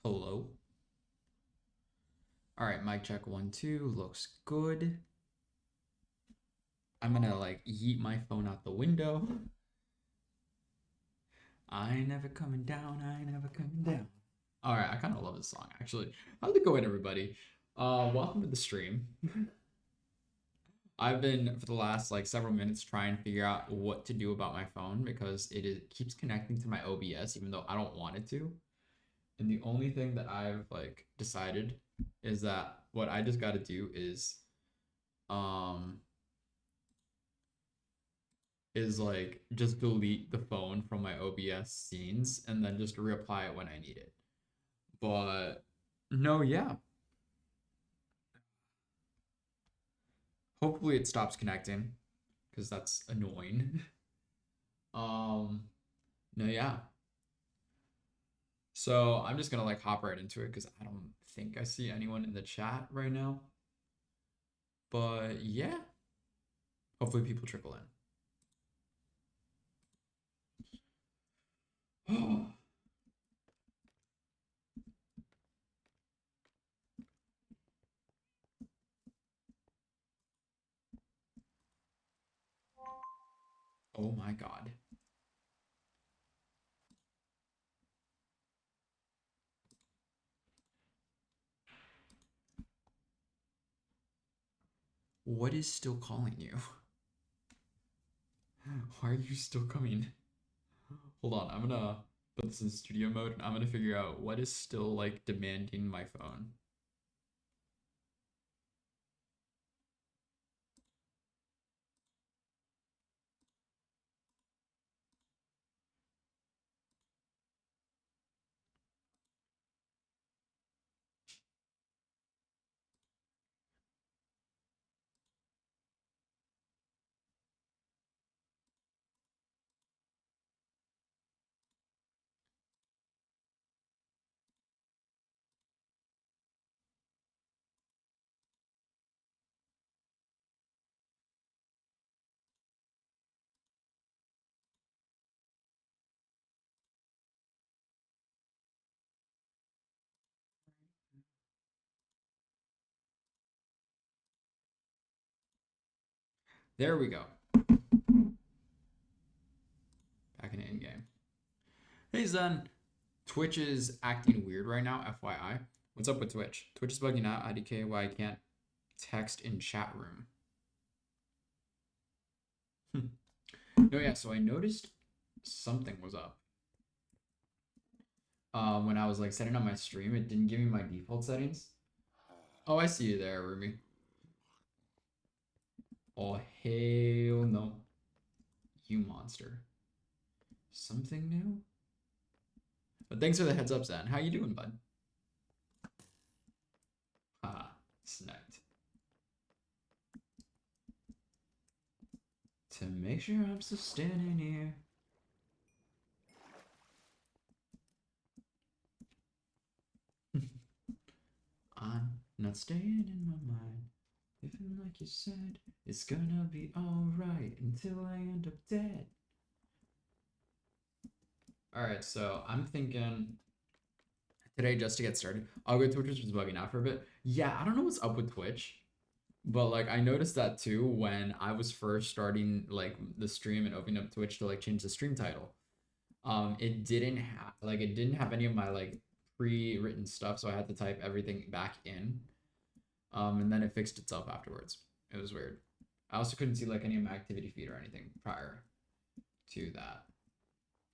Hello. All right, mic check 1 2 looks good. I'm gonna like yeet my phone out the window. I ain't never coming down. I ain't never coming down. All right, I kind of love this song actually. How's it going, everybody? Welcome to the stream. I've been for the last like several minutes trying to figure out what to do about my phone because keeps connecting to my OBS even though I don't want it to. And the only thing that I've like decided is that what I just got to do um is like just delete the phone from my OBS scenes and then just reapply it when I need it. But no, yeah. Hopefully it stops connecting because that's annoying. um no, yeah. So I'm just gonna like hop right into it because I don't think I see anyone in the chat right now. But yeah, hopefully people trickle in. Oh my god. What is still calling you? Why are you still coming? Hold on, I'm gonna put this in studio mode and I'm gonna figure out what is still like demanding my phone. There we go. Back in the in game. Hey Zen, Twitch is acting weird right now, FYI. What's up with Twitch? Twitch is bugging out, IDK, why I can't text in chat room. No, yeah, so I noticed something was up. When I was like setting up my stream, it didn't give me my default settings. Oh, I see you there, Rumi. Oh, hell no. You monster. Something new? But thanks for the heads up, Zen. How you doing, bud? Haha, sniped. To make sure I'm still standing here. I'm not staying in my mind. Living like you said, it's gonna be alright until I end up dead. Alright, so I'm thinking today, just to get started, I'll go Twitch was bugging out for a bit. Yeah, I don't know what's up with Twitch, but like I noticed that too when I was first starting like the stream and opening up Twitch to like change the stream title. It didn't have any of my like pre-written stuff, so I had to type everything back in. And then it fixed itself afterwards. It was weird. I also couldn't see like any of my activity feed or anything prior to that.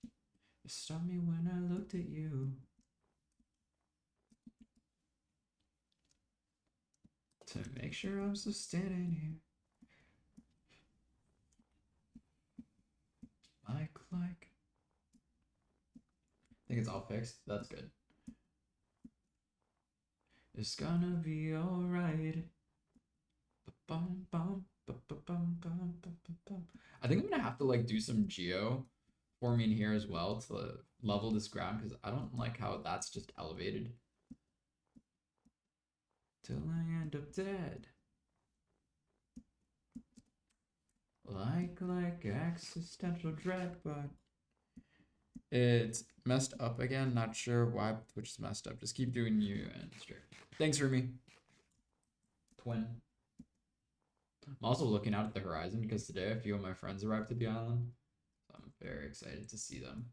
You stopped me when I looked at you. To make sure I'm still standing here. Like. I think it's all fixed. That's good. It's gonna be alright. I think I'm gonna have to like do some geo forming here as well to level this ground because I don't like how that's just elevated. Till I end up dead. Like existential dread, but It's messed up again. Not sure why Twitch is messed up. Just keep doing you and straight. Thanks, Rumi. Twin. I'm also looking out at the horizon because today a few of my friends arrived to the island. So I'm very excited to see them.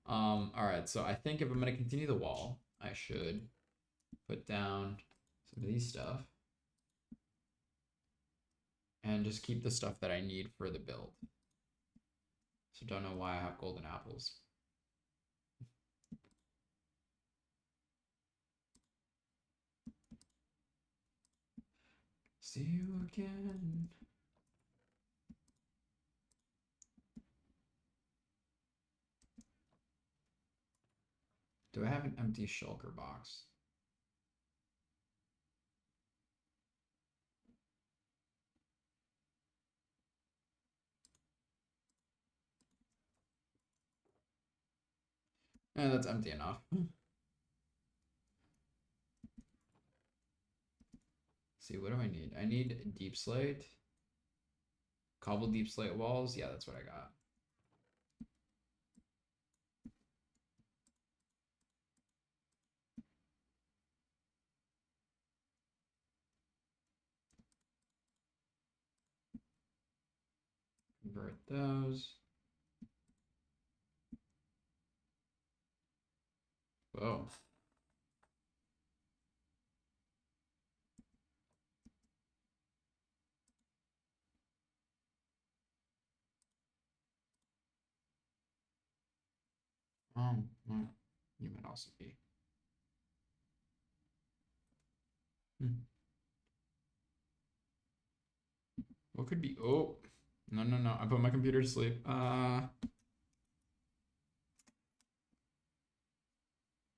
Alright, so I think if I'm gonna continue the wall, I should put down some of these stuff. And just keep the stuff that I need for the build. So don't know why I have golden apples. See you again. Do I have an empty shulker box? That's empty enough. See, what do I need? I need deep slate. Cobble deep slate walls. Yeah, that's what I got. Convert those. Whoa. Well, you might also be. What could be? Oh, no, no, no. I put my computer to sleep.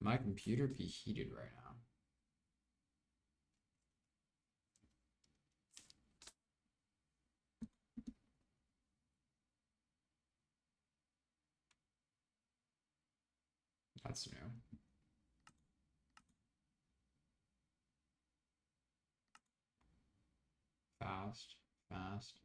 My computer be heated right now. That's new. Fast, fast.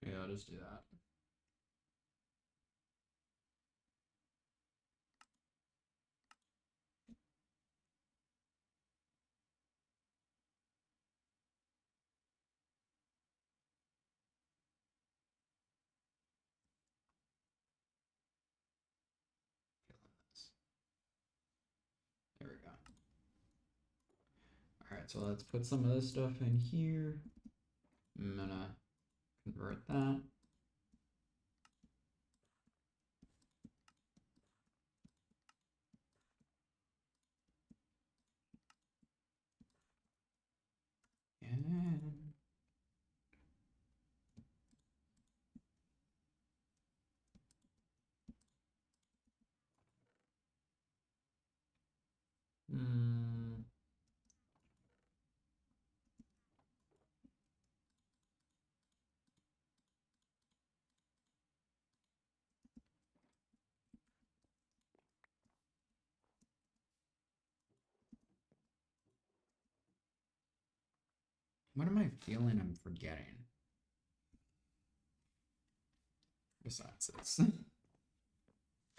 Yeah, I'll just do that. There we go. All right, so let's put some of this stuff in here. I'm gonna convert that. And what am I feeling I'm forgetting? Besides this.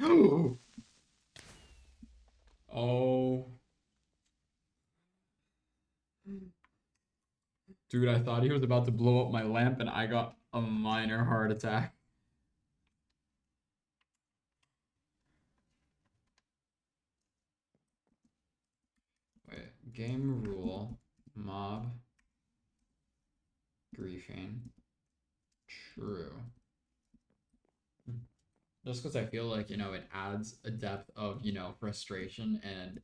Oh. Dude, I thought he was about to blow up my lamp and I got a minor heart attack. Wait, game rule, mob, griefing, true. Just because I feel like, it adds a depth of, frustration and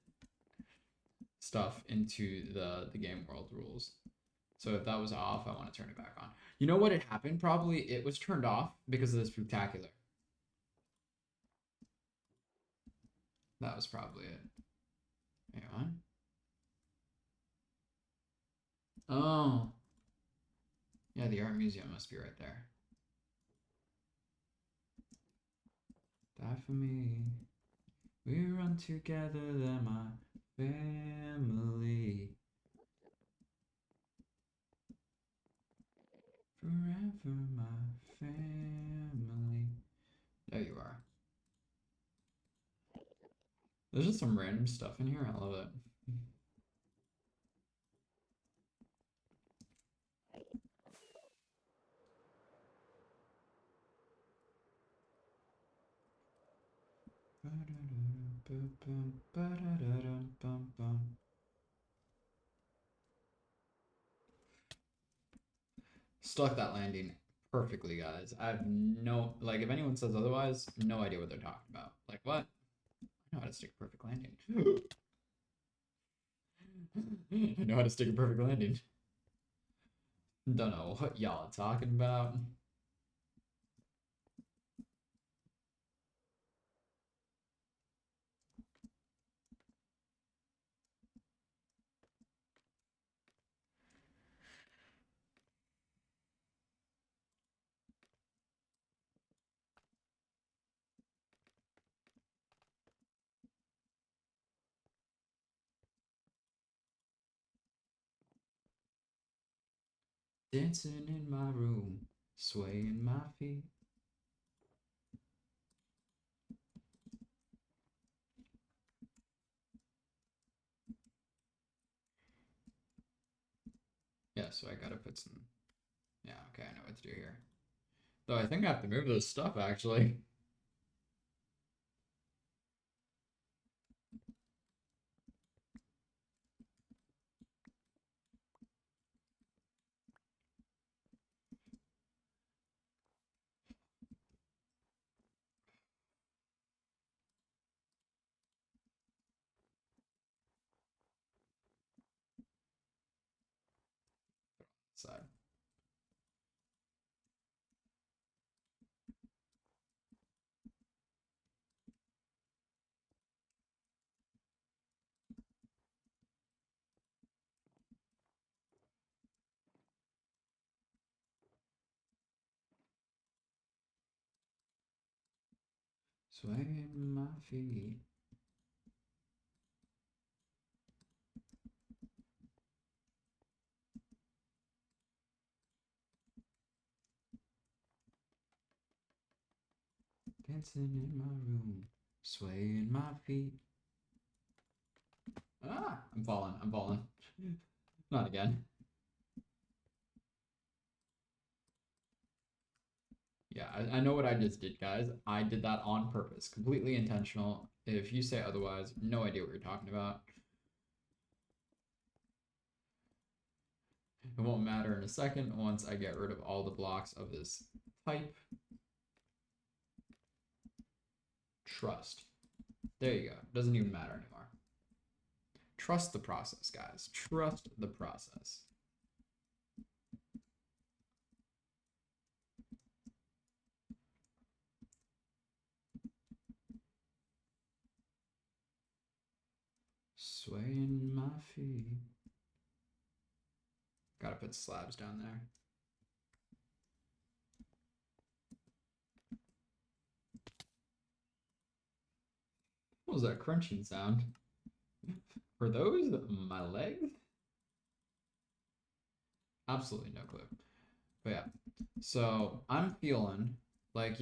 stuff into the game world rules. So if that was off, I want to turn it back on. You know what had happened? Probably it was turned off because of the spectacular. That was probably it. Hang on. Oh. Yeah, the art museum must be right there. Die for me. We run together, they're my family. Forever my family. There you are. There's just some random stuff in here. I love it. Stuck that landing perfectly, guys. I have no, like, if anyone says otherwise, no idea what they're talking about. Like, what? I know how to stick a perfect landing. I know how to stick a perfect landing. Don't know what y'all are talking about. Dancing in my room, swaying my feet. Yeah, so I gotta put some. Yeah, okay, I know what to do here. Though I think I have to move this stuff actually. Side. Swaying my feet. Dancing in my room, swaying my feet. Ah, I'm falling. I'm falling. Not again. Yeah, I know what I just did, guys. I did that on purpose, completely intentional. If you say otherwise, no idea what you're talking about. It won't matter in a second once I get rid of all the blocks of this type. Trust. There you go. Doesn't even matter anymore. Trust the process, guys. Trust the process. Swaying my feet. Gotta put slabs down there. What was that crunching sound? Were those my legs? Absolutely no clue. But yeah, so I'm feeling like,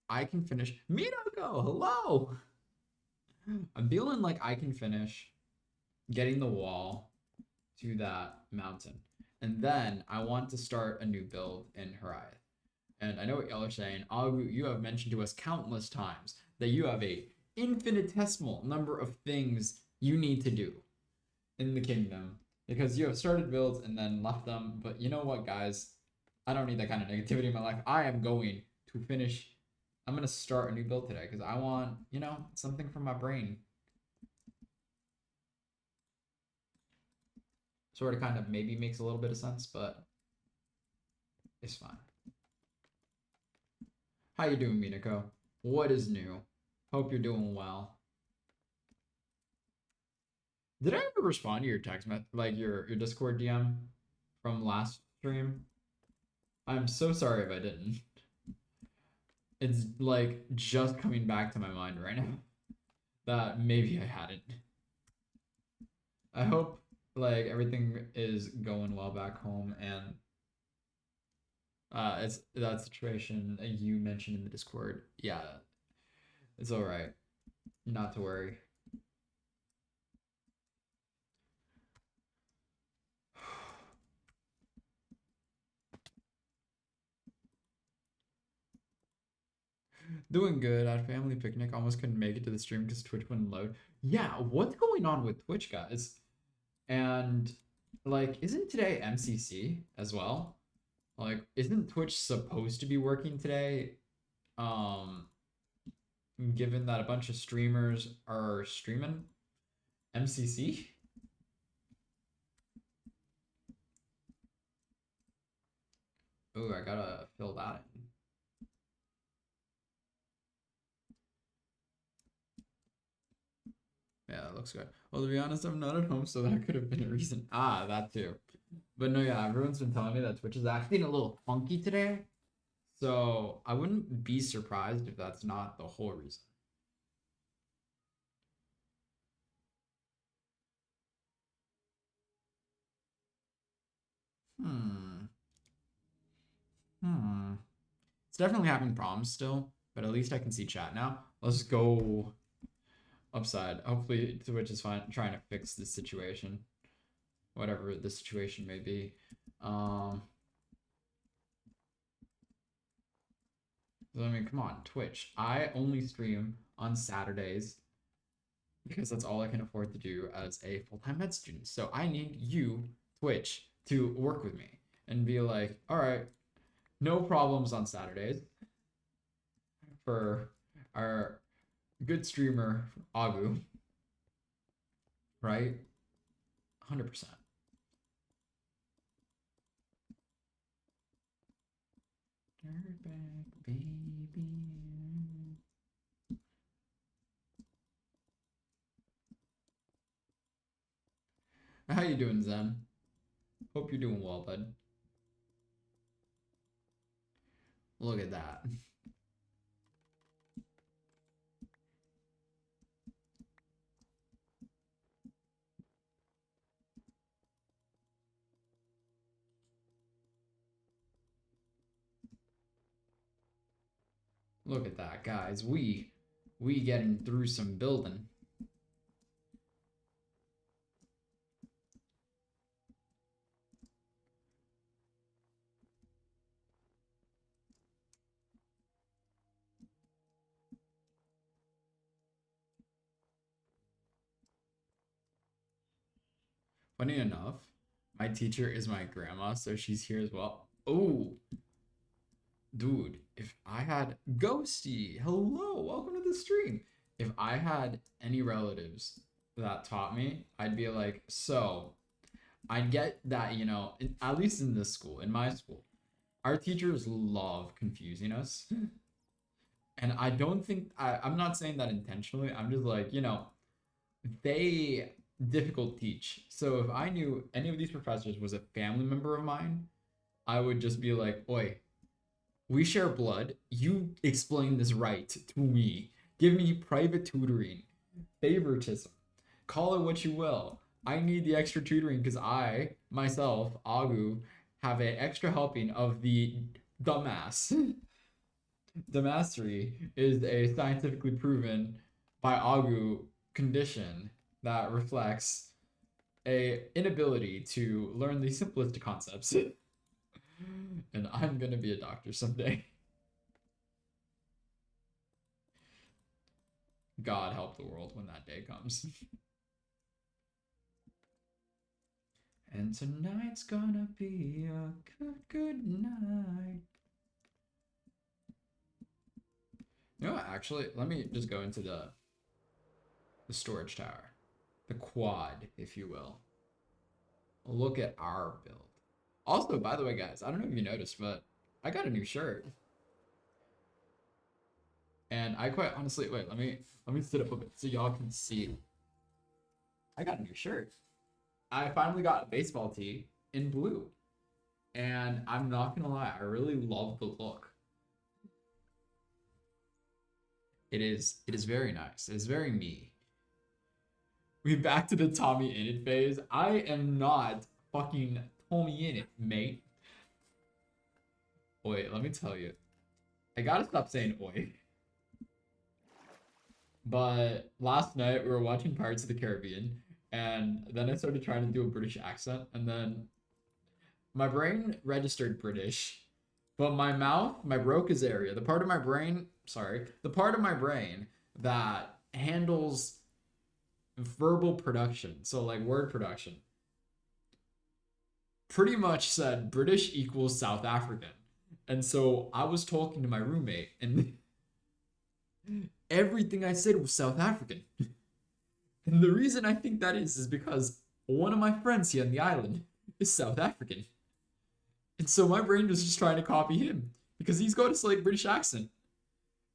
I can finish. Minako, hello! I'm feeling like I can finish getting the wall to that mountain. And then I want to start a new build in HIRAETH. And I know what y'all are saying. You have mentioned to us countless times that you have a infinitesimal number of things you need to do in the kingdom because you have started builds and then left them. But you know what, guys? I don't need that kind of negativity in my life. I am going to finish. I'm going to start a new build today because I want, something from my brain. sort of kind of maybe makes a little bit of sense, but it's fine. How you doing, Minako? What is new? Hope you're doing well. Did I ever respond to your text like your Discord DM from last stream? I'm so sorry if I didn't. It's like just coming back to my mind right now that maybe I hadn't. I hope like everything is going well back home, and it's that situation you mentioned in the Discord. Yeah, it's all right. Not to worry. Doing good at family picnic. Almost couldn't make it to the stream because Twitch wouldn't load. Yeah, what's going on with Twitch, guys? And like, isn't today MCC as well? Like, isn't Twitch supposed to be working today? Um, Given that a bunch of streamers are streaming MCC. Oh, I gotta fill that in. Yeah, that looks good. Well, to be honest, I'm not at home, so that could have been a reason. Ah, that too. But no, yeah, everyone's been telling me that Twitch is acting a little funky today. So I wouldn't be surprised if that's not the whole reason. Hmm. Hmm. It's definitely having problems still, but at least I can see chat now. Let's go upside. Hopefully Twitch is fine trying to fix this situation. Whatever the situation may be. I mean, come on, Twitch. I only stream on Saturdays because that's all I can afford to do as a full-time med student. So I need you, Twitch, to work with me and be like, all right, no problems on Saturdays for our good streamer, Agu, right? 100%. Dirtbag baby. How you doing, Zen? Hope you're doing well, bud. Look at that. Look at that, guys. We getting through some building. Funny enough, my teacher is my grandma, so she's here as well. Oh, dude, if I had Ghosty, hello, welcome to the stream. If I had any relatives that taught me, I'd be like, so I'd get that, at least in this school, in my school, our teachers love confusing us. And I don't think I'm not saying that intentionally. I'm just like, they difficult teach. So if I knew any of these professors was a family member of mine, I would just be like, oi, we share blood. You explain this right to me. Give me private tutoring, favoritism, call it what you will. I need the extra tutoring because I, myself, Agu, have an extra helping of the dumbass. The mastery is a scientifically proven by Agu condition that reflects a inability to learn the simplest concepts. And I'm gonna be a doctor someday. God help the world when that day comes. And tonight's gonna be a good night. You know what, actually, let me just go into the storage tower. The quad, if you will. look at our build. Also, by the way, guys, I don't know if you noticed, but I got a new shirt. And I quite honestly, wait, let me sit up a bit so y'all can see. I got a new shirt. I finally got a baseball tee in blue. And I'm not gonna lie, I really love the look. It is very nice. It is very me. We back to the Tommy Innit phase. I am not fucking Tommy Innit, mate. Wait, let me tell you. I gotta stop saying oi. But last night we were watching Pirates of the Caribbean, and then I started trying to do a British accent, and then my brain registered British, but my mouth, my Broca's area, the part of my brain, the part of my brain that handles verbal production, so like word production, pretty much said British equals South African. And so I was talking to my roommate, and everything I said was South African. And the reason I think that is because one of my friends here on the island is South African. And so my brain was just trying to copy him because he's got this like British accent.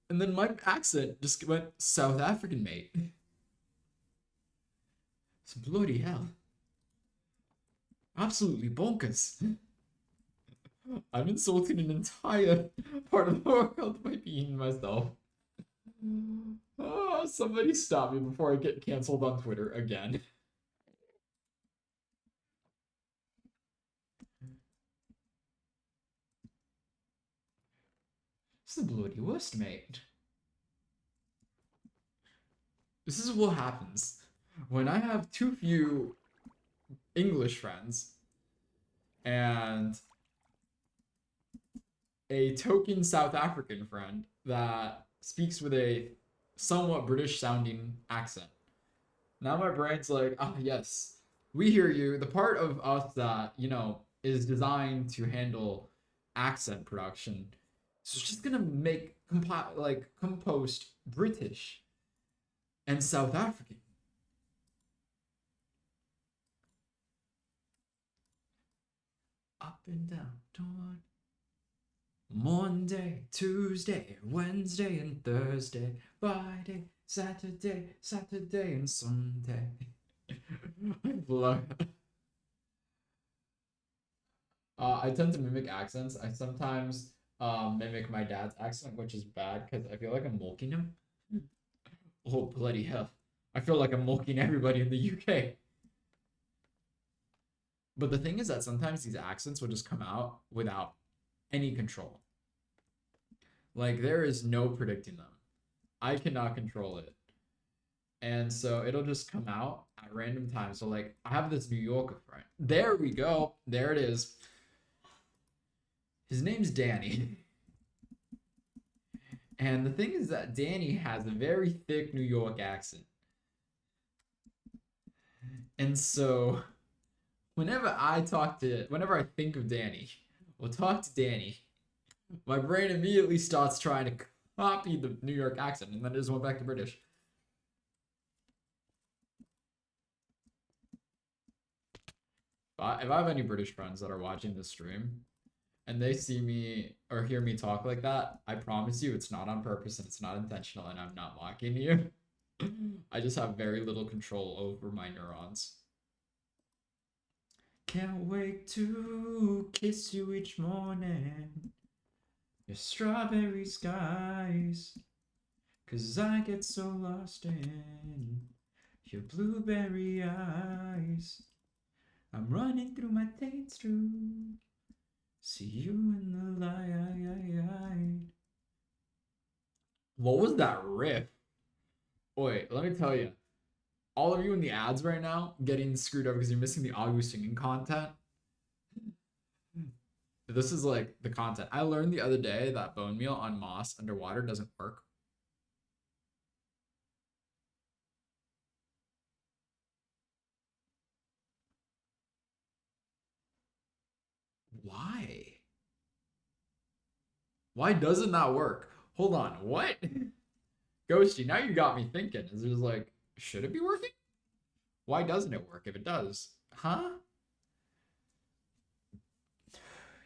And then my accent just went South African, mate. It's bloody hell. Absolutely bonkers. I'm insulting an entire part of the world by being myself. Oh, somebody stop me before I get canceled on Twitter again. It's the bloody worst, mate. This is what happens when I have too few English friends and a token South African friend that speaks with a somewhat British sounding accent. Now my brain's like, ah, yes, we hear you. The part of us that, is designed to handle accent production. So it's just gonna make compost British and South African. Up and down, toward Monday, Tuesday, Wednesday, and Thursday, Friday, Saturday, and Sunday. I tend to mimic accents. I sometimes mimic my dad's accent, which is bad because I feel like I'm mocking him. Oh, bloody hell. I feel like I'm mocking everybody in the UK. But the thing is that sometimes these accents will just come out without any control. Like, there is no predicting them. I cannot control it. And so it'll just come out at random times. So, like, I have this New Yorker friend. There we go. There it is. His name's Danny. And the thing is that Danny has a very thick New York accent. And so whenever I think of Danny or talk to Danny, my brain immediately starts trying to copy the New York accent, and then it just went back to British. If I have any British friends that are watching this stream and they see me or hear me talk like that, I promise you it's not on purpose and it's not intentional, and I'm not mocking you. I just have very little control over my neurons. Can't wait to kiss you each morning, your strawberry skies, 'cause I get so lost in your blueberry eyes. I'm running through my taints to see you in the light. What was that riff? Wait, let me tell you. All of you in the ads right now getting screwed up because you're missing the audio singing content. This is like the content. I learned the other day that bone meal on moss underwater doesn't work. Why? Why doesn't that work? Hold on, what? Ghosty, now you got me thinking. Is it just like, should it be working? Why doesn't it work if it does? Huh?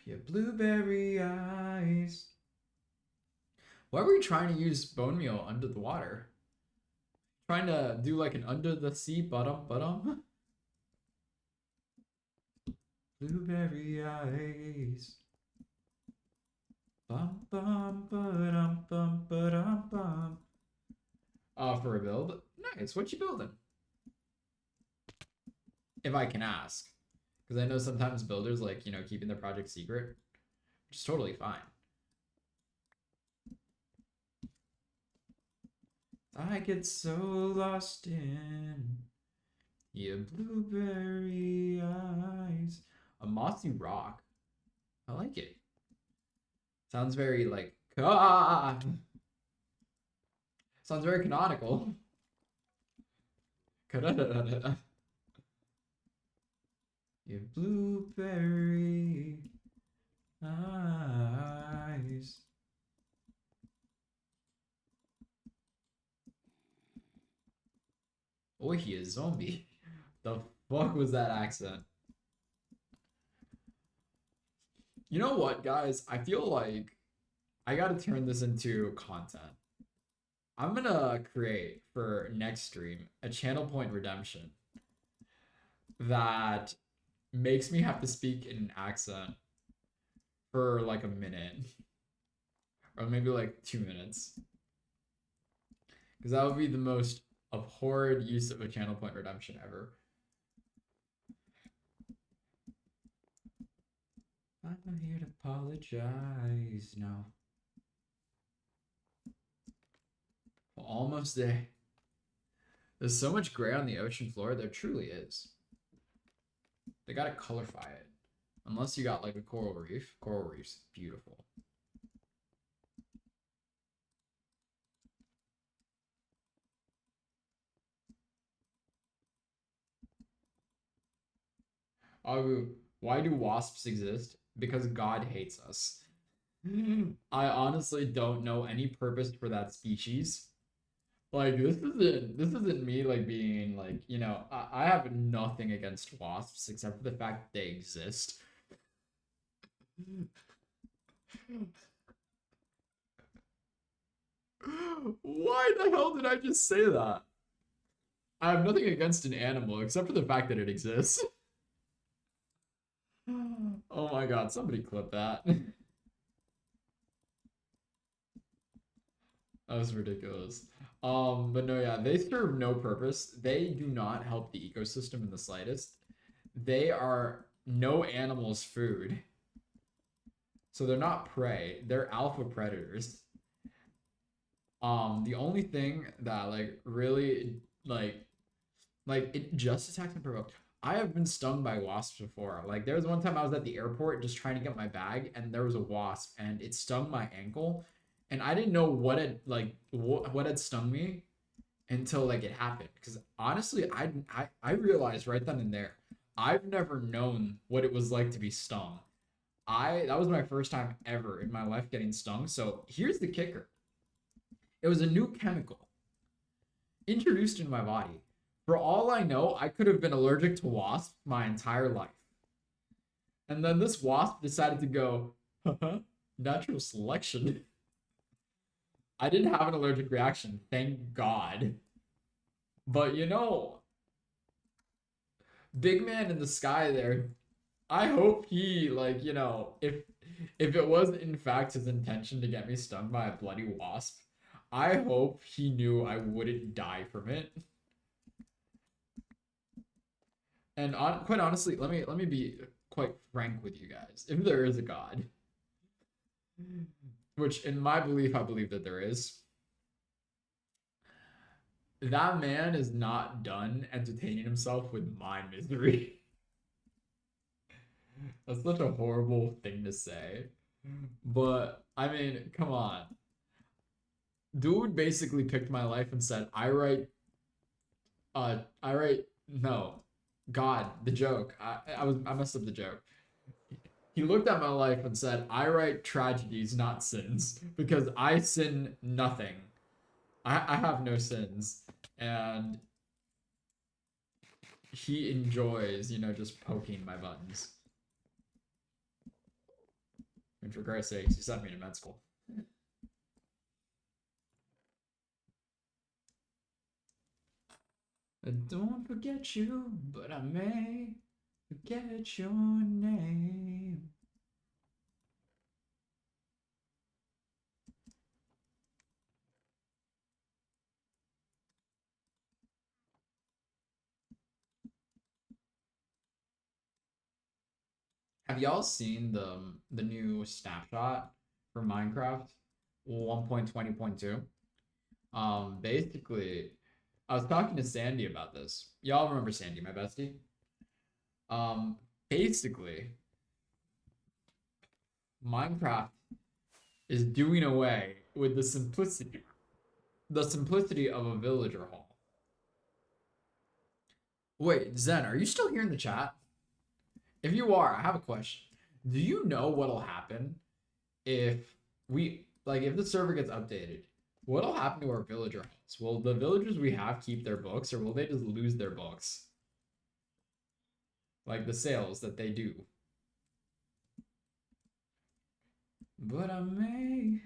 Your blueberry eyes. Why were we trying to use bone meal under the water? Trying to do like an under the sea bottom. Blueberry eyes. Bum bum ba-dum bum ba-dum bum. For a build? Nice. What you building? If I can ask. Because I know sometimes builders like, you know, keeping their project secret, which is totally fine. I get so lost in your blueberry eyes. A mossy rock. I like it. Sounds very like sounds very canonical. Your blueberry eyes. Oh, he is zombie. The fuck was that accent? You know what, guys? I feel like I gotta turn this into content. I'm gonna create for next stream a channel point redemption that makes me have to speak in an accent for like a minute or maybe like 2 minutes, because that would be the most abhorred use of a channel point redemption ever. I'm not here to apologize. No. Almost there. There's so much gray on the ocean floor. There truly is. They gotta colorify it. Unless you got like a coral reef. Coral reef's beautiful. Why do wasps exist? Because God hates us. I honestly don't know any purpose for that species. Like this isn't me like being like, you know, I have nothing against wasps except for the fact that they exist. Why the hell did I just say that? I have nothing against an animal except for the fact that it exists. Oh my god, somebody clip that. That was ridiculous. But no, yeah, they serve no purpose. They do not help the ecosystem in the slightest. They are no animal's food. So they're not prey. They're alpha predators. The only thing that like really like it just attacks and provoked. I have been stung by wasps before. Like there was one time I was at the airport just trying to get my bag, and there was a wasp, and it stung my ankle, and I didn't know what had like what had stung me until like it happened. Because honestly, I realized right then and there, I've never known what it was like to be stung. That was my first time ever in my life getting stung. So here's the kicker: it was a new chemical introduced into my body. For all I know, I could have been allergic to wasps my entire life. And then this wasp decided to go, haha, natural selection. I didn't have an allergic reaction, thank God. But you know, big man in the sky there, I hope he like, you know, if it was in fact his intention to get me stung by a bloody wasp, I hope he knew I wouldn't die from it. And quite honestly, let me be quite frank with you guys. If there is a God, which in my belief I believe that there is, that man is not done entertaining himself with my misery. That's such a horrible thing to say. But I mean, come on. Dude basically picked my life and said, I write no. God, the joke. I messed up the joke. He looked at my life and said, I write tragedies, not sins, because I sin nothing. I have no sins. And he enjoys, you know, just poking my buttons. And for Christ's sakes, you sent me to med school. I don't forget you, but I may forget your name. Have y'all seen the new snapshot for Minecraft 1.20.2? Basically, I was talking to Sandy about this. Y'all remember Sandy, my bestie? Um, Basically, Minecraft is doing away with the simplicity of a villager hall. Wait, Zen, are you still here in the chat? If you are, I have a question. Do you know what'll happen if if the server gets updated? What'll happen to our villager halls? Will the villagers we have keep their books, or will they just lose their books? Like the sales that they do. But I may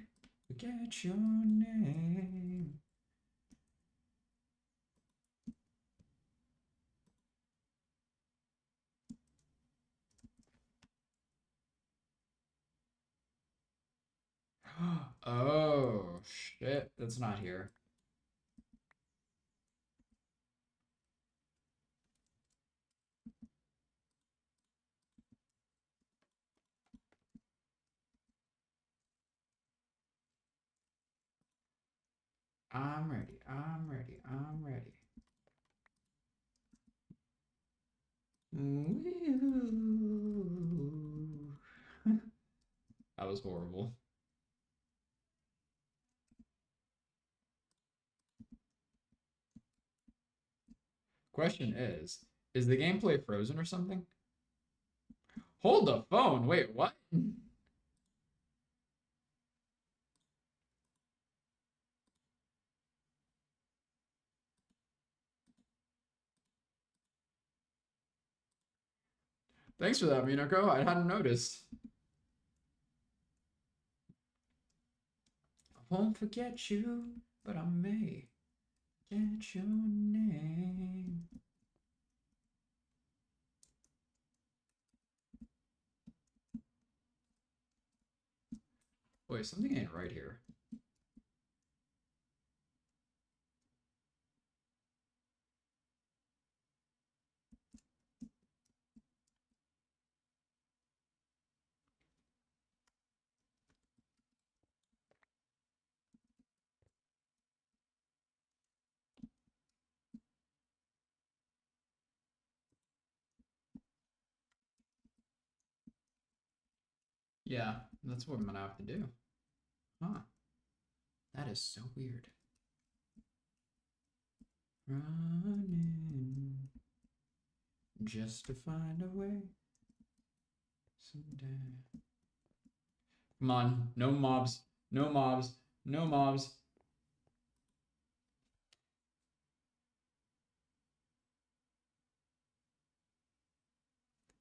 forget your name. Oh shit, that's not here. I'm ready. I'm ready. I'm ready. That was horrible. Question is the gameplay frozen or something? Hold the phone. Wait, what? Thanks for that, Minako. I hadn't noticed. I won't forget you, but I may get your name. Wait, something ain't right here. Yeah, that's what I'm gonna have to do. Huh. That is so weird. Running just to find a way someday. Come on, no mobs, no mobs, no mobs.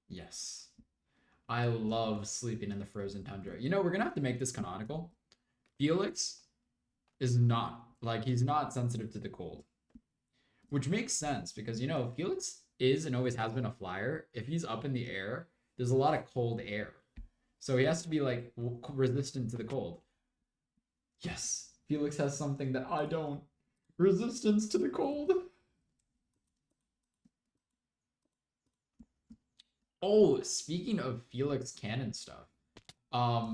Yes. I love sleeping in the frozen tundra. You know, we're gonna have to make this canonical. Felix is not like he's not sensitive to the cold, which makes sense because you know Felix is and always has been a flyer. If he's up in the air, there's a lot of cold air, so he has to be like resistant to the cold. Yes, Felix has something that I don't. Resistance to the cold. Oh, speaking of Felix canon stuff,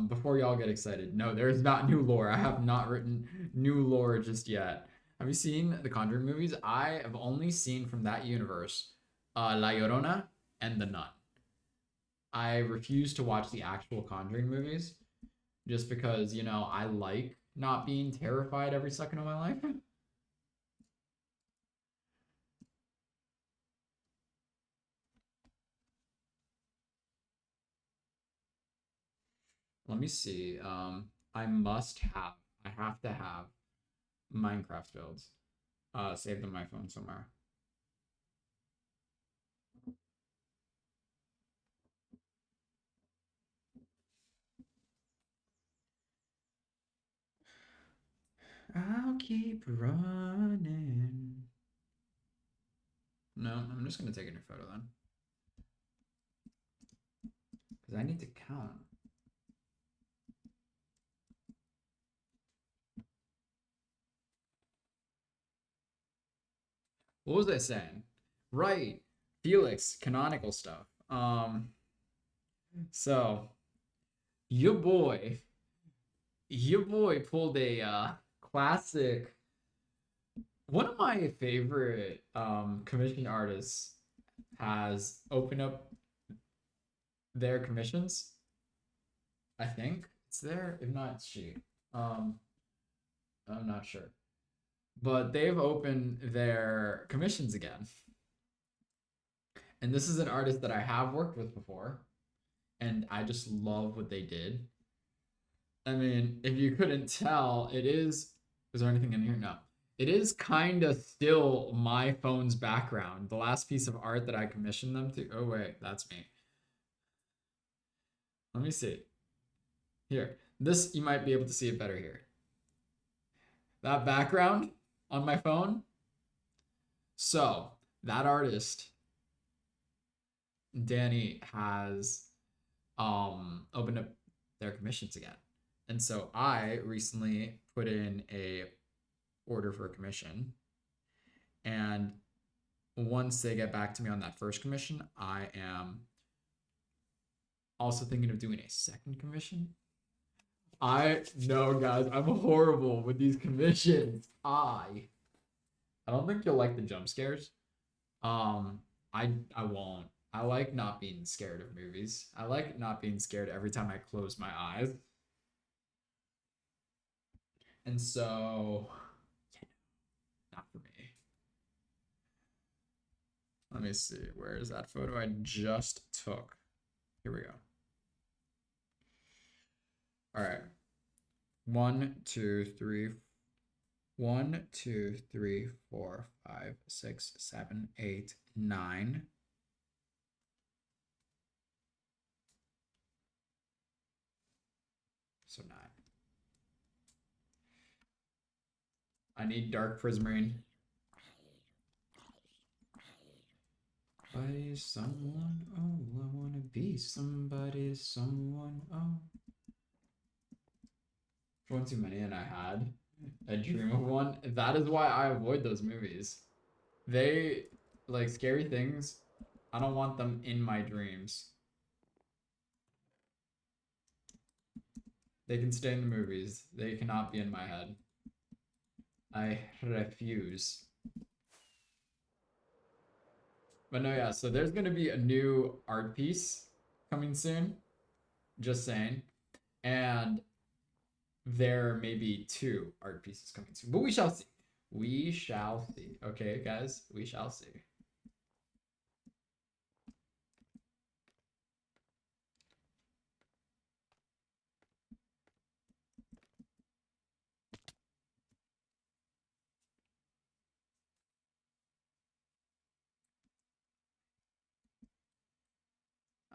before y'all get excited, no, there's not new lore. I have not written new lore just yet. Have you seen the Conjuring movies? I have only seen from that universe, La Llorona and The Nun. I refuse to watch the actual Conjuring movies just because, you know, I like not being terrified every second of my life. Let me see. I have to have Minecraft builds saved on my phone somewhere. keep running. No, I'm just gonna take a new photo then. Because I need to count. What was I saying? Right. Felix, canonical stuff. So your boy pulled a classic. One of my favorite commission artists has opened up their commissions. I think it's there. If not, it's she. I'm not sure. But they've opened their commissions again. And this is an artist that I have worked with before. And I just love what they did. I mean, if you couldn't tell, it is. Is there anything in here? No. It is kind of still my phone's background. The last piece of art that I commissioned them to. Oh, wait, that's me. Let me see. Here. This, you might be able to see it better here. That background on my phone. So, that artist, Danny, has opened up their commissions again. And so I recently put in a order for a commission. And once they get back to me on that first commission, I am also thinking of doing a second commission. I know, guys, I'm horrible with these commissions. I don't think you'll like the jump scares. I won't. I like not being scared of movies. I like not being scared every time I close my eyes. And so, not for me. Let me see. Where is that photo I just took? Here we go. All right. 1, 2, 3. 1, 2, 3, 4, 5, 6, 7, 8, 9. So 9. I need dark prismarine. Somebody, someone, oh, I wanna be somebody, someone, oh. One too many, and I had a dream of one. That is why I avoid those movies. They, like, scary things, I don't want them in my dreams. They can stay in the movies. They cannot be in my head. I refuse. But no, yeah, so there's gonna be a new art piece coming soon. Just saying. And there may be 2 art pieces coming soon. But we shall see. We shall see. Okay, guys? We shall see.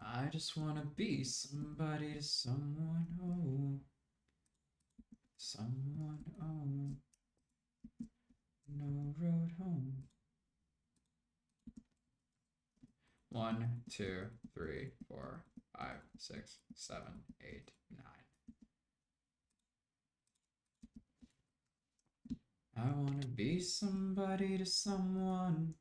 I just wanna be somebody to someone, oh. Someone, oh. No road home. 1, 2, 3, 4, 5, 6, 7, 8, 9. I wanna be somebody to someone.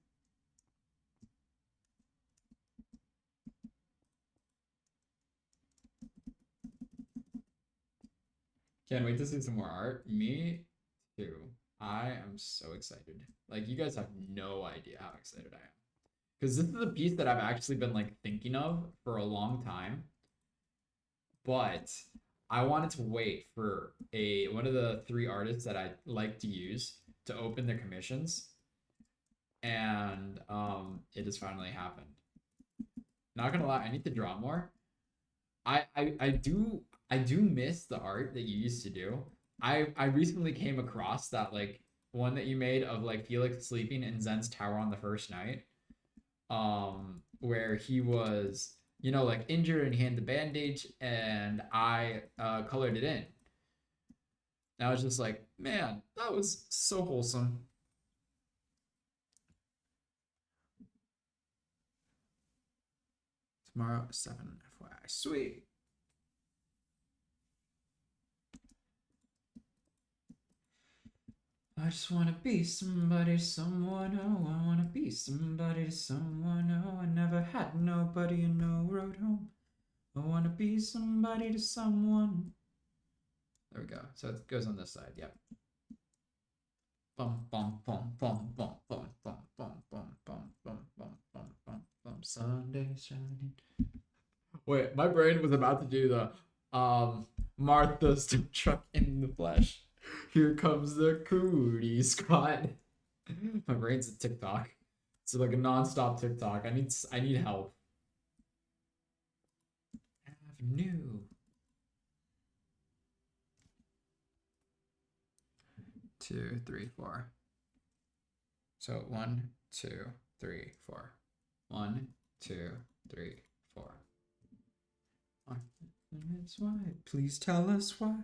Can't wait to see some more art. Me too. I am so excited. Like, you guys have no idea how excited I am. Because this is a piece that I've actually been, like, thinking of for a long time. But I wanted to wait for one of the 3 artists that I like to use to open their commissions. And it has finally happened. Not gonna lie, I need to draw more. I do miss the art that you used to do. I recently came across that, like, one that you made of, like, Felix sleeping in Zen's tower on the first night. Where he was, like, injured and he had the bandage, and I colored it in. And I was just like, man, that was so wholesome. Tomorrow, 7 FYI. Sweet. I just wanna be somebody to someone, oh, I wanna be somebody to someone, oh, I never had nobody and no road home. I wanna be somebody to someone. There we go. So it goes on this side, yep. Bum bum bum bum bum bum bum bum bum bum bum bum bum bum bum Sunday shining. Wait, my brain was about to do the Martha's truck in the flesh. Here comes the cootie squad. My brain's a TikTok. It's like a non-stop TikTok. I need help. Avenue. 2, 3, 4. So 1, 2, 3, 4. 1, 2, 3, 4. That's why. Please tell us why.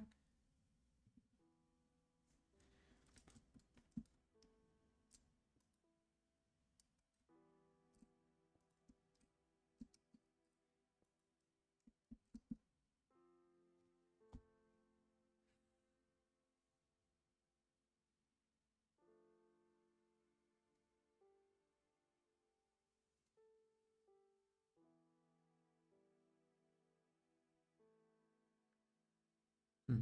Hmm.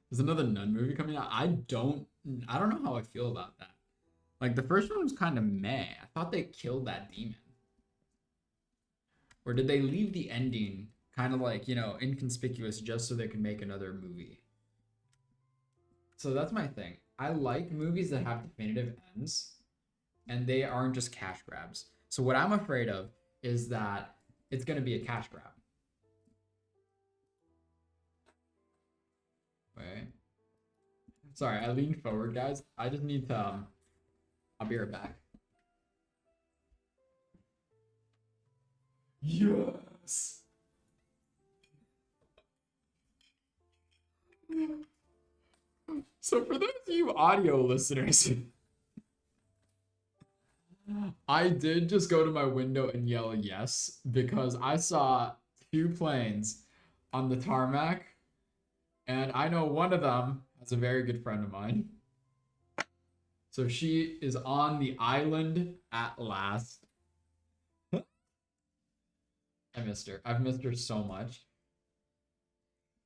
There's another Nun movie coming out. I don't know how I feel about that. Like the first one was kind of meh. I thought they killed that demon. Or did they leave the ending kind of like, inconspicuous just so they could make another movie? So that's my thing. I like movies that have definitive ends and they aren't just cash grabs. So what I'm afraid of is that it's going to be a cash grab. Wait. Sorry, I leaned forward, guys. I just need to I'll be right back. Yes. So for those of you audio listeners, I did just go to my window and yell yes because I saw 2 planes on the tarmac, and I know one of them is a very good friend of mine. So she is on the island at last. I missed her. I've missed her so much.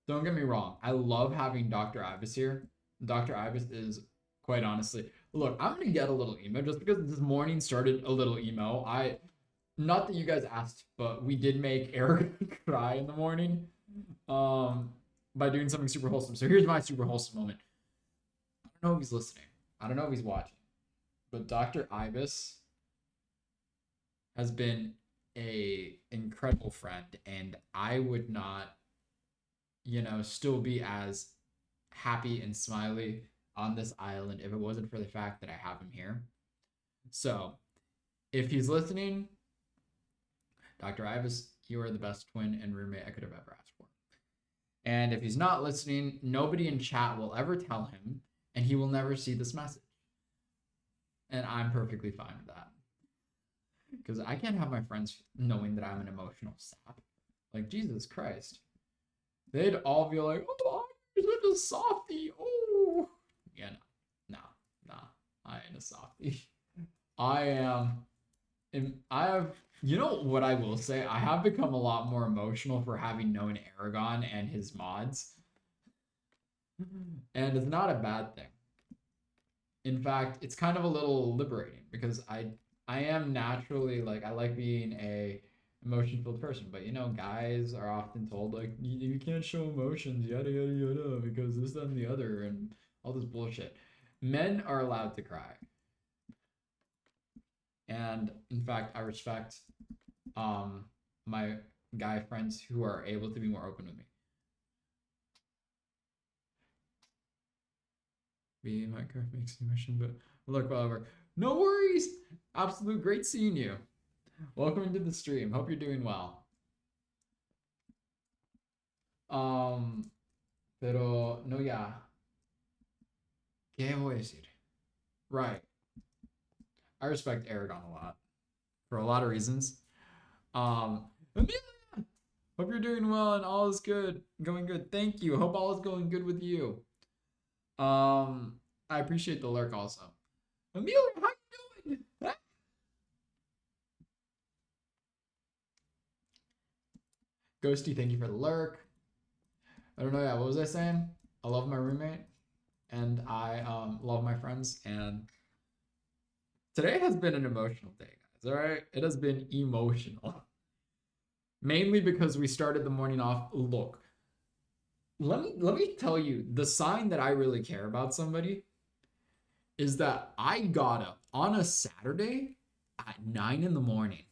Don't get me wrong. I love having Dr. Ibis here. Dr. Ibis is quite honestly. Look, I'm gonna get a little emo just because this morning started a little emo. Not that you guys asked, but we did make Eric cry in the morning. By doing something super wholesome. So here's my super wholesome moment. I don't know if he's listening. I don't know if he's watching. But Dr. Ibis has been a incredible friend, and I would not, still be as happy and smiley on this island if it wasn't for the fact that I have him here. So, if he's listening, Dr. Ibis, you are the best twin and roommate I could have ever asked for. And if he's not listening, nobody in chat will ever tell him, and he will never see this message. And I'm perfectly fine with that. Because I can't have my friends knowing that I'm an emotional sap. Like, Jesus Christ. They'd all be like, oh, you're such a softie. Oh. Yeah, no. I ain't a softie. I have, what I will say? I have become a lot more emotional for having known Aragon and his mods. And it's not a bad thing. In fact, it's kind of a little liberating because I am naturally like I like being a emotion filled person, but guys are often told like you can't show emotions, yada yada yada, because this, that, and the other, and all this bullshit. Men are allowed to cry, and in fact, I respect my guy friends who are able to be more open with me. Be Minecraft makes the mission, but look, whatever. No worries. Absolute great seeing you. Welcome into the stream. Hope you're doing well. Pero no ya. ¿Qué voy a decir? Right. I respect Aragon a lot for a lot of reasons. Amelia, hope you're doing well and all is good, going good. Thank you. Hope all is going good with you. I appreciate the lurk also. Amelia, how you doing? Ghosty, thank you for the lurk. I don't know. Yeah, what was I saying? I love my roommate, and I love my friends. And today has been an emotional day, guys. All right, it has been emotional, mainly because we started the morning off. Look, let me tell you, the sign that I really care about somebody is that I got up on a Saturday at 9 in the morning.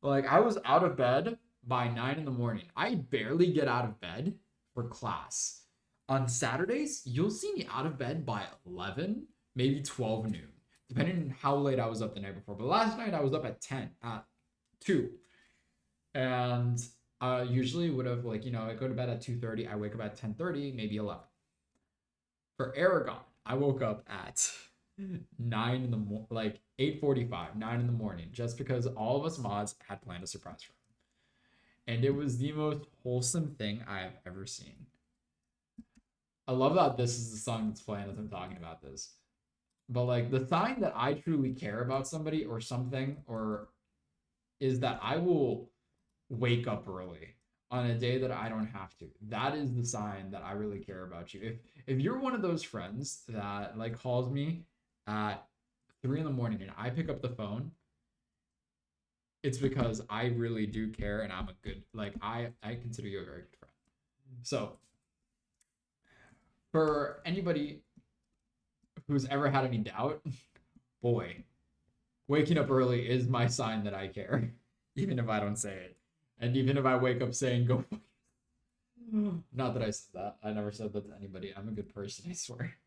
Like, I was out of bed by 9 in the morning. I barely get out of bed for class. On Saturdays, you'll see me out of bed by 11, maybe 12 noon, depending on how late I was up the night before. But last night I was up at 10, at 2. And I usually would have, like, I go to bed at 2:30, I wake up at 10:30, maybe 11. For Aragon, I woke up at 9 in the like 8:45, 9 in the morning, just because all of us mods had planned a surprise for him. And it was the most wholesome thing I have ever seen. I love that this is the song that's playing as I'm talking about this. But like, the sign that I truly care about somebody or something, or is that I will wake up early on a day that I don't have to. That is the sign that I really care about you. If you're one of those friends that like calls me at 3 in the morning and I pick up the phone, it's because I really do care and I'm a good, like, I consider you a very good friend. So for anybody who's ever had any doubt, boy, waking up early is my sign that I care, even if I don't say it. And even if I wake up saying go, not that I said that. I never said that to anybody. I'm a good person, I swear.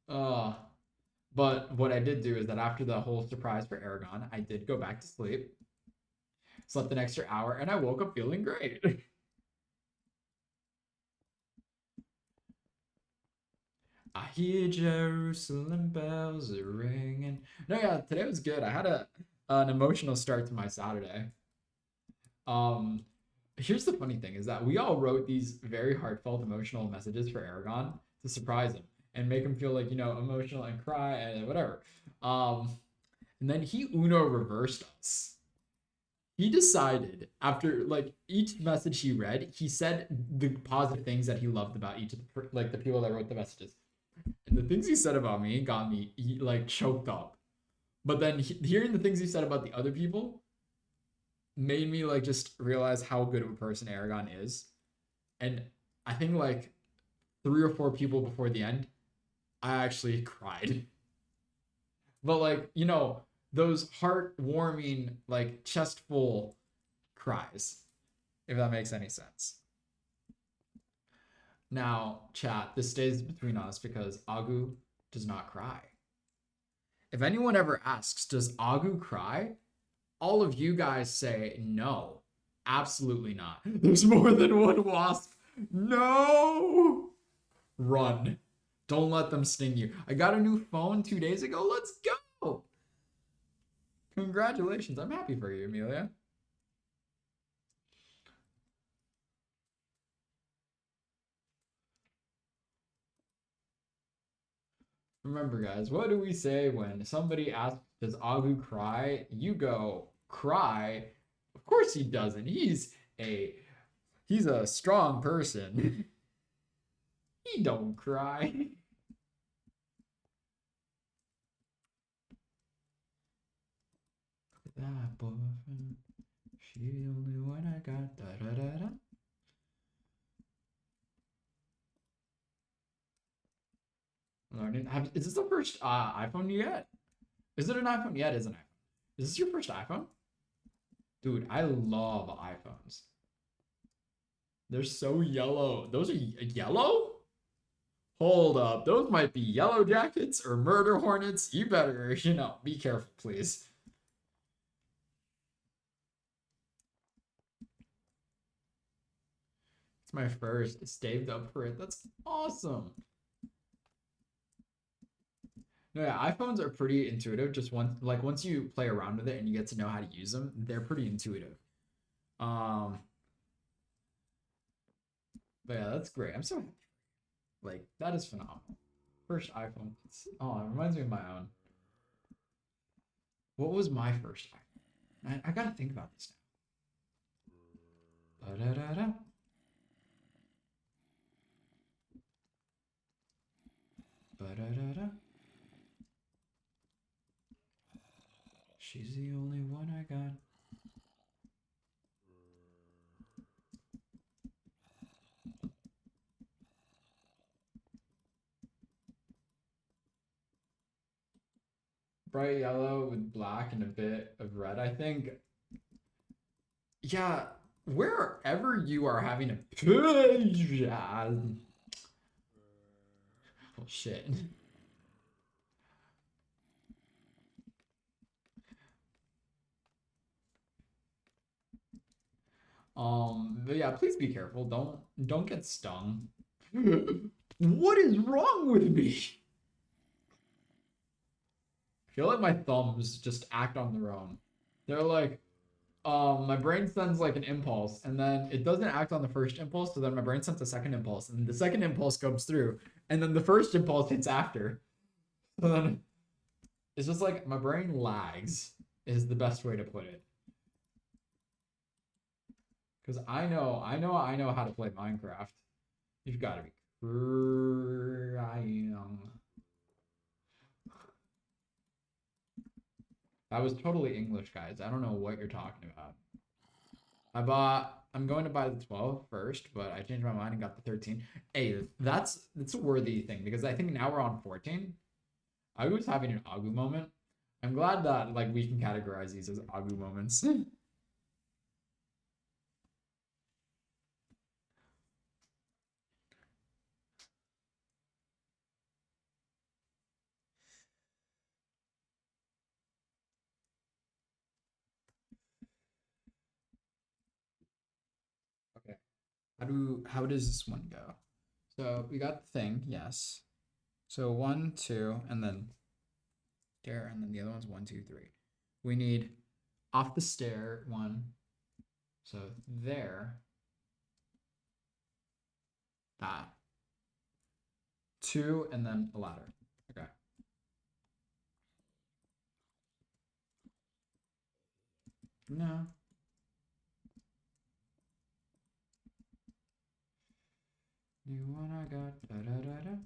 But what I did do is that after the whole surprise for Aragon, I did go back to sleep, slept an extra hour, and I woke up feeling great. I hear Jerusalem bells are ringing. No, yeah, today was good. I had an emotional start to my Saturday. Here's the funny thing is that we all wrote these very heartfelt emotional messages for Aragon to surprise him and make him feel like, emotional and cry and whatever. And then he Uno reversed us. He decided after like each message he read, he said the positive things that he loved about each of the people that wrote the messages. And the things he said about me got me like choked up. But then hearing the things he said about the other people made me like just realize how good of a person Aragon is. And I think like 3 or 4 people before the end, I actually cried. But like, those heartwarming, like chest-full cries, if that makes any sense. Now, chat, this stays between us because Agu does not cry. If anyone ever asks, does Agu cry? All of you guys say no, absolutely not. There's more than one wasp. No! Run. Don't let them sting you. I got a new phone 2 days ago. Let's go. Congratulations. I'm happy for you, Amelia. Remember, guys, what do we say when somebody asks, does Agu cry? You go, cry. Of course he doesn't. He's a strong person. He don't cry. That boyfriend, she the only one I got. Da da da da. Is this the first iPhone you get? Is it an iPhone? Yeah, it is an iPhone. Is this your first iPhone? Dude, I love iPhones. They're so yellow. Those are yellow? Hold up. Those might be yellow jackets or murder hornets. You better, be careful, please. It's my first staved up for it. That's awesome. No, yeah, iPhones are pretty intuitive. Just once you play around with it and you get to know how to use them, they're pretty intuitive. Um, but yeah, that's great. I'm so like that is phenomenal. First iPhone. Oh, it reminds me of my own. What was my first iPhone? I gotta think about this now. Ba-da-da-da. Ba-da-da-da. She's the only one I got. Bright yellow with black and a bit of red, I think. Yeah, wherever you are having a oh shit. But yeah, please be careful. Don't get stung. What is wrong with me? I feel like my thumbs just act on their own. They're like, my brain sends like an impulse, and then it doesn't act on the first impulse, so then my brain sends a second impulse, and the second impulse comes through, and then the first impulse hits after. So then it's just like my brain lags is the best way to put it. Because I know how to play Minecraft. You've got to be crying. That was totally English, guys. I don't know what you're talking about. I'm going to buy the 12 first, but I changed my mind and got the 13. Hey, that's a worthy thing because I think now we're on 14. I was having an Agu moment. I'm glad that like we can categorize these as Agu moments. Okay. How does this one go? So we got the thing, yes. So 1, 2, and then stair, and then the other one's 1, 2, 3. We need off the stair 1. So there. That. 2, and then a ladder. Okay. No. New one I got. Da da da da.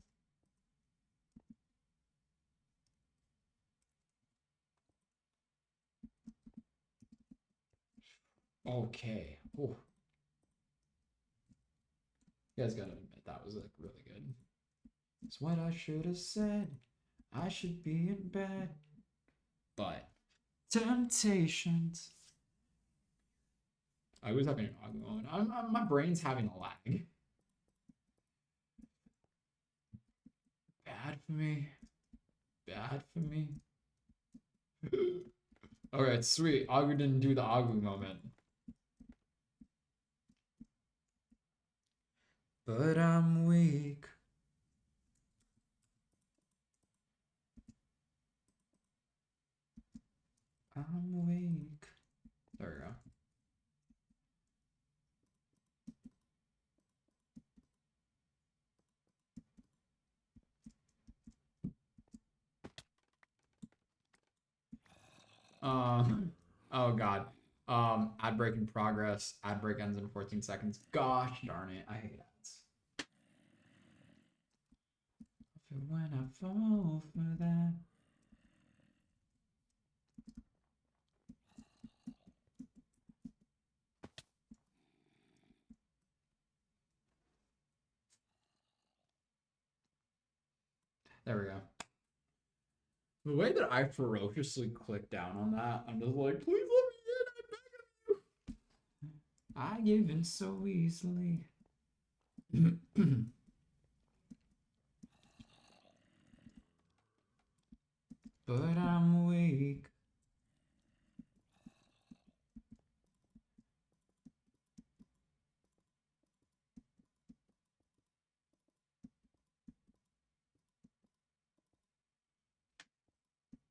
Okay. Ooh. You guys gotta admit that was like really good. It's what I should have said. I should be in bed. But temptations. I was having an odd moment. My brain's having a lag. Bad for me. Bad for me. Alright, sweet. Agu didn't do the Agu moment. But I'm weak. I'm weak. There we go. Oh god. Ad break in progress. Ad break ends in 14 seconds. Gosh darn it. I hate ads. When I fall for that. There we go. The way that I ferociously click down on that, I'm just like, please let me in. I beg of you. I give in so easily. but I'm weak.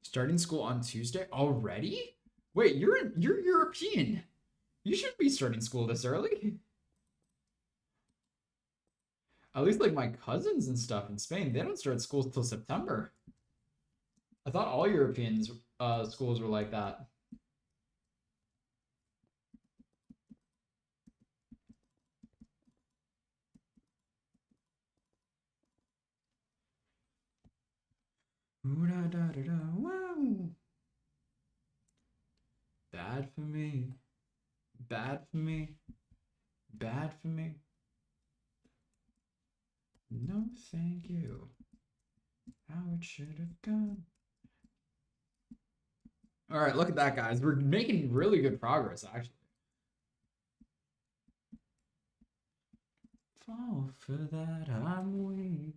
Starting school on Tuesday already? Wait, you're European. You shouldn't be starting school this early. At least like my cousins and stuff in Spain, they don't start school till September. I thought all Europeans schools were like that. Ooh, da, da, da, da, wow. Bad for me. Bad for me. Bad for me. No, thank you. How it should have gone. All right, look at that, guys. We're making really good progress, actually. Fall for that, I'm weak.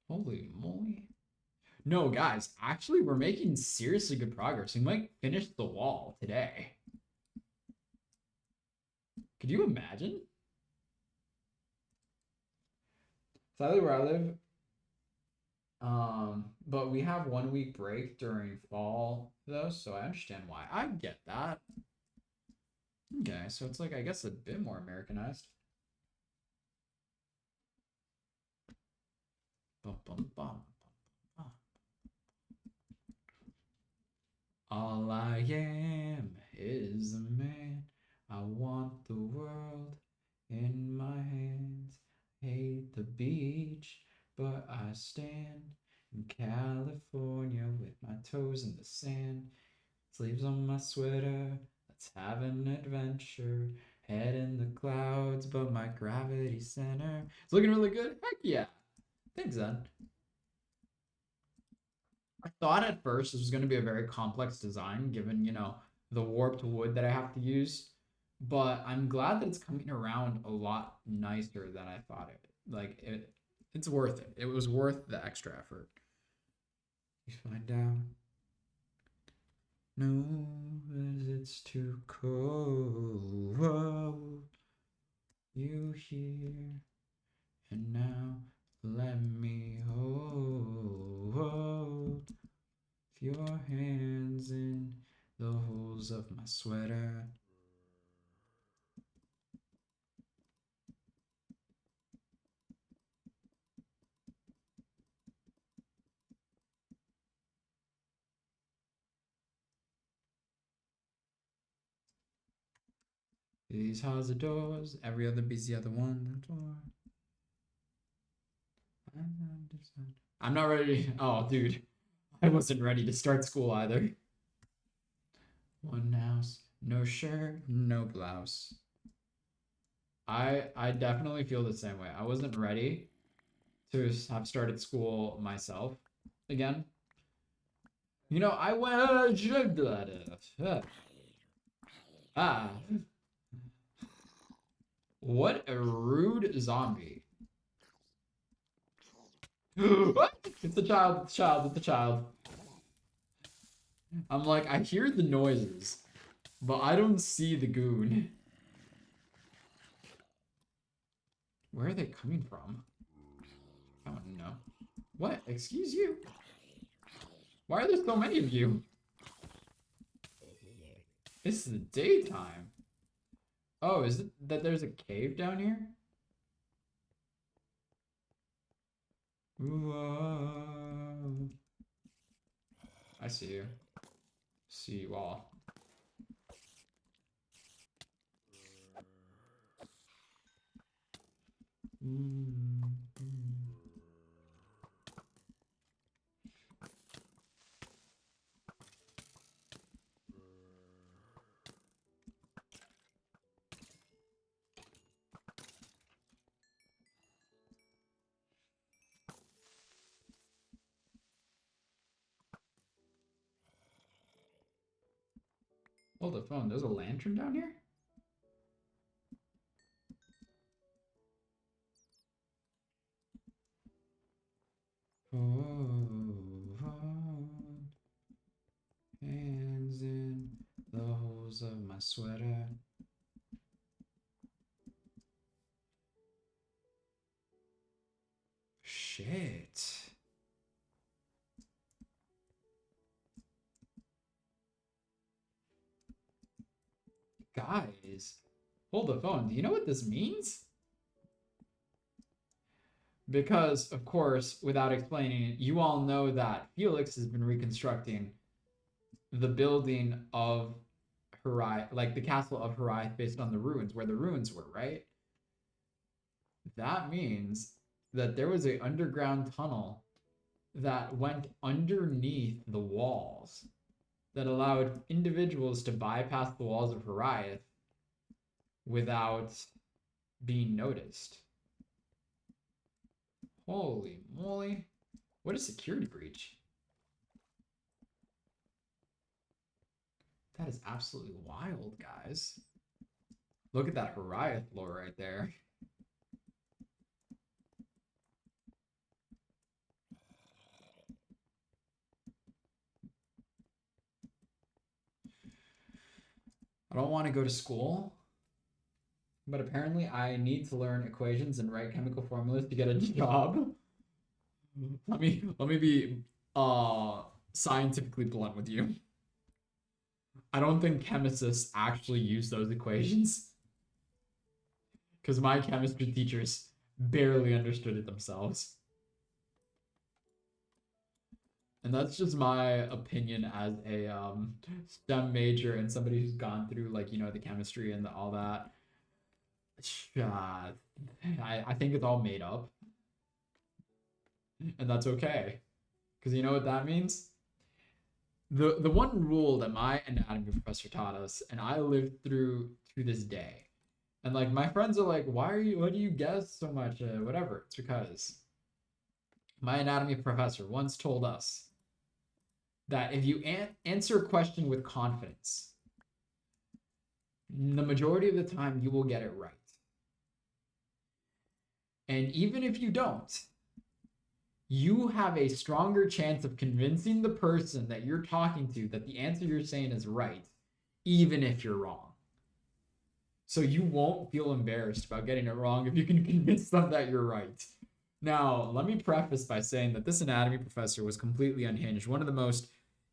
Holy moly. No, guys, actually, we're making seriously good progress. We might finish the wall today. Could you imagine? Sadly, where I live, but we have 1 week break during fall, though, so I understand why. I get that. Okay, so it's like, I guess, a bit more Americanized. Bum, bum, bum, bum. All I am is a man. I want the world in my hands. Hate the beach, but I stand in California with my toes in the sand. Sleeves on my sweater, let's have an adventure. Head in the clouds, but my gravity center. It's looking really good. Heck yeah. Thanks, Zen. I thought at first this was going to be a very complex design given, the warped wood that I have to use. But I'm glad that it's coming around a lot nicer than I thought it. Like it's worth it. It was worth the extra effort. You find out. No, as it's too cold. You here and now let me hold your hands in the holes of my sweater. These halls are doors, every other beats the other one. The door. I'm not ready. Oh, dude. I wasn't ready to start school either. One house, no shirt, no blouse. I definitely feel the same way. I wasn't ready to have started school myself again. I went. Ah, what a rude zombie. What? It's the child, it's the child, it's the child. I'm like, I hear the noises, but I don't see the goon. Where are they coming from? I don't know. What? Excuse you? Why are there so many of you? It's the daytime. Oh, is it that there's a cave down here? Whoa. I see you. See you all. Hold the phone. There's a lantern down here? Hands in the holes of my sweater. Shit. Guys, hold the phone. Do you know what this means? Because, of course, without explaining it, you all know that Felix has been reconstructing the building of HIRAETH, like the castle of HIRAETH, based on the ruins, where the ruins were, right? That means that there was an underground tunnel that went underneath the walls that allowed individuals to bypass the walls of HIRAETH without being noticed. Holy moly. What a security breach. That is absolutely wild, guys. Look at that HIRAETH lore right there. I don't want to go to school, but apparently I need to learn equations and write chemical formulas to get a job. Let me be scientifically blunt with you. I don't think chemists actually use those equations, because my chemistry teachers barely understood it themselves. And that's just my opinion as a STEM major and somebody who's gone through, like, you know, the chemistry and all that. I think it's all made up. And that's okay. Because you know what that means? The one rule that my anatomy professor taught us, and I lived through to this day. And like my friends are like, why do you guess so much? Whatever. It's because my anatomy professor once told us that if you answer a question with confidence, the majority of the time you will get it right. And even if you don't, you have a stronger chance of convincing the person that you're talking to that the answer you're saying is right, even if you're wrong. So you won't feel embarrassed about getting it wrong if you can convince them that you're right. Now, let me preface by saying that this anatomy professor was completely unhinged, one of the most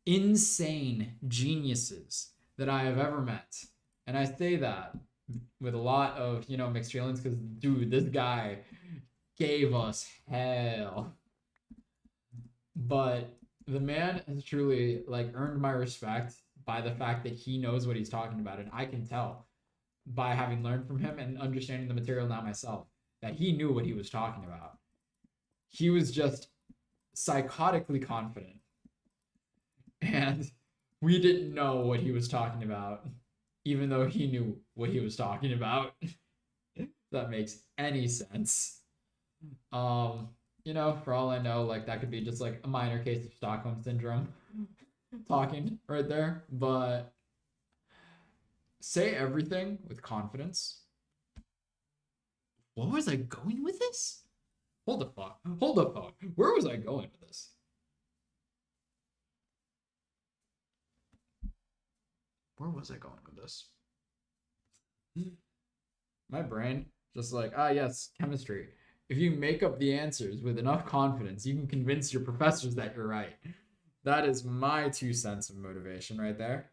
insane geniuses that I have ever met. And I say that with a lot of, you know, mixed feelings because, dude, this guy gave us hell. But the man has truly, like, earned my respect by the fact that he knows what he's talking about. And I can tell by having learned from him and understanding the material now myself that he knew what he was talking about. He was just psychotically confident. And we didn't know what he was talking about, even though he knew what he was talking about. If that makes any sense. You know, for all I know, like that could be just like a minor case of Stockholm syndrome talking right there. But say everything with confidence. What was I going with this? Hold the phone. Hold the phone. Where was I going with this? Where was I going with this? My brain just like, yes, chemistry. If you make up the answers with enough confidence, you can convince your professors that you're right. That is my 2 cents of motivation right there.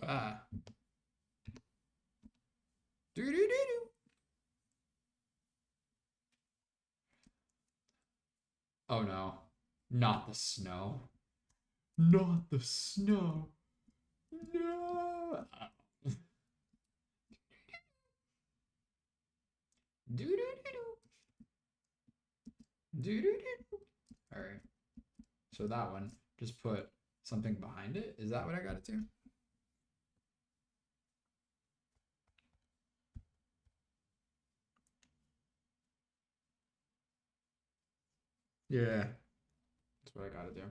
Ah. Oh no. Not the snow. Not the snow. No. Alright. So that one, just put something behind it. Is that what I got it to? Yeah. That's what I gotta do.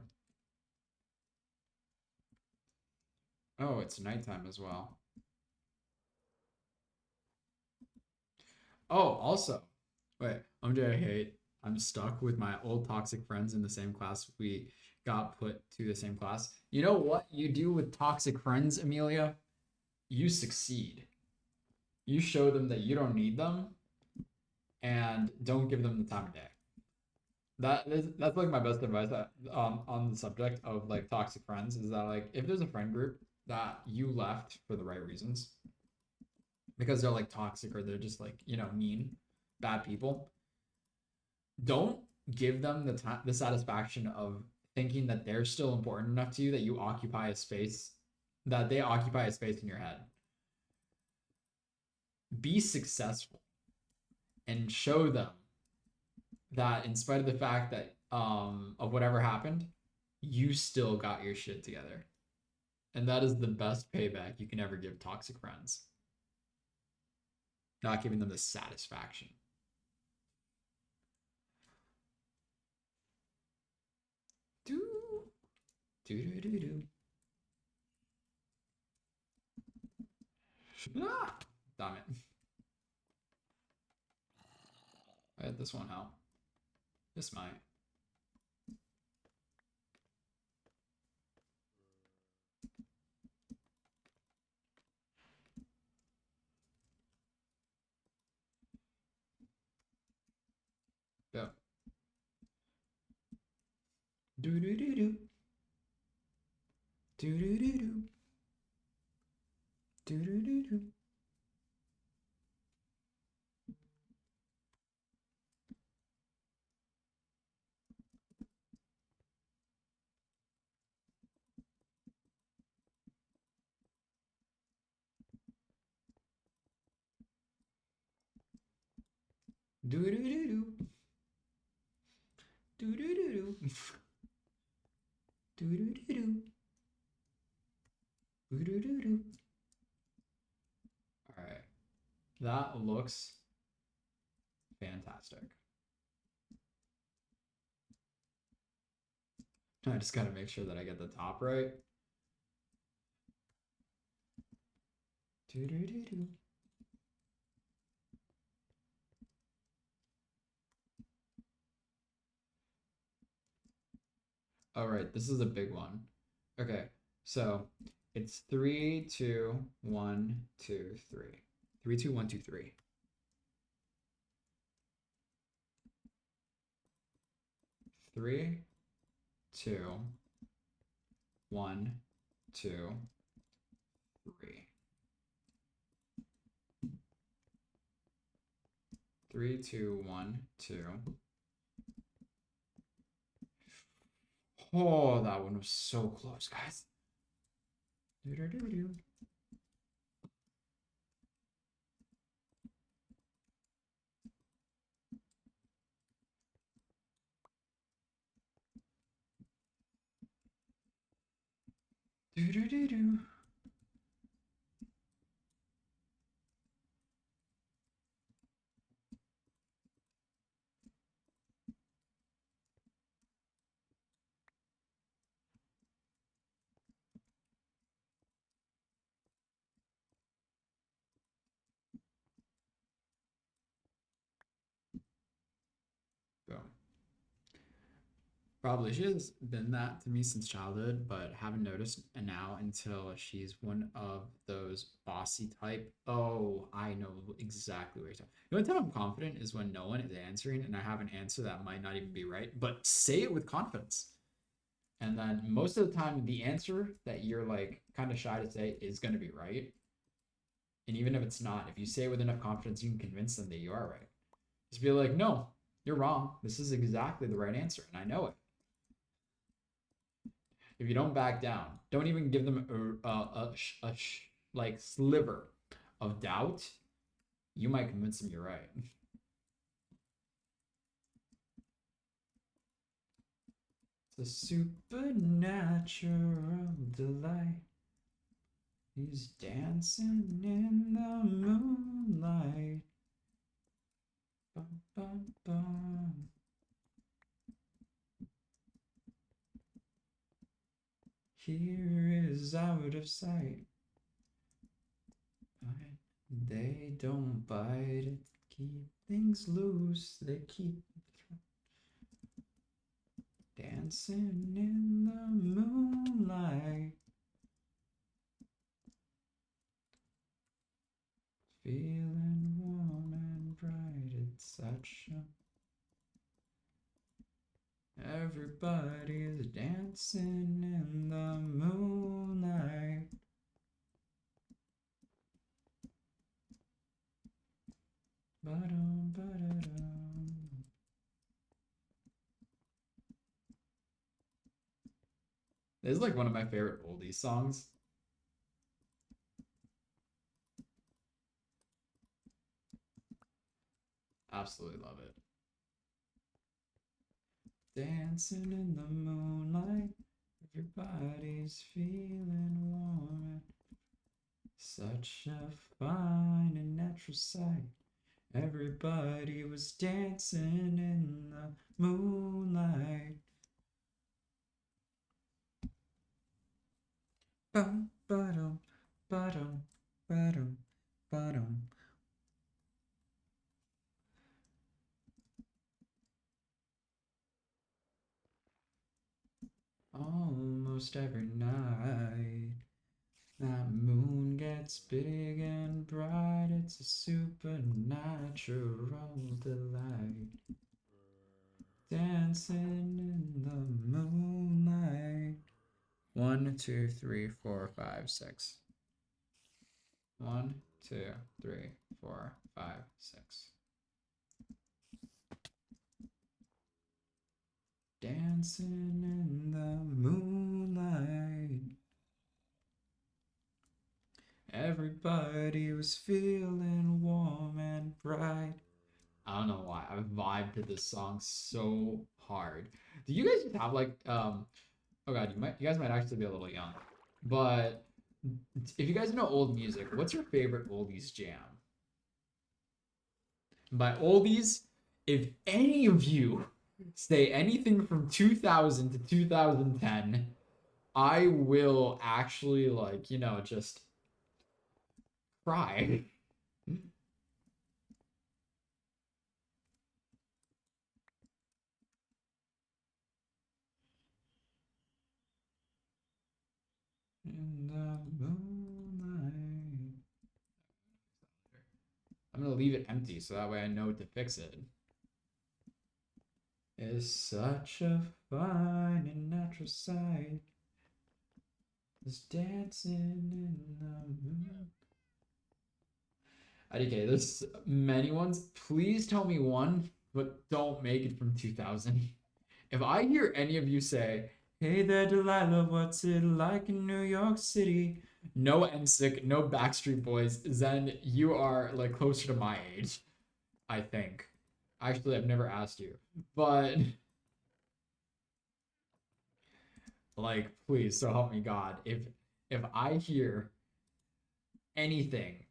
Oh, it's nighttime as well. Oh, also, wait, MJ, I hate. I'm stuck with my old toxic friends in the same class. We got put to the same class. You know what you do with toxic friends, Amelia? You succeed. You show them that you don't need them and don't give them the time of day. That's like my best advice on the subject of like toxic friends is that like if there's a friend group that you left for the right reasons because they're like toxic or they're just like mean, bad people, don't give them the satisfaction of thinking that they're still important enough to you that you occupy a space that they occupy a space in your head. Be successful and show them that in spite of the fact that of whatever happened, you still got your shit together. And that is the best payback you can ever give toxic friends. Not giving them the satisfaction. Do do do do do. Ah, damn it. I had this one out. This might. Yeah. Do do do do. Do do do do. Do do do do. Do do do do. Do do do do. Do do do do. Do do do do. All right. That looks fantastic. I just got to make sure that I get the top right. Do do do do. All right, this is a big one. Okay, so it's 3, 2, 1, 2, 3. 3, 2, 1, 2, 3. 3, 2, 1, 2, 3. 3, 2, 1, 2. Oh, that one was so close, guys. Do do do do. Do do do do. Boom. Probably she has been that to me since childhood, but haven't noticed now until she's one of those bossy type. Oh, I know exactly what you're talking. The only time I'm confident is when no one is answering and I have an answer that might not even be right, but say it with confidence. And then most of the time, the answer that you're like kind of shy to say is going to be right. And even if it's not, if you say it with enough confidence, you can convince them that you are right. Just be like, no, you're wrong. This is exactly the right answer, and I know it. If you don't back down, don't even give them like sliver of doubt, you might convince them you're right. It's a supernatural delight. He's dancing in the moonlight. Bum, bum, bum. Here is out of sight. They don't bite it. Keep things loose, they keep dancing in the moonlight. Feeling warm and bright, it's such a... Everybody's dancing in the moonlight. Ba-dum, ba-da-dum. This is like one of my favorite oldies songs. Absolutely love it. Dancing in the moonlight, everybody's feeling warm. Such a fine and natural sight. Everybody was dancing in the moonlight. Bum, ba-dum, ba-dum, ba-dum, ba-dum. Almost every night, that moon gets big and bright. It's a supernatural delight. Dancing in the moonlight. 1, 2, 3, 4, 5, 6. 1, 2, 3, 4, 5, 6. Dancing in the moonlight. Everybody was feeling warm and bright. I don't know why. I vibe to this song so hard. Do you guys have like oh god, you guys might actually be a little young. But if you guys know old music, what's your favorite oldies jam? By oldies, if any of you say anything from 2000 to 2010, I will actually like, just cry. In the moonlight. I'm gonna leave it empty so that way I know to fix it. It's such a fine and natural sight. Just dancing in the moon. IDK, there's many ones. Please tell me one, but don't make it from 2000. If I hear any of you say, "Hey there, Delilah, what's it like in New York City?" No NSYNC, no Backstreet Boys, then you are like closer to my age, I think. Actually, I've never asked you, but like, please, so help me God, if I hear anything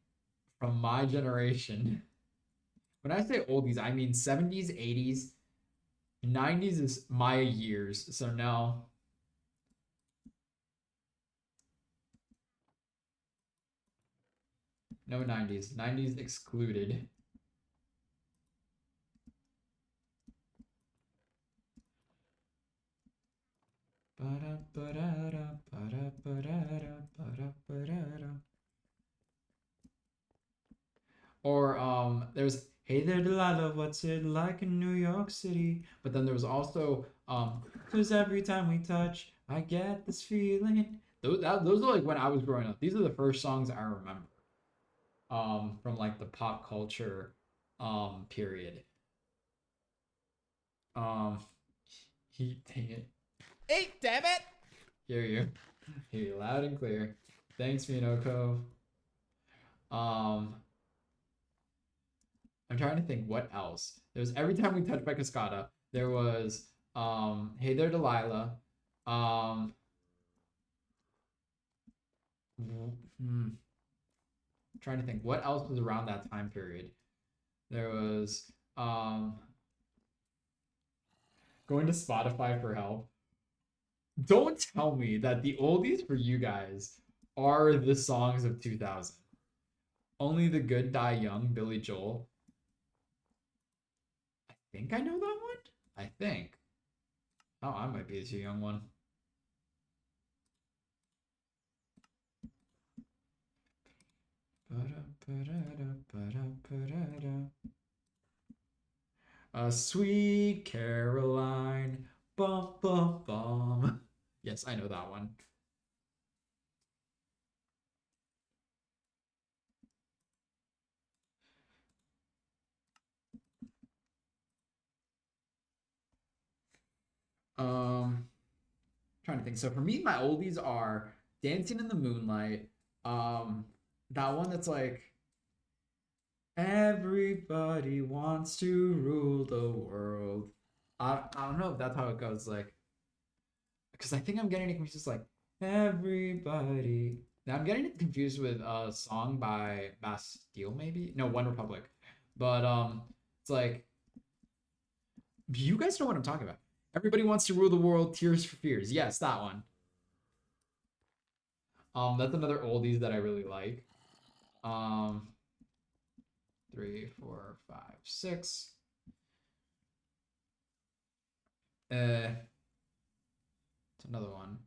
from my generation, when I say oldies, I mean 70s, 80s, 90s is my years, so no. No 90s. 90s excluded. Or there's "Hey there, Delilah, what's it like in New York City?" But then there was also "Cause every time we touch, I get this feeling." Those are like when I was growing up. These are the first songs I remember from like the pop culture period. Um, dang it. Hey, damn it! Hear you. Hear you loud and clear. Thanks, Minoko. Um, I'm trying to think what else. There was "Every Time We Touch" by Cascada. There was "Hey There, Delilah." Um, trying to think what else was around that time period. There was going to Spotify for help. Don't tell me that the oldies for you guys are the songs of 2000. Only the Good Die Young, Billy Joel. think I know that one. I think. Oh, I might be the too young one. Sweet Caroline. Bum, bum, bum. Yes, I know that one. Trying to think. So for me, my oldies are Dancing in the Moonlight. Um, that one that's like everybody wants to rule the world. I don't know if that's how it goes. Like, because I think I'm getting it confused. It's like everybody. Now I'm getting it confused with a song by Bastille, maybe. No, One Republic. But it's like you guys know what I'm talking about. Everybody wants to rule the world. Tears for Fears. Yes, that one. That's another oldies that I really like. Um, three, four, five, six. It's another one.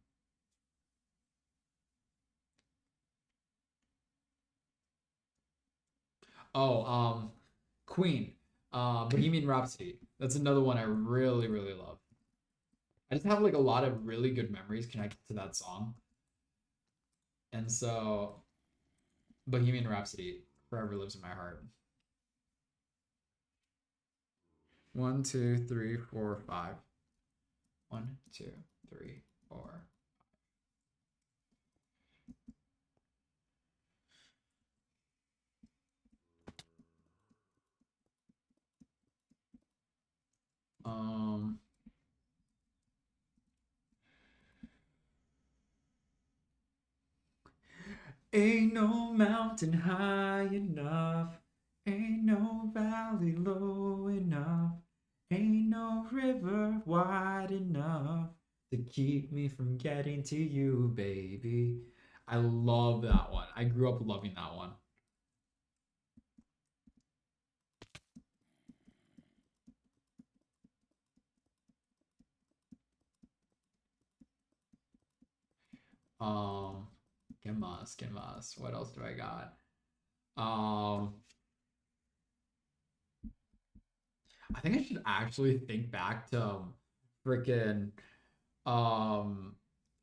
Oh, Queen. Bohemian Rhapsody. That's another one I really, really love. I just have like a lot of really good memories connected to that song. And so Bohemian Rhapsody forever lives in my heart. One, two, three, four, five. One, two, three, four. Um, Ain't no mountain high enough, ain't no valley low enough, ain't no river wide enough to keep me from getting to you, baby. I love that one. I grew up loving that one. Um, ¿Qué más? ¿Qué más? What else do I got? Um, I think I should actually think back to freaking um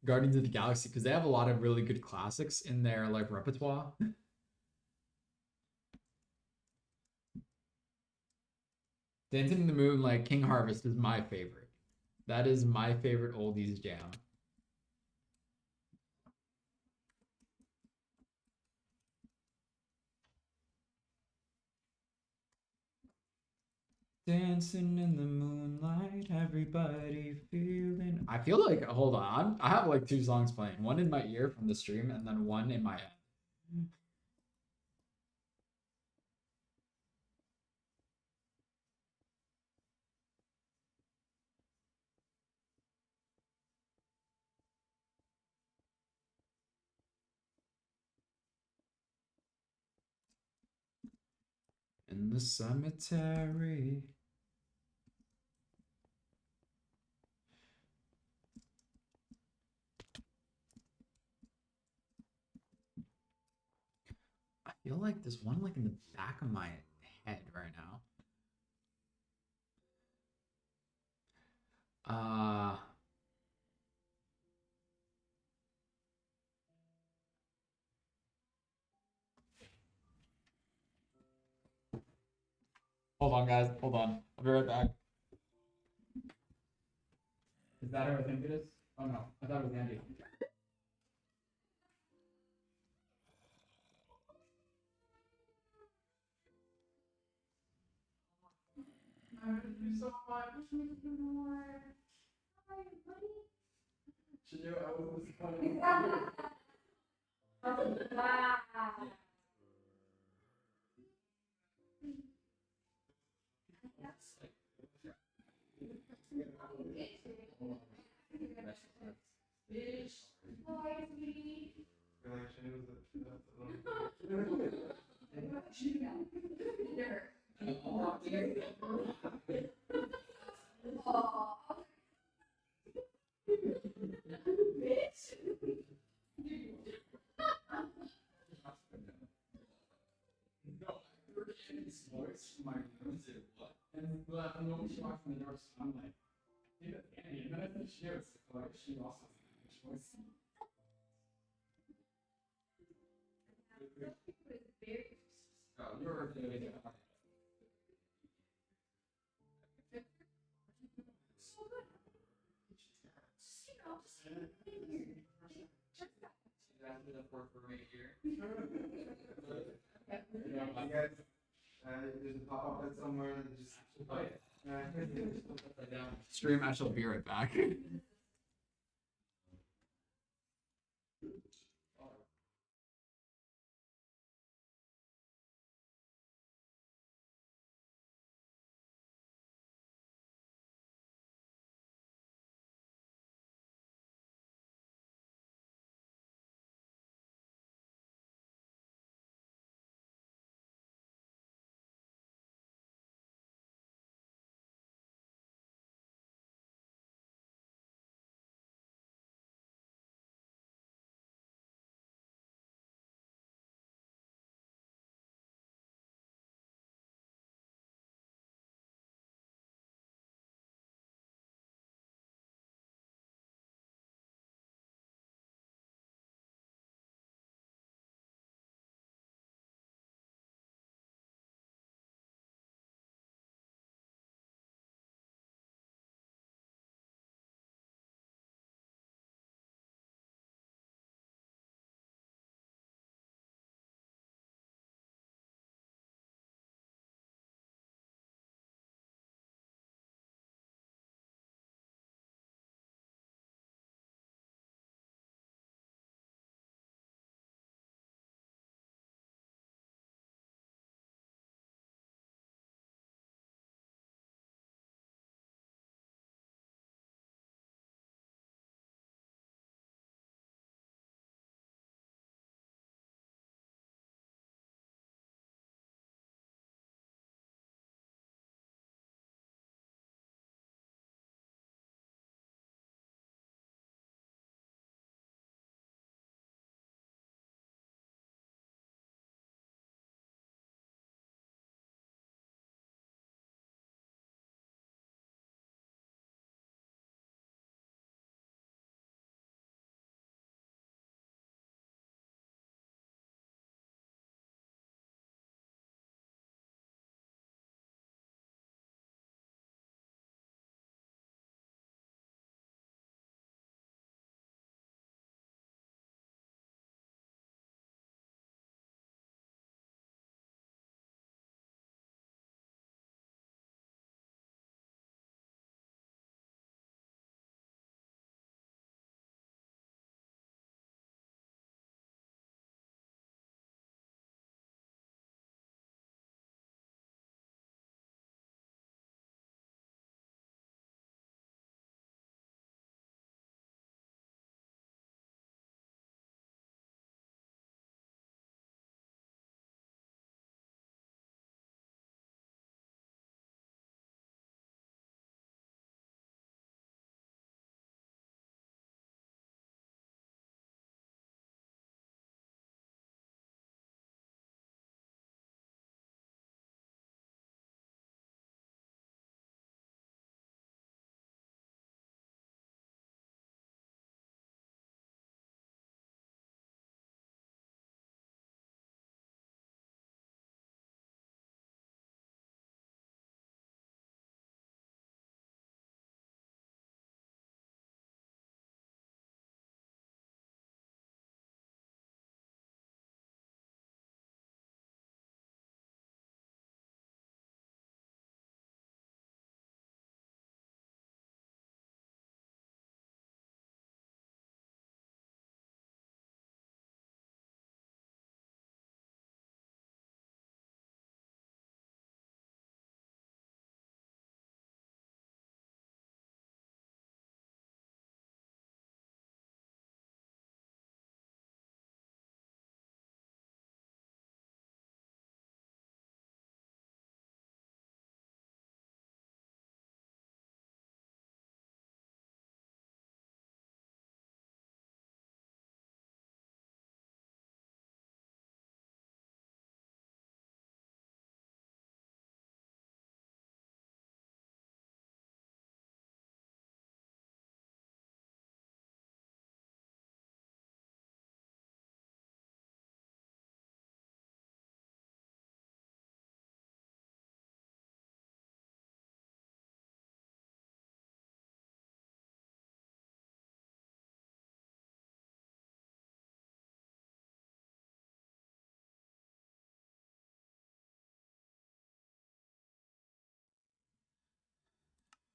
Guardians of the Galaxy because they have a lot of really good classics in their like repertoire. Dancing in the Moon, like King Harvest, is my favorite. That is my favorite oldies jam. Dancing in the moonlight, everybody feeling. I feel like hold on, I have like two songs playing, one in my ear from the stream, and then one in my head. In the cemetery. I feel like there's one like in the back of my head right now. Uh Hold on, guys. Hold on. I'll be right back. Is that who I think it is? Oh no, I thought it was Andy. So much. She knew I was coming. His voice from my room said what? And when she walked in the door, I'm like, I think that's Annie. And then I think she was like, she also has an English voice. Oh, you're really good. So good. She's after the fourth roommate here. Yeah, I guess there's a pop up somewhere and just Oh, yeah. Stream, I shall be right back.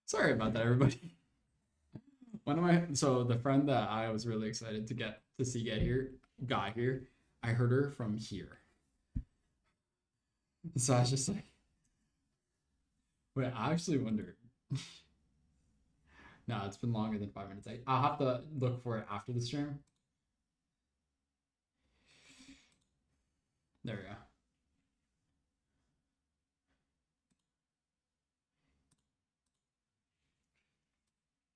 Sorry about that, everybody. So the friend that I was really excited to get here, got here. I heard her from here. So I was just like, wait, I actually wondered. No, it's been longer than 5 minutes. I'll have to look for it after the stream. There we go.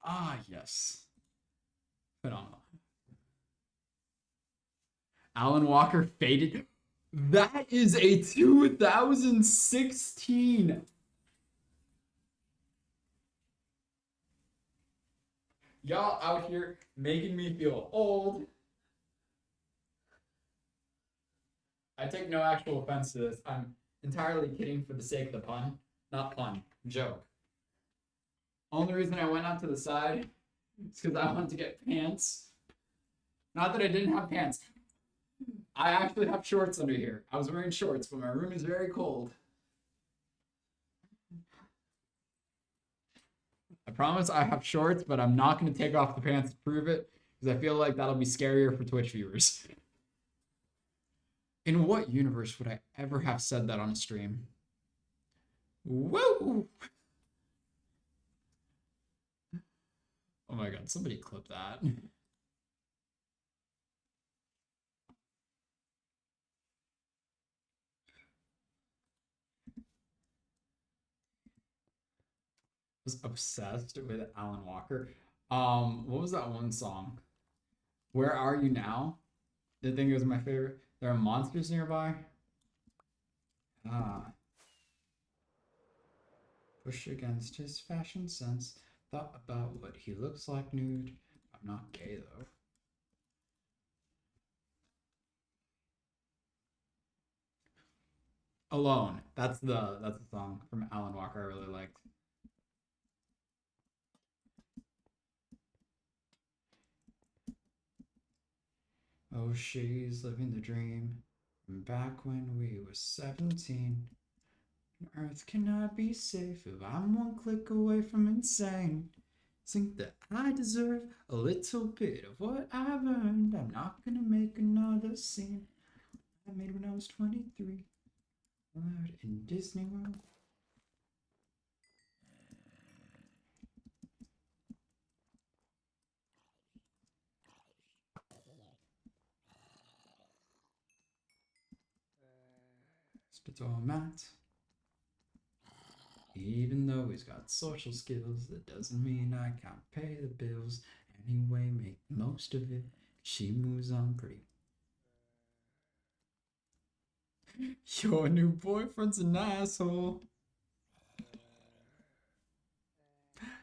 Ah, yes. Phenomenal. Alan Walker faded. That is a 2016. Y'all out here making me feel old. I take no actual offense to this. I'm entirely kidding for the sake of the pun. Not pun, joke. Only reason I went out to the side is because I wanted to get pants. Not that I didn't have pants. I actually have shorts under here. I was wearing shorts, but my room is very cold. I promise I have shorts, but I'm not going to take off the pants to prove it, because I feel like that'll be scarier for Twitch viewers. In what universe would I ever have said that on a stream? Woo! Oh my god, somebody clip that. Was obsessed with Alan Walker. What was that one song? Where Are You Now? I think it was my favorite. There are monsters nearby. Ah. Push against his fashion sense. Thought about what he looks like nude. I'm not gay though. Alone. That's the song from Alan Walker I really liked. Oh, she's living the dream. Back when we were 17. Earth cannot be safe if I'm one click away from insane. Think that I deserve a little bit of what I've earned. I'm not gonna make another scene I made when I was 23. Out in Disney World. Spitball Matt. Even though he's got social skills, that doesn't mean I can't pay the bills. Anyway, make the most of it. She moves on pretty. Your new boyfriend's an asshole.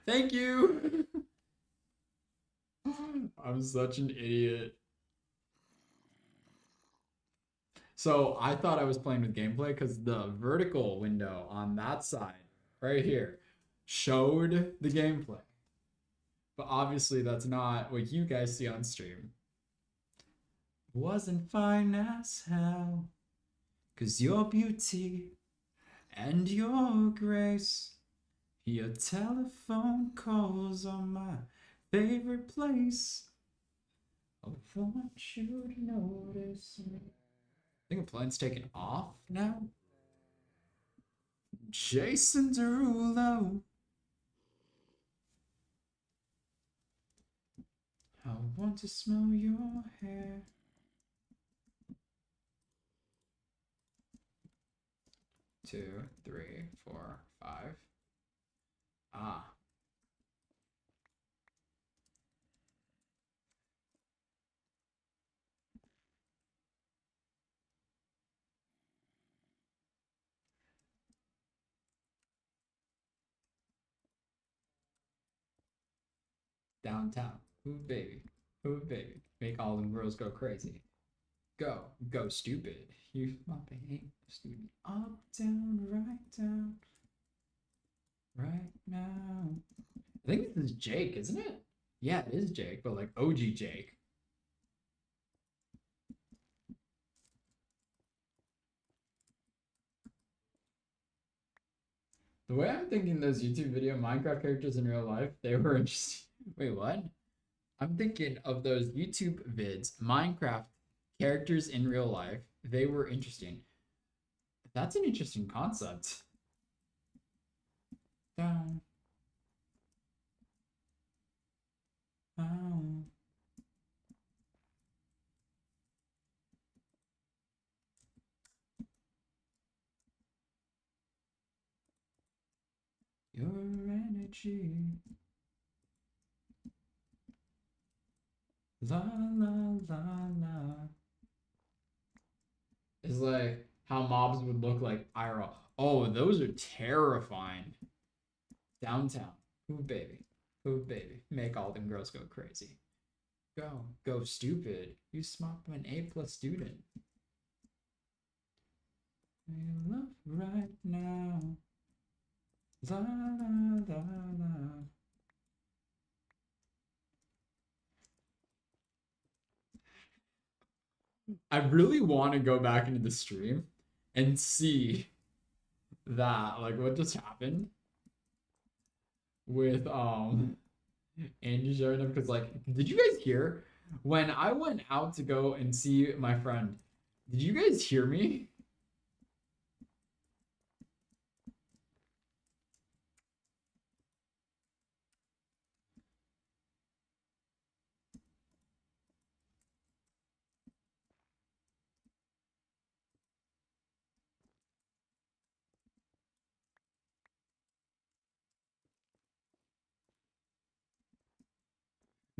Thank you. I'm such an idiot. So I thought I was playing with gameplay because the vertical window on that side, right here, showed the gameplay. But obviously that's not what you guys see on stream. Wasn't fine as hell. 'Cause your beauty and your grace, your telephone calls are my favorite place. I want you to notice me. I think a plane's taking off now. Jason Derulo. I want to smell your hair. Two, three, four, five. Ah. Downtown. Ooh, baby. Ooh, baby. Make all them girls go crazy. Go. Go stupid. You my pain. Stupid. Up, down, right down. Right now. I think this is Jake, isn't it? Yeah, it is Jake, but like OG Jake. The way I'm thinking those YouTube video Minecraft characters in real life, they were interesting. Wait, what? I'm thinking of those YouTube vids, Minecraft characters in real life. They were interesting. That's an interesting concept. Down. Down. Your energy. La la la la. Is like how mobs would look like IRL. Oh, those are terrifying. Downtown. Ooh, baby. Ooh, baby. Make all them girls go crazy. Go. Go stupid. You smart an A+ student. We love right now. La la la la. I really want to go back into the stream and see that, like, what just happened with Andy showing up. Because, like, did you guys hear when I went out to go and see my friend? Did you guys hear me?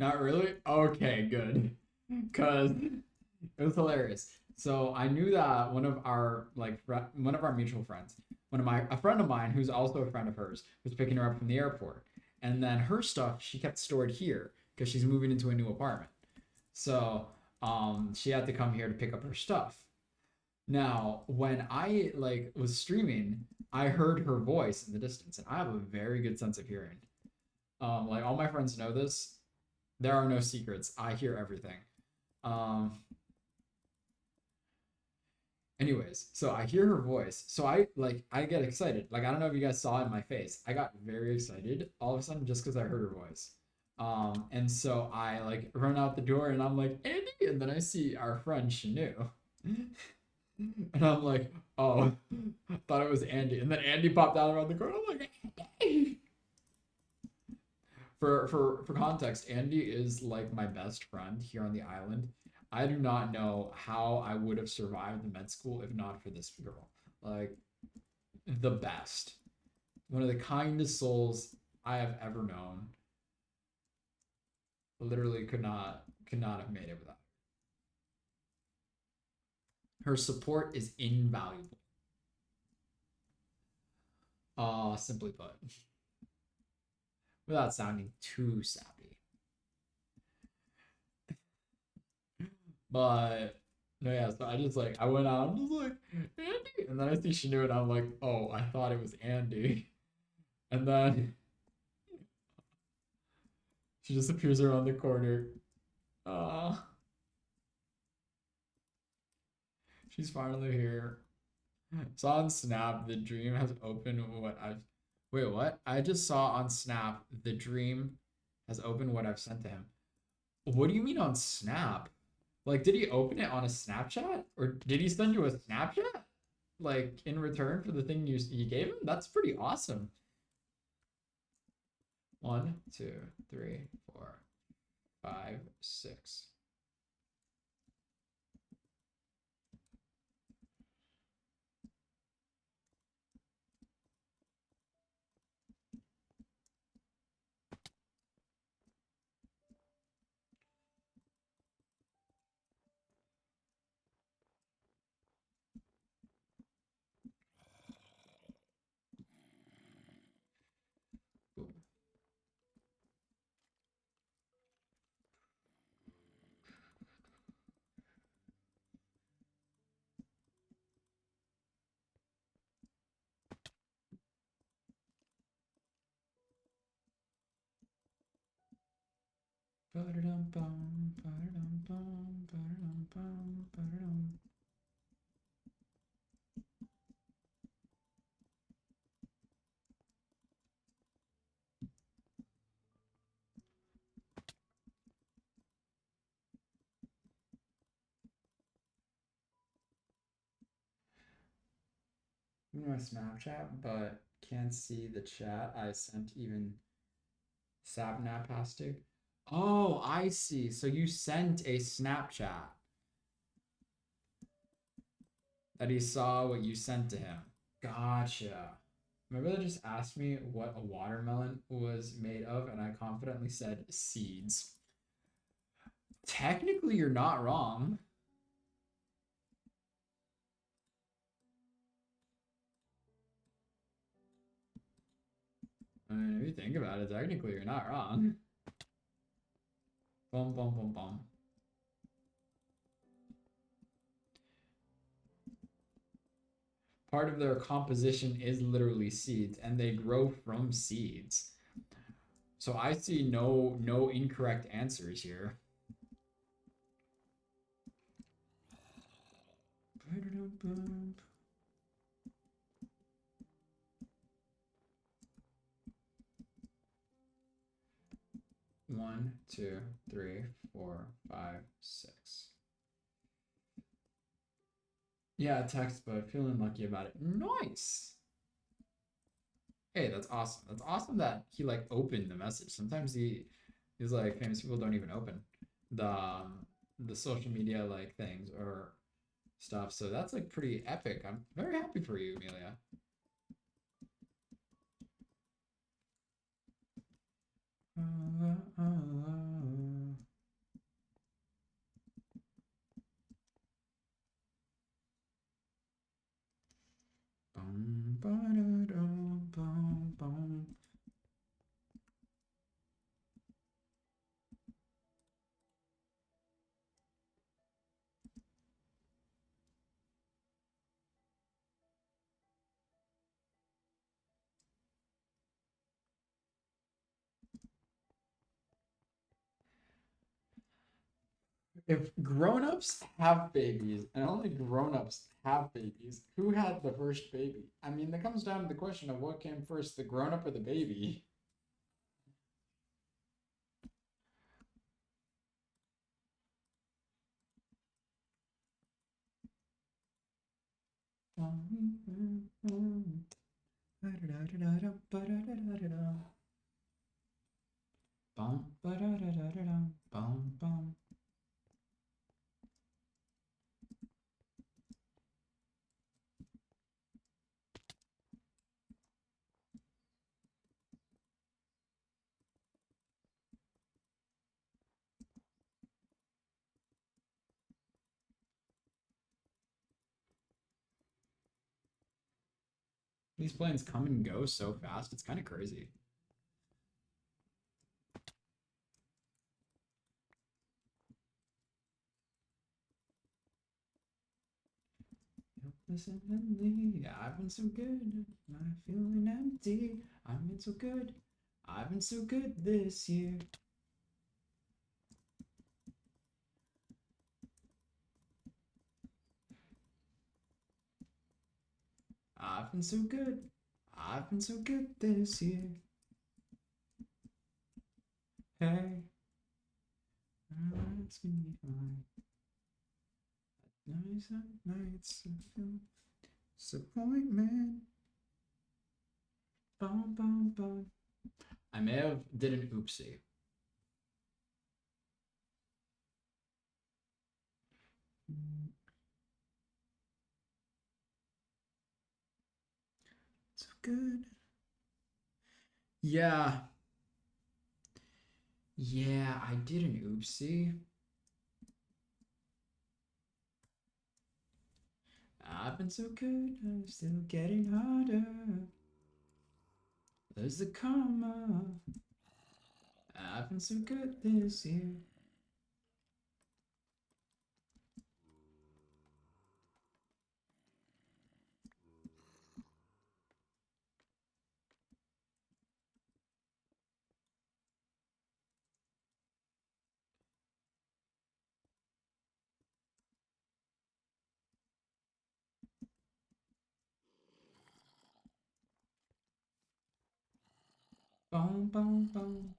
Not really? Okay, good. Cause it was hilarious. So I knew that one of our one of our mutual friends, a friend of mine who's also a friend of hers, was picking her up from the airport. And then her stuff she kept stored here because she's moving into a new apartment. So she had to come here to pick up her stuff. Now, when I like was streaming, I heard her voice in the distance, and I have a very good sense of hearing. Like all my friends know this. There are no secrets. I hear everything. Um, anyways, so I hear her voice. So I get excited. Like I don't know if you guys saw it in my face. I got very excited all of a sudden just because I heard her voice. And so I like run out the door and I'm like, Andy, and then I see our friend Shanu. And I'm like, oh, thought it was Andy. And then Andy popped out around the corner. I'm like, Andy. For context, Andy is like my best friend here on the island. I do not know how I would have survived the med school if not for this girl. Like the best. One of the kindest souls I have ever known. Literally could not have made it without her. Her support is invaluable. Simply put. Without sounding too sappy. But no, yeah, so I just like I went out and was like, Andy, and then I see Shanu and I'm like, oh, I thought it was Andy. And then she just appears around the corner. Uh she's finally here. Saw on Snap the dream has opened what I've wait, what? I just saw on Snap the dream has opened what I've sent to him. What do you mean on Snap? Like, did he open it on a Snapchat? Or did he send you a Snapchat? Like, in return for the thing you gave him? That's pretty awesome. 1, 2, 3, 4, 5, 6. my Snapchat, but can't see the chat I sent even Sapnapastic. Oh, I see. So you sent a Snapchat that he saw what you sent to him. Gotcha. My brother just asked me what a watermelon was made of, and I confidently said seeds. Technically, you're not wrong. I mean, if you think about it, technically, you're not wrong. Bum, bum, bum, bum. Part of their composition is literally seeds, and they grow from seeds. So I see no incorrect answers here. One, two, three, four, five, six. Yeah, text, but feeling lucky about it. Nice. Hey, that's awesome. That's awesome that he like opened the message. Sometimes he's like famous people don't even open the social media like things or stuff. So that's like pretty epic. I'm very happy for you, Amelia. If grown-ups have babies and only grown-ups have babies, who had the first baby? I mean, that comes down to the question of what came first, the grown-up or the baby? These planes come and go so fast, it's kind of crazy. Helpless and lonely, I've been so good, I'm feeling empty. I've been so good, I've been so good this year. I've been so good, I've been so good this year. Hey, it's gonna be fine. Nights and nights of disappointment. Bum, bum, bum. I may have did an oopsie. So good. Yeah. Yeah, I did an oopsie. I've been so good, I'm still getting harder. There's the karma. I've been so good this year. Bum, bum, bum.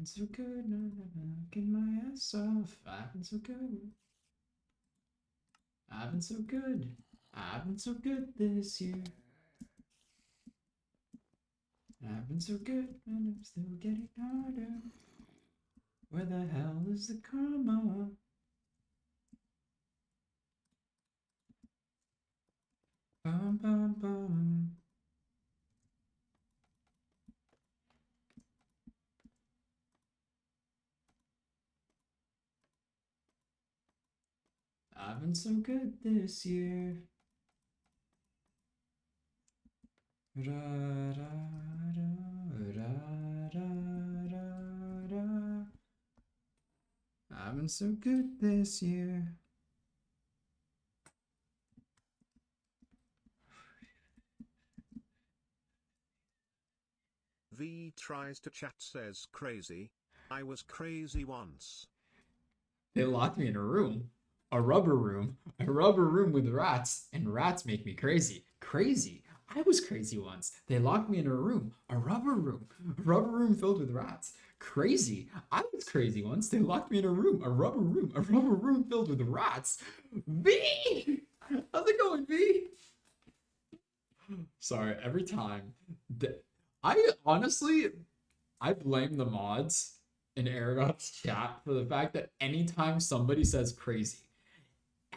been so good, knocking my ass off. I've been so good. I've been so good. I've been so good this year. I've been so good, and I'm still getting harder. Where the hell is the karma? Bum bum bum. I've been so good this year. Da, da, da, da, da, da, da. I've been so good this year. V tries to chat, says crazy. I was crazy once. They locked me in a room. A rubber room. A rubber room with rats. And rats make me crazy. Crazy. I was crazy once. They locked me in a room. A rubber room. A rubber room filled with rats. Crazy. I was crazy once. They locked me in a room. A rubber room. A rubber room filled with rats. V! How's it going, V? Sorry, every time. I honestly, I blame the mods in Aragon's chat for the fact that anytime somebody says crazy,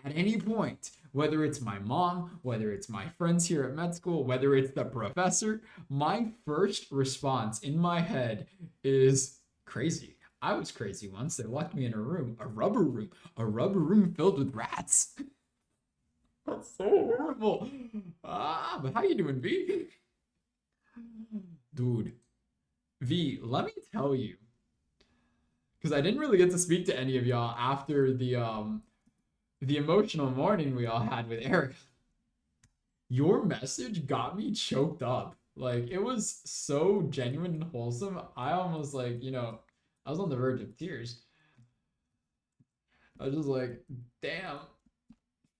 at any point, whether it's my mom, whether it's my friends here at med school, whether it's the professor, my first response in my head is crazy. I was crazy once. They locked me in a room, a rubber room filled with rats. That's so horrible. But how you doing, V? Dude, V, let me tell you, because I didn't really get to speak to any of y'all after the emotional morning we all had with Eric. Your message got me choked up. Like, it was so genuine and wholesome. I almost, like, I was on the verge of tears. I was just like, damn,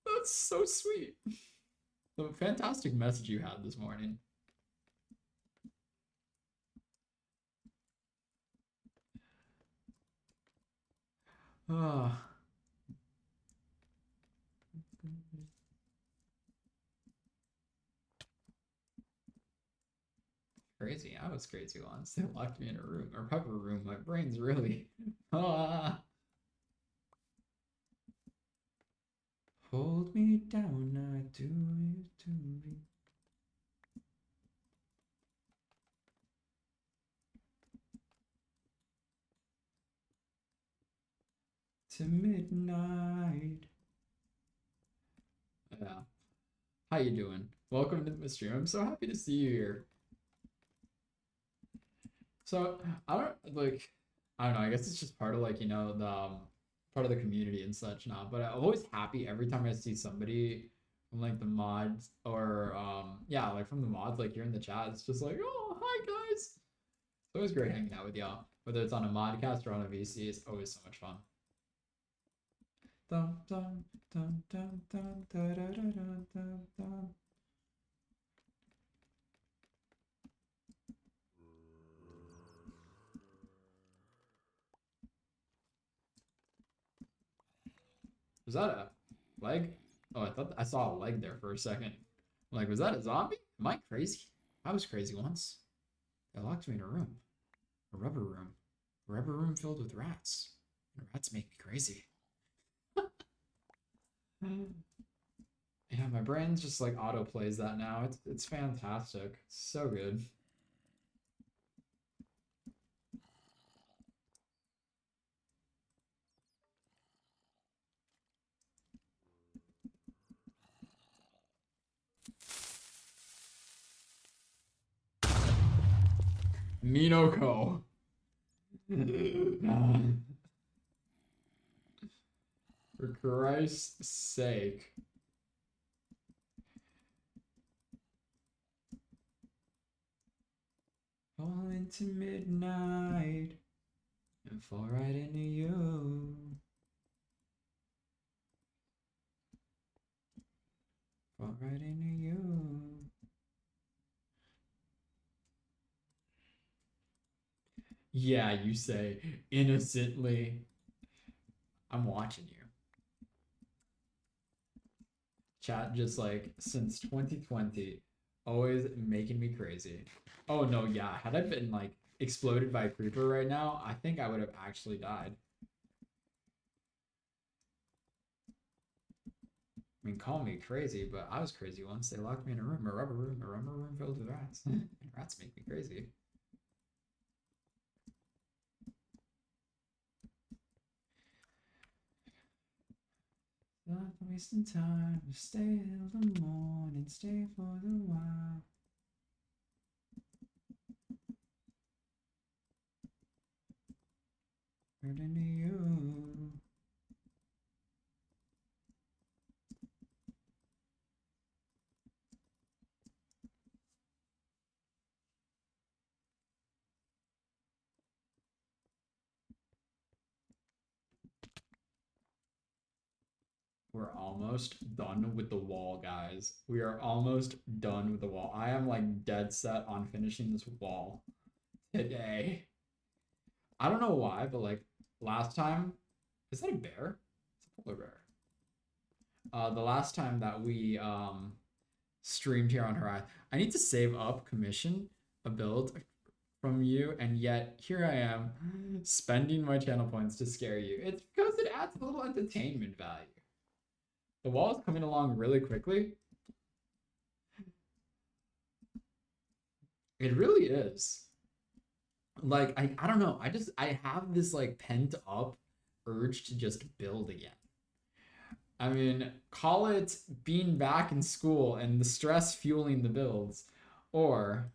that's so sweet. The fantastic message you had this morning. Ah. Crazy. I was crazy once. They locked me in a room, a rubber room. My brain's really. Ah. Hold me down, I do it to me. To midnight. Yeah. How you doing? Welcome to the stream. I'm so happy to see you here. So I don't know. I guess it's just part of the part of the community and such now. But I'm always happy every time I see somebody from like the mods or yeah, like from the mods, like you're in the chat. It's just like, oh, hi guys. It's always great hanging out with y'all. Whether it's on a modcast or on a VC, it's always so much fun. Dum, dum, dum, dum, dum, da, da, da, dum, dum, dum. Was that a leg? Oh, I thought I saw a leg there for a second. I'm like, was that a zombie? Am I crazy? I was crazy once. They locked me in a room. A rubber room. A rubber room filled with rats. And rats make me crazy. Yeah, my brain's just like auto plays that now. It's fantastic. It's so good. Minoko. For Christ's sake. Fall into midnight and fall right into you. Fall right into you. Yeah, you say innocently. I'm watching you. Chat just like since 2020, always making me crazy. Oh no, yeah. Had I been like exploded by a creeper right now, I think I would have actually died. I mean, call me crazy, but I was crazy once. They locked me in a room, a rubber room filled with rats. And rats make me crazy. Not wasting time, stay till the morning, stay for the while. Burning to you. We're almost done with the wall, guys. We are almost done with the wall. I am like dead set on finishing this wall today. I don't know why, but like last time, is that a bear? It's a polar bear. The last time that we streamed here on HIRAETH, I need to save up commission a build from you, and yet here I am spending my channel points to scare you. It's because it adds a little entertainment value. The wall is coming along really quickly. It really is. Like, I don't know. I have this like pent up urge to just build again. I mean, call it being back in school and the stress fueling the builds, or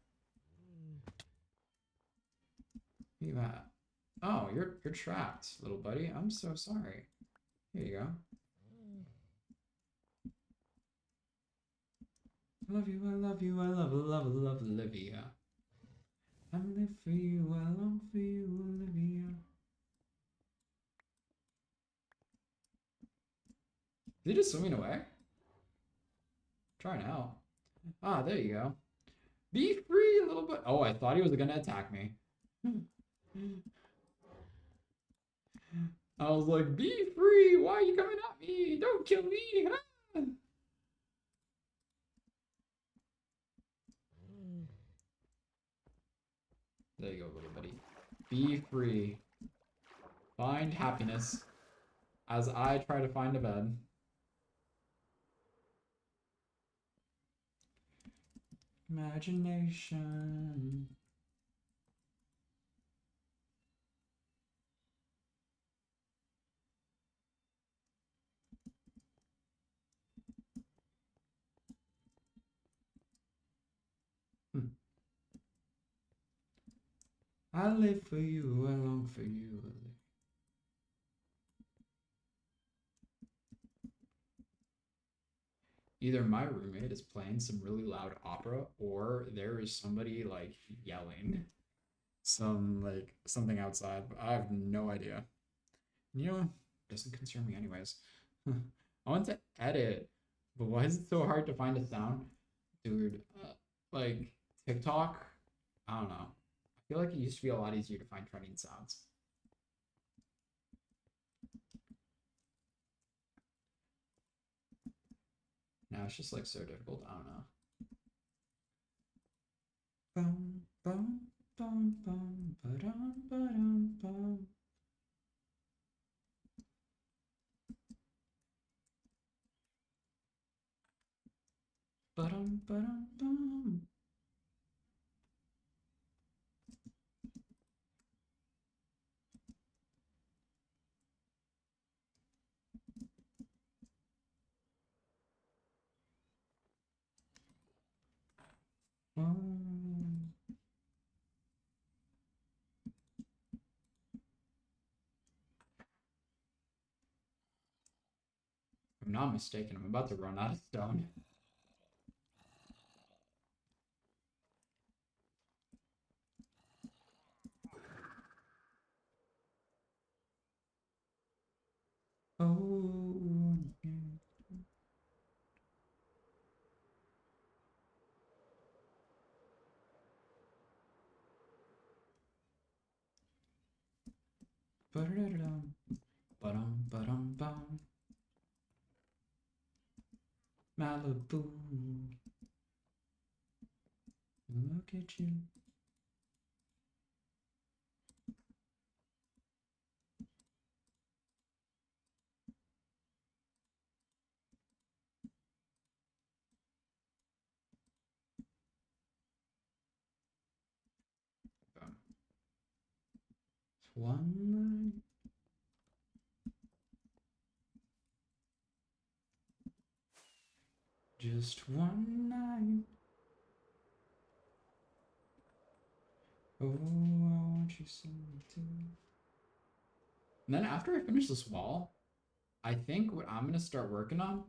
you at? Oh, you're trapped, little buddy. I'm so sorry. Here you go. I love you, I love you, I love Olivia. I live for you, I long for you, Olivia. Is he just swimming away? Trying out. Ah, there you go. Be free, little bit. Oh, I thought he was gonna attack me. I was like, be free. Why are you coming at me? Don't kill me. There you go, little buddy. Be free. Find happiness as I try to find a bed. Imagination. I live for you, I long for you. Either my roommate is playing some really loud opera or there is somebody like yelling something outside, but I have no idea. You know, doesn't concern me anyways. I want to edit, but why is it so hard to find a sound? Dude, like TikTok, I don't know. I feel like it used to be a lot easier to find trending sounds. Now it's just like so difficult. I don't know. Bum, bum, bum, bum, ba-dum, ba-dum, bum. Ba-dum, ba-dum, bum. Bum. If I'm not mistaken, I'm about to run out of stone. Oh, yeah. Ba-da-da-dum. Ba-dum, ba-dum, bum. Malibu. Look at you. Boom. It's one line. Just one night. Oh, I want you so too. And then after I finish this wall, I think what I'm gonna start working on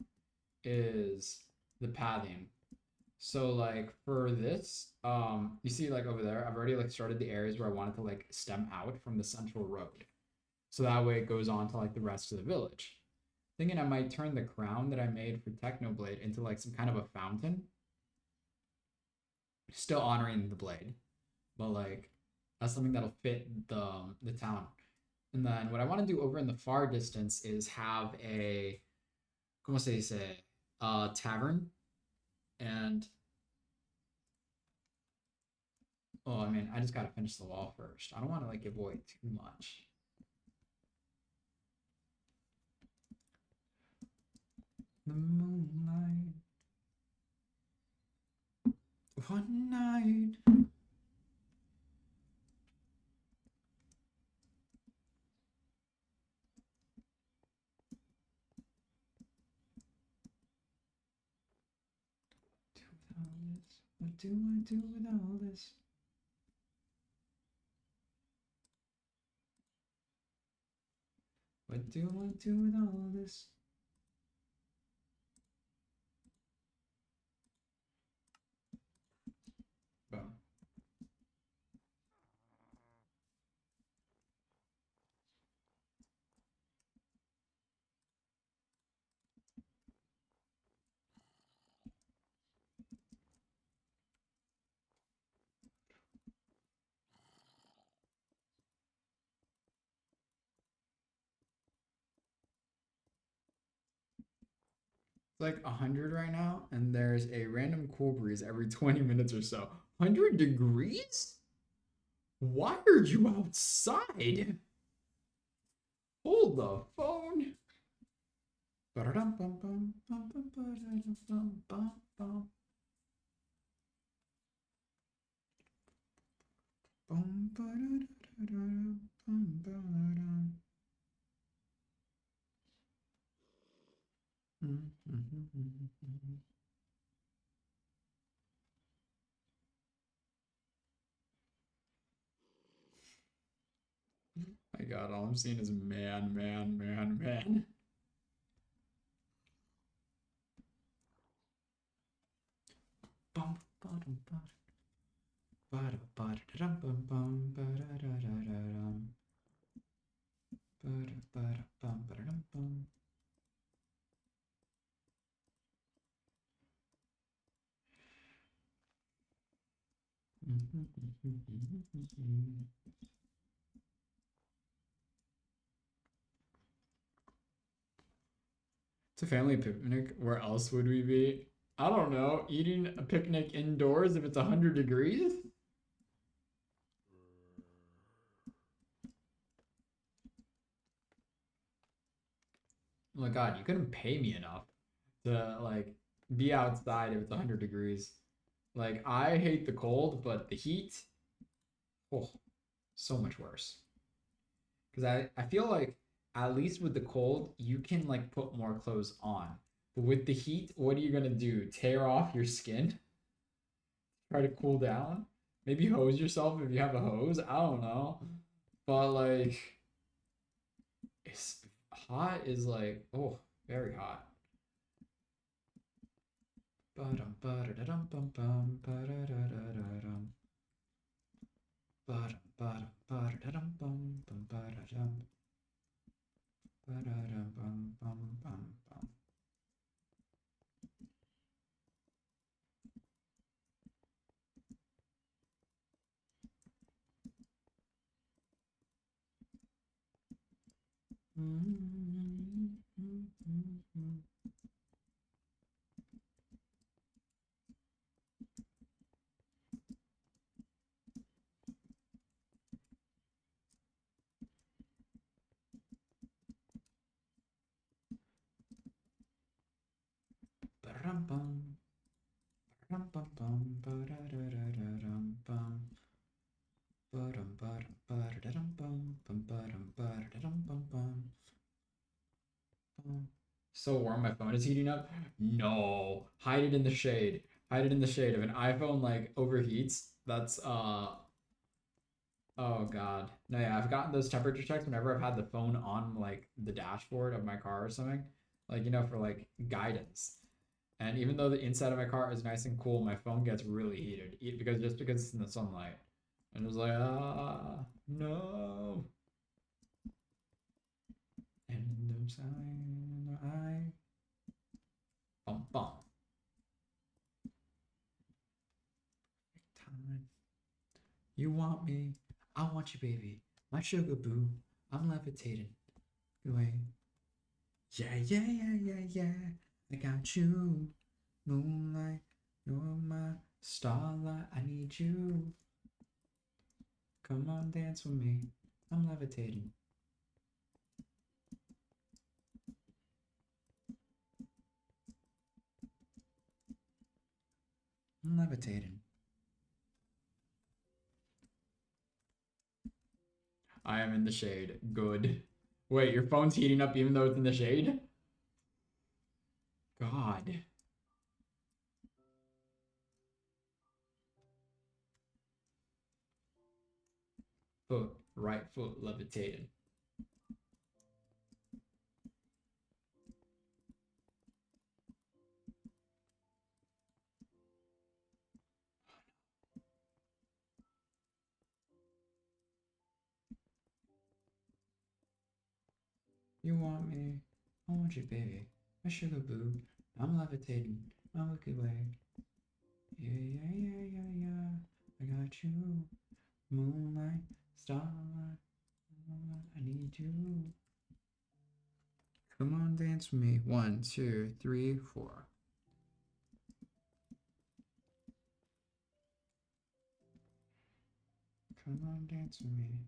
is the pathing. So like for this, you see like over there, I've already like started the areas where I wanted to like stem out from the central road. So that way it goes on to like the rest of the village. Thinking I might turn the crown that I made for Technoblade into like some kind of a fountain. Still honoring the blade, but like that's something that'll fit the town. And then what I want to do over in the far distance is have a, como se dice, tavern. And oh, I mean, I just gotta finish the wall first. I don't want to like give away too much. The moonlight, one night. What do I do with all this? What do I do with all this? Boom. It's like 100 right now, and there's a random cool breeze every 20 minutes or so. 100 degrees? Why are you outside? Hold the phone. My God, all I'm seeing is man, man, man, man. Bum, ba-dum, ba-dum. Ba-da-ba-da-dum-bum-bum, ba-da-da-da-da-dum. Ba-da-ba-da-bum, ba-da-dum-bum. It's a family picnic. Where else would we be? I don't know. Eating a picnic indoors if it's 100 degrees? Oh my God, you couldn't pay me enough to like be outside if it's 100 degrees. Like I hate the cold, but the heat, oh, so much worse. Because I feel like at least with the cold, you can like put more clothes on. But with the heat, what are you gonna do? Tear off your skin? Try to cool down? Maybe hose yourself if you have a hose? I don't know. But like it's hot is like, oh, very hot. Ba-dum, ba-da-da-dum, bum, bum, ba-da-da-da-da-dum. Ba-dum, ba-dum, ba-da-da-dum, bum, bum, ba-da-dum. Ba-da-dum, bum, bum, bum, bum. So warm, my phone is heating up. No, hide it in the shade. Hide it in the shade. If an iPhone like overheats, that's oh god. No, yeah, I've gotten those temperature checks whenever I've had the phone on like the dashboard of my car or something, like for like guidance. And even though the inside of my car is nice and cool, my phone gets really heated because it's in the sunlight. And it's like no. And the sign I bum bum. Time. You want me, I want you, baby. My sugar boo. I'm levitating. Away. Yeah, yeah, yeah, yeah, yeah. I got you. Moonlight, you're my starlight. I need you. Come on, dance with me. I'm levitating. I'm levitating. I am in the shade. Good. Wait, your phone's heating up even though it's in the shade? God. Foot, right foot levitating. You want me, I want you, baby. My sugar boo. I'm levitating. My Milky Way. Yeah, yeah, yeah, yeah, yeah. I got you. Moonlight, starlight. I need you. Come on, dance with me. 1, 2, 3, 4. Come on, dance with me.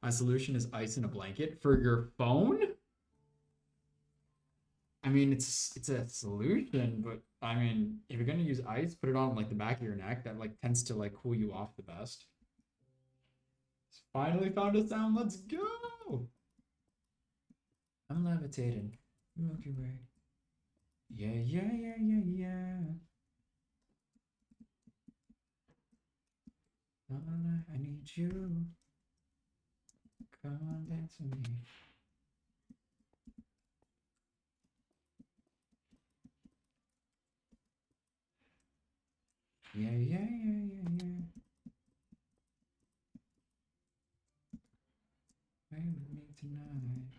My solution is ice in a blanket for your phone. I mean, it's a solution, but I mean, if you're gonna use ice, put it on like the back of your neck. That like tends to like cool you off the best. Finally found a sound. Let's go. I'm levitating. Milky Way. Yeah, yeah, yeah, yeah, yeah. I need you. Come on, dance with me. Yeah, yeah, yeah, yeah, yeah. Play with me tonight.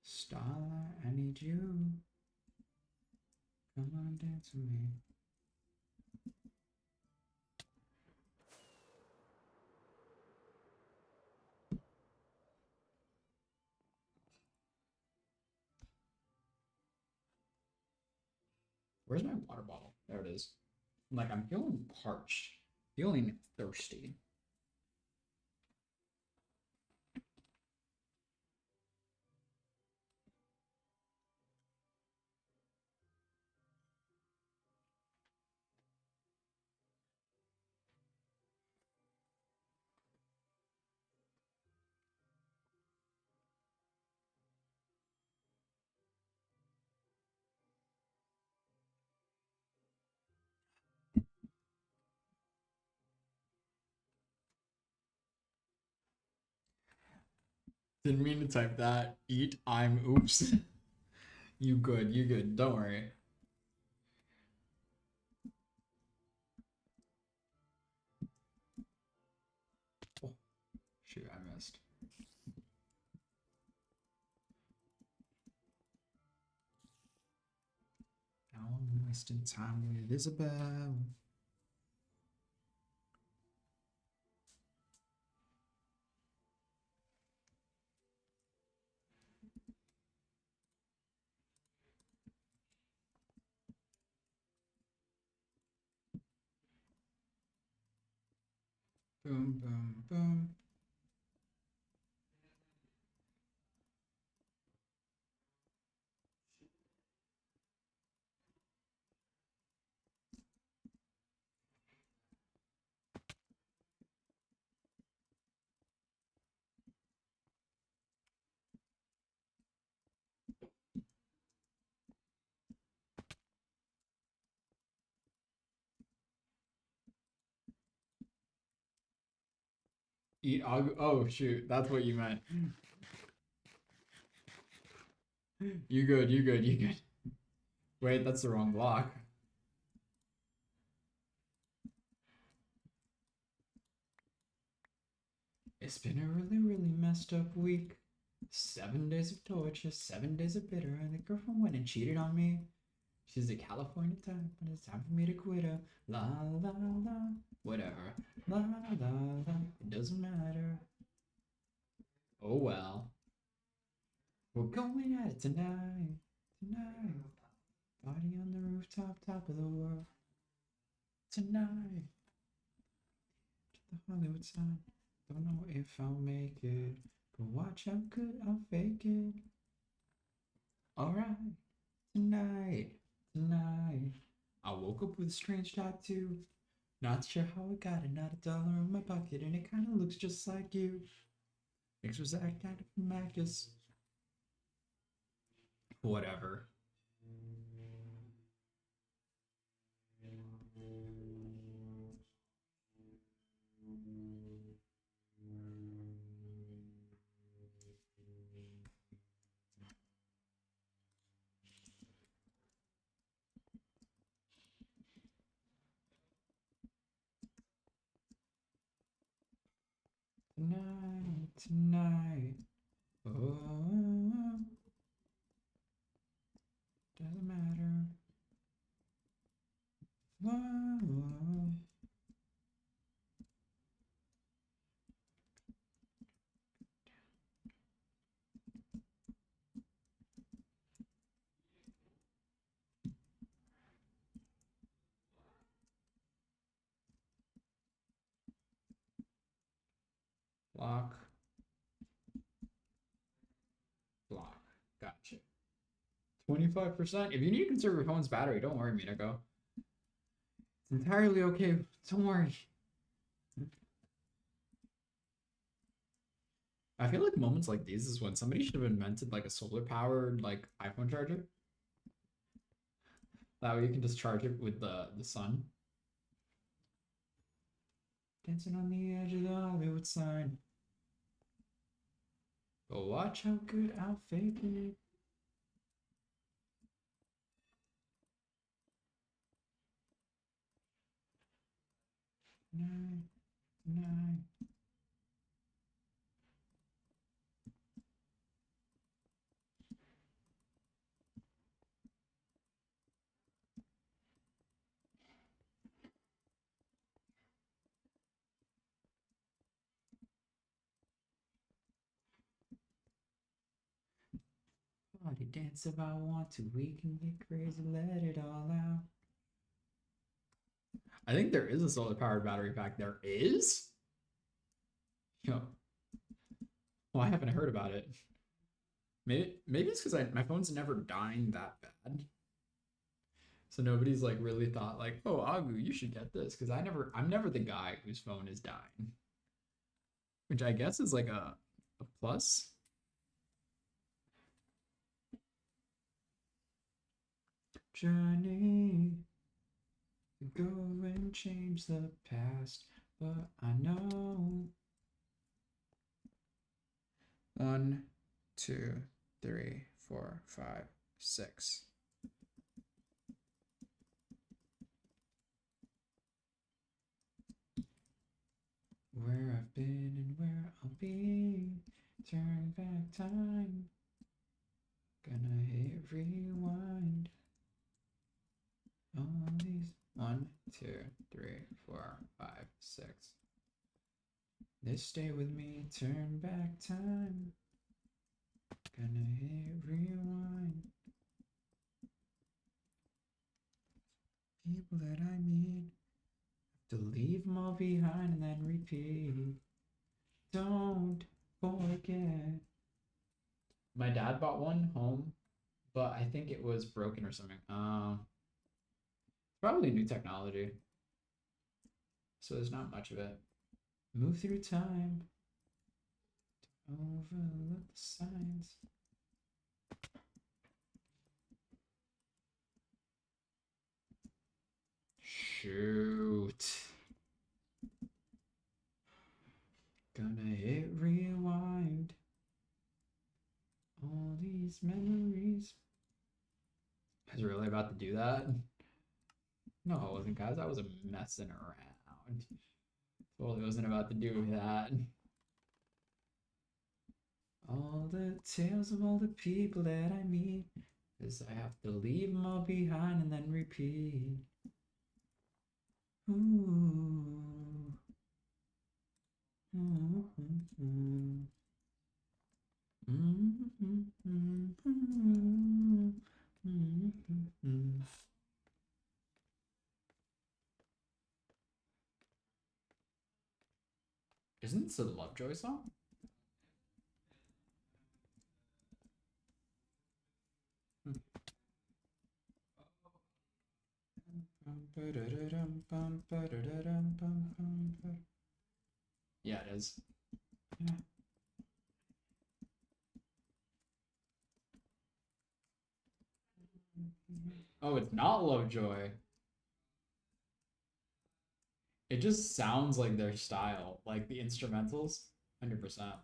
Starlight, I need you. Come on, dance with me. Where's my water bottle? There it is. Like, I'm feeling parched, feeling thirsty. Didn't mean to type that. Eat, I'm, oops. You good, don't worry. Oh, shoot, I missed. Now I'm wasting time with Isabel. Boom, boom, boom. Eat, oh shoot, that's what you meant. You good. Wait, that's the wrong block. It's been a really messed up week. 7 days of torture, 7 days of bitter, and the girlfriend went and cheated on me. She's a California type, but it's time for me to quit her. La la la, whatever. La la la, it doesn't matter. Oh well. We're going at it tonight. Party on the rooftop, top of the world. Tonight. The Hollywood sign. Don't know if I'll make it, but watch how good I'll fake it. Alright, tonight. I woke up with a strange tattoo. Not sure how I got it, not $1 in my pocket, and it kinda looks just like you. Mixed with Zach Dad from Macus. Whatever. Tonight. Oh, doesn't matter. Whoa. Block. Gotcha. 25%. If you need to conserve your phone's battery, don't worry, Minako. It's entirely okay. Don't worry. I feel like moments like these is when somebody should have invented like a solar powered like iPhone charger. That way you can just charge it with the sun. Dancing on the edge of the Hollywood sign. But watch how good I'll fake it. Nine. Party dance if I want to. We can get crazy, let it all out. I think there is a solar powered battery pack. There is? Yo. Well, I haven't heard about it. Maybe it's because my phone's never dying that bad. So nobody's like really thought like, oh Agu, you should get this. Because I'm never the guy whose phone is dying. Which I guess is like a plus. Journey to go and change the past, but I know 1, 2, 3, 4, 5, 6. Where I've been and where I'll be, turn back time, gonna hit rewind. All these 1, 2, 3, 4, 5, 6. This stay with me, turn back time, gonna hit rewind. People that I meet, have to leave them all behind and then repeat. Don't forget. My dad bought one home, but I think it was broken or something. Probably new technology. So there's not much of it. Move through time. Overlook the signs. Shoot. Gonna hit rewind. All these memories. I was really about to do that. No, I wasn't, guys. I was messing around. Totally wasn't about to do that. All the tales of all the people that I meet, 'cause I have to leave them all behind and then repeat. Ooh. Ooh. Ooh. Isn't this a Lovejoy song? Yeah, it is. Yeah. Oh, it's not Lovejoy. It just sounds like their style, like the instrumentals, 100%.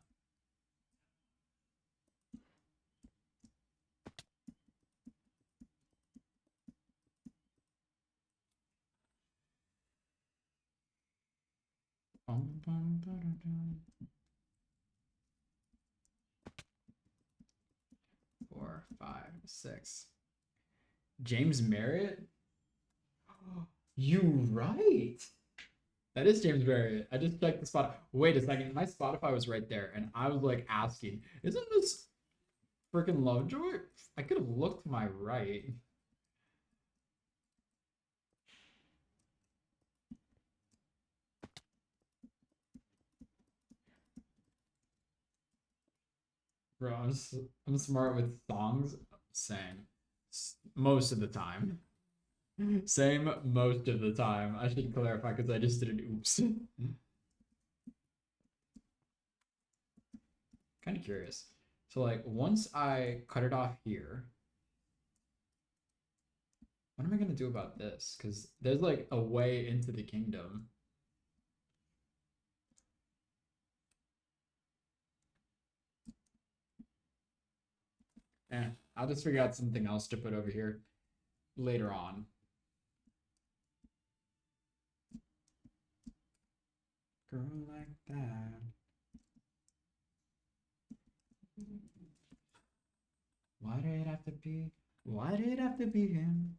Bum, bum, ba-da-dum. 4, 5, 6. James Marriott? You right. That is James Marriott. I just checked the spot. Wait a second. My Spotify was right there, and I was like asking, isn't this freaking Lovejoy? I could have looked to my right. Bro, I'm smart with songs. Same. Most of the time. Same most of the time. I should clarify because I just did an oops. Kind of curious. So like once I cut it off here, what am I gonna do about this? Because there's like a way into the kingdom. I'll just figure out something else to put over here later on. Girl like that. Why did it have to be? Why did it have to be him?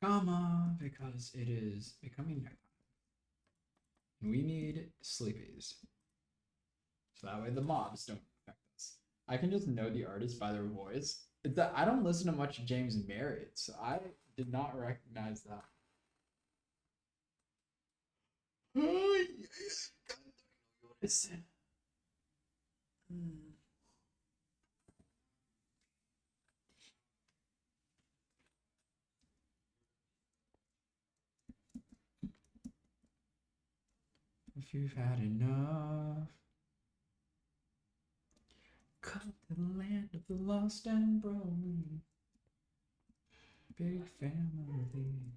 come on, because it is becoming nighttime. And we need sleepies. So that way the mobs don't affect us. I can just know the artist by their voice. I don't listen to much James Marriott, so I did not recognize that. Oh, yes. Listen. If you've had enough, come to the land of the lost and broken. Big family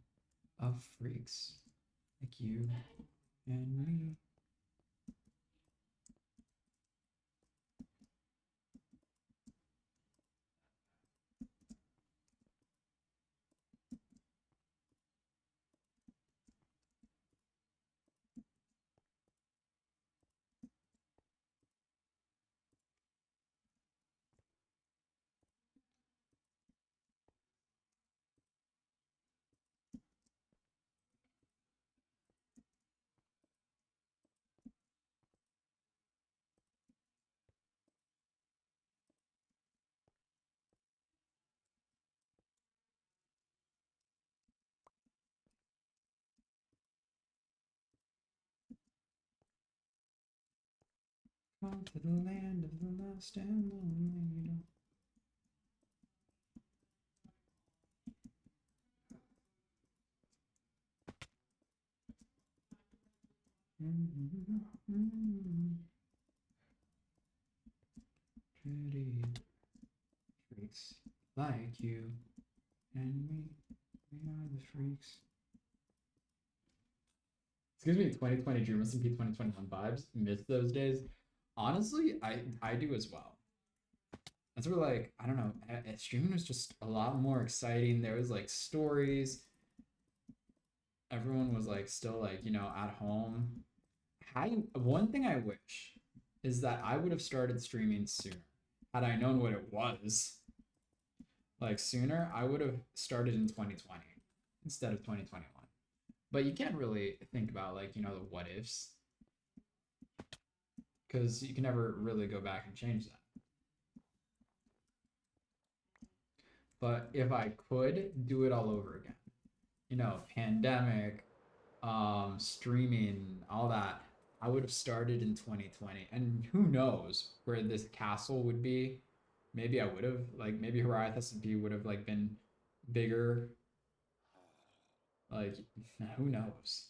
of freaks like you and me. Come to the land of the lost and lonely. Pretty freaks like you and me. We are the freaks. Excuse me, 2020 Dream SMP 2021 vibes. Miss those days. Honestly, I do as well. That's where, like, I don't know, streaming was just a lot more exciting. There was like stories. Everyone was like still like, you know, at home. One thing I wish is that I would have started streaming sooner. Had I known what it was, like sooner, I would have started in 2020 instead of 2021. But you can't really think about, like, you know, the what ifs, because you can never really go back and change that. But if I could do it all over again, you know, pandemic, streaming, all that, I would have started in 2020. And who knows where this castle would be? Maybe I would have, like, maybe HIRAETH SMP would have like been bigger. Like, who knows?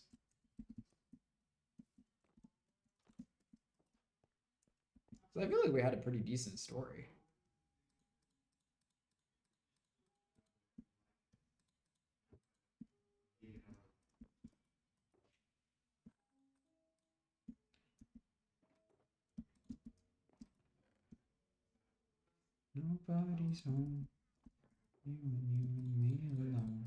So I feel like we had a pretty decent story. Nobody's home. You and me alone.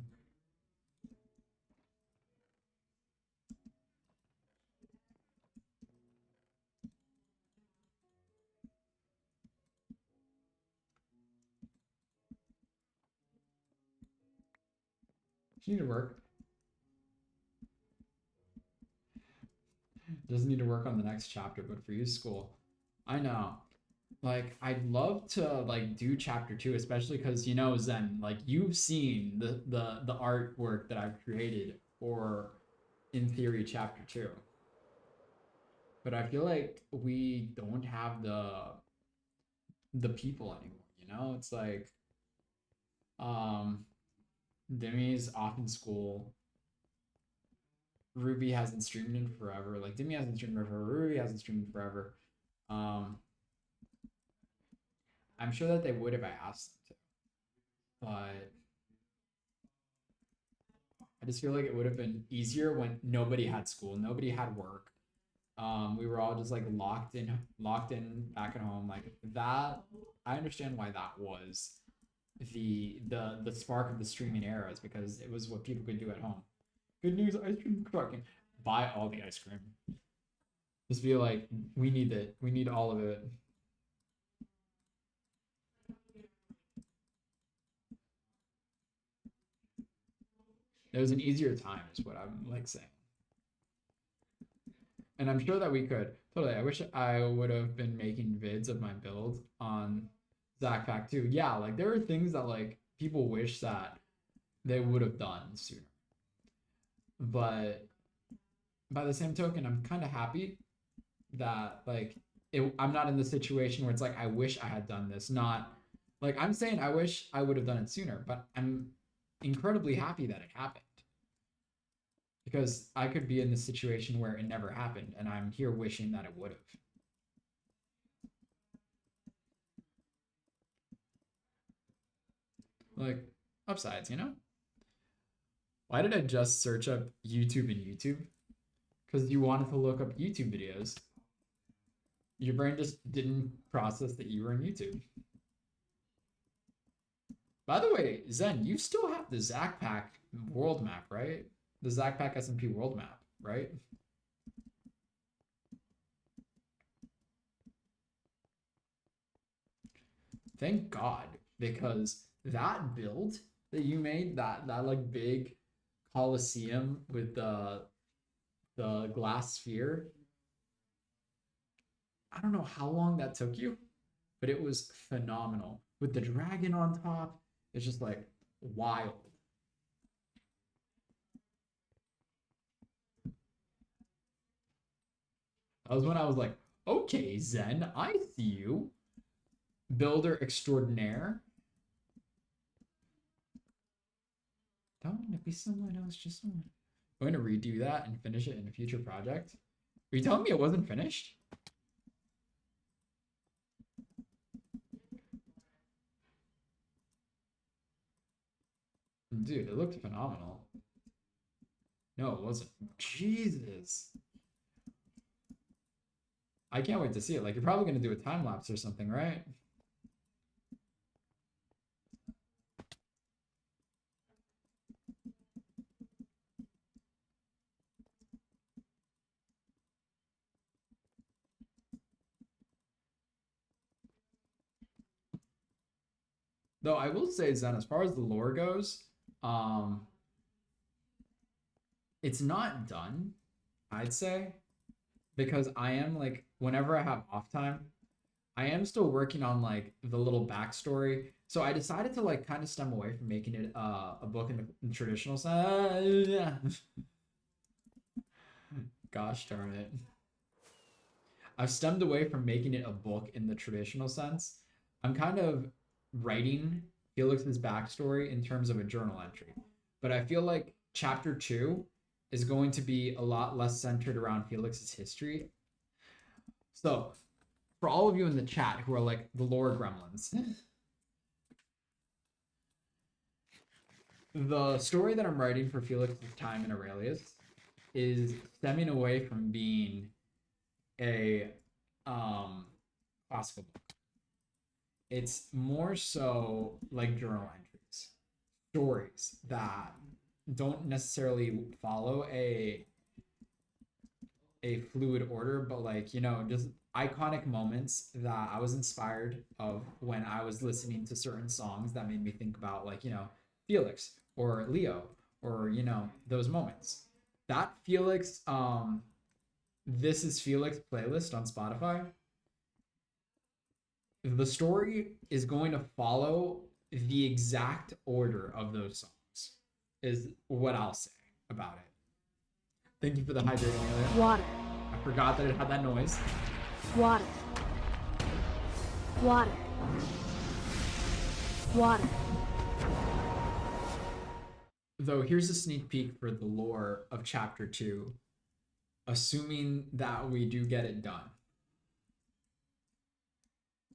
She need to work. Doesn't need to work on the next chapter, but for you, school. I know. Like, I'd love to like do chapter 2, especially because, you know, Zen, like, you've seen the artwork that I've created for, in theory, chapter 2. But I feel like we don't have the people anymore, you know? It's like, um Demi's off in school. Ruby hasn't streamed in forever. Like, Demi hasn't streamed in forever. Ruby hasn't streamed in forever. Um, I'm sure that they would if I asked them to, but I just feel like it would have been easier when nobody had school, nobody had work. We were all just like locked in back at home. Like that, I understand why that was the spark of the streaming era, is because it was what people could do at home. Good news, ice cream trucking. Buy all the ice cream. Just be like, we need it. We need all of it. It was an easier time, is what I'm like saying. And I'm sure that we could totally. I wish I would have been making vids of my build on Zach Pack too. Yeah, like there are things that like people wish that they would have done sooner. But by the same token, I'm kind of happy that like I'm not in the situation where it's like I wish I had done this. Not like I'm saying I wish I would have done it sooner, but I'm incredibly happy that it happened. Because I could be in the situation where it never happened, and I'm here wishing that it would have. Like, upsides, you know? Why did I just search up YouTube and YouTube? Because you wanted to look up YouTube videos. Your brain just didn't process that you were in YouTube. By the way, Zen, you still have the Zach Pack world map, right? The Zach Pack SMP world map, right? Thank God, because that build that you made, that like big Coliseum with the glass sphere, I don't know how long that took you, but it was phenomenal. With the dragon on top, it's just like wild. That was when I was like, okay, Zen, I see you. Builder extraordinaire. Don't want to be someone else, just someone. I'm going to redo that and finish it in a future project. Are you telling me it wasn't finished? Dude, it looked phenomenal. No, it wasn't. Jesus. I can't wait to see it. Like, you're probably going to do a time lapse or something, right? Though I will say, Zen, as far as the lore goes, it's not done, I'd say, because I am like, whenever I have off time, I am still working on like the little backstory. So I decided to like kind of stem away from making it a book in the traditional sense. Gosh darn it. I've stemmed away from making it a book in the traditional sense. I'm kind of writing Felix's backstory in terms of a journal entry. But I feel like chapter 2 is going to be a lot less centered around Felix's history. So, for all of you in the chat who are like the lore gremlins, the story that I'm writing for Felix's time in Aurelius is stemming away from being a classical book. It's more so like journal entries, stories that don't necessarily follow a fluid order, but like, you know, just iconic moments that I was inspired of when I was listening to certain songs that made me think about, like, you know, Felix or Leo, or, you know, those moments. That Felix, This Is Felix playlist on Spotify, the story is going to follow the exact order of those songs, is what I'll say about it. Thank you for the hydrating, Amelia. Water. I forgot that it had that noise. Water. Water. Water. Though here's a sneak peek for the lore of chapter 2, assuming that we do get it done.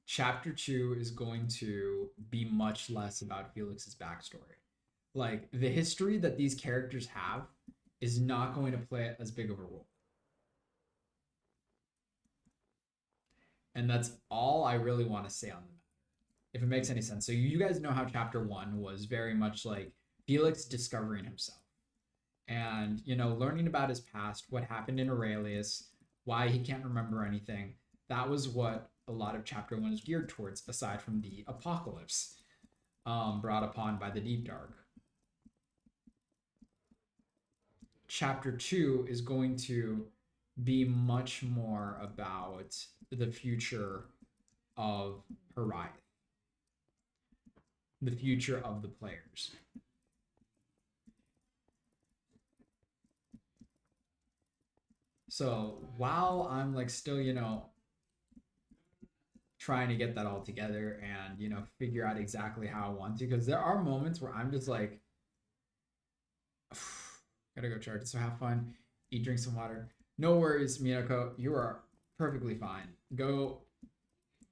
Chapter 2 is going to be much less about Felix's backstory. Like, the history that these characters have is not going to play as big of a role. And that's all I really want to say on the matter, if it makes any sense. So you guys know how chapter 1 was very much like Felix discovering himself. And, you know, learning about his past, what happened in Aurelius, why he can't remember anything. That was what a lot of chapter 1 is geared towards, aside from the apocalypse brought upon by the Deep Dark. chapter 2 is going to be much more about the future of HIRAETH, the future of the players. So while I'm like still, you know, trying to get that all together and, you know, figure out exactly how I want to, because there are moments where I'm just like, gotta go charge. So have fun, eat, drink some water. No worries, Minako, you are perfectly fine. Go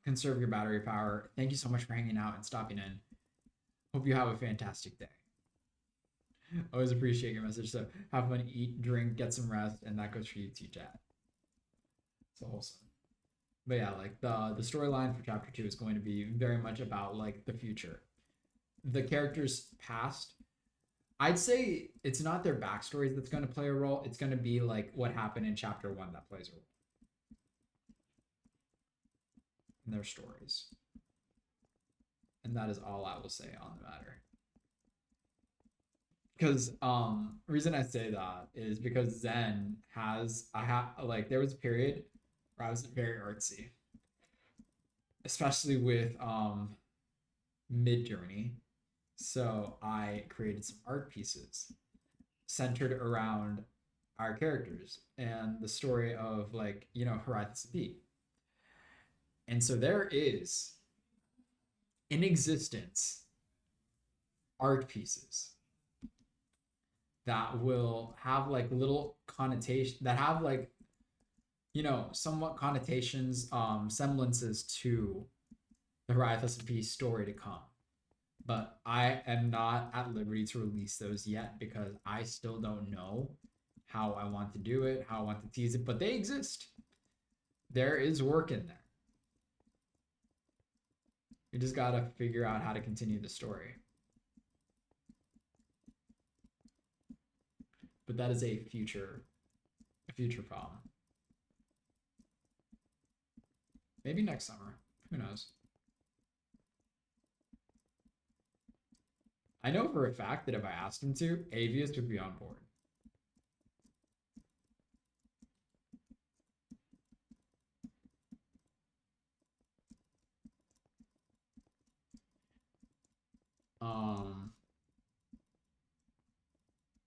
conserve your battery power. Thank you so much for hanging out and stopping in. Hope you have a fantastic day. Always appreciate your message. So have fun, eat, drink, get some rest, and that goes for you too, chat. So wholesome. But yeah, like the storyline for chapter 2 is going to be very much about like the future. The characters past, I'd say it's not their backstories that's going to play a role. It's going to be like what happened in chapter 1 that plays a role in their stories. And that is all I will say on the matter. Because reason I say that is because Zen has like there was a period where I was very artsy, especially with Mid-Journey. So I created some art pieces centered around our characters and the story of, like, you know, HIRAETH SMP. And so there is in existence art pieces that will have like little connotation that have like, you know, somewhat connotations, semblances to the HIRAETH SMP story to come. But I am not at liberty to release those yet because I still don't know how I want to do it, how I want to tease it, but they exist. There is work in there. You just gotta figure out how to continue the story. But that is a future problem. Maybe next summer. Who knows? I know for a fact that if I asked him to, Avius would be on board.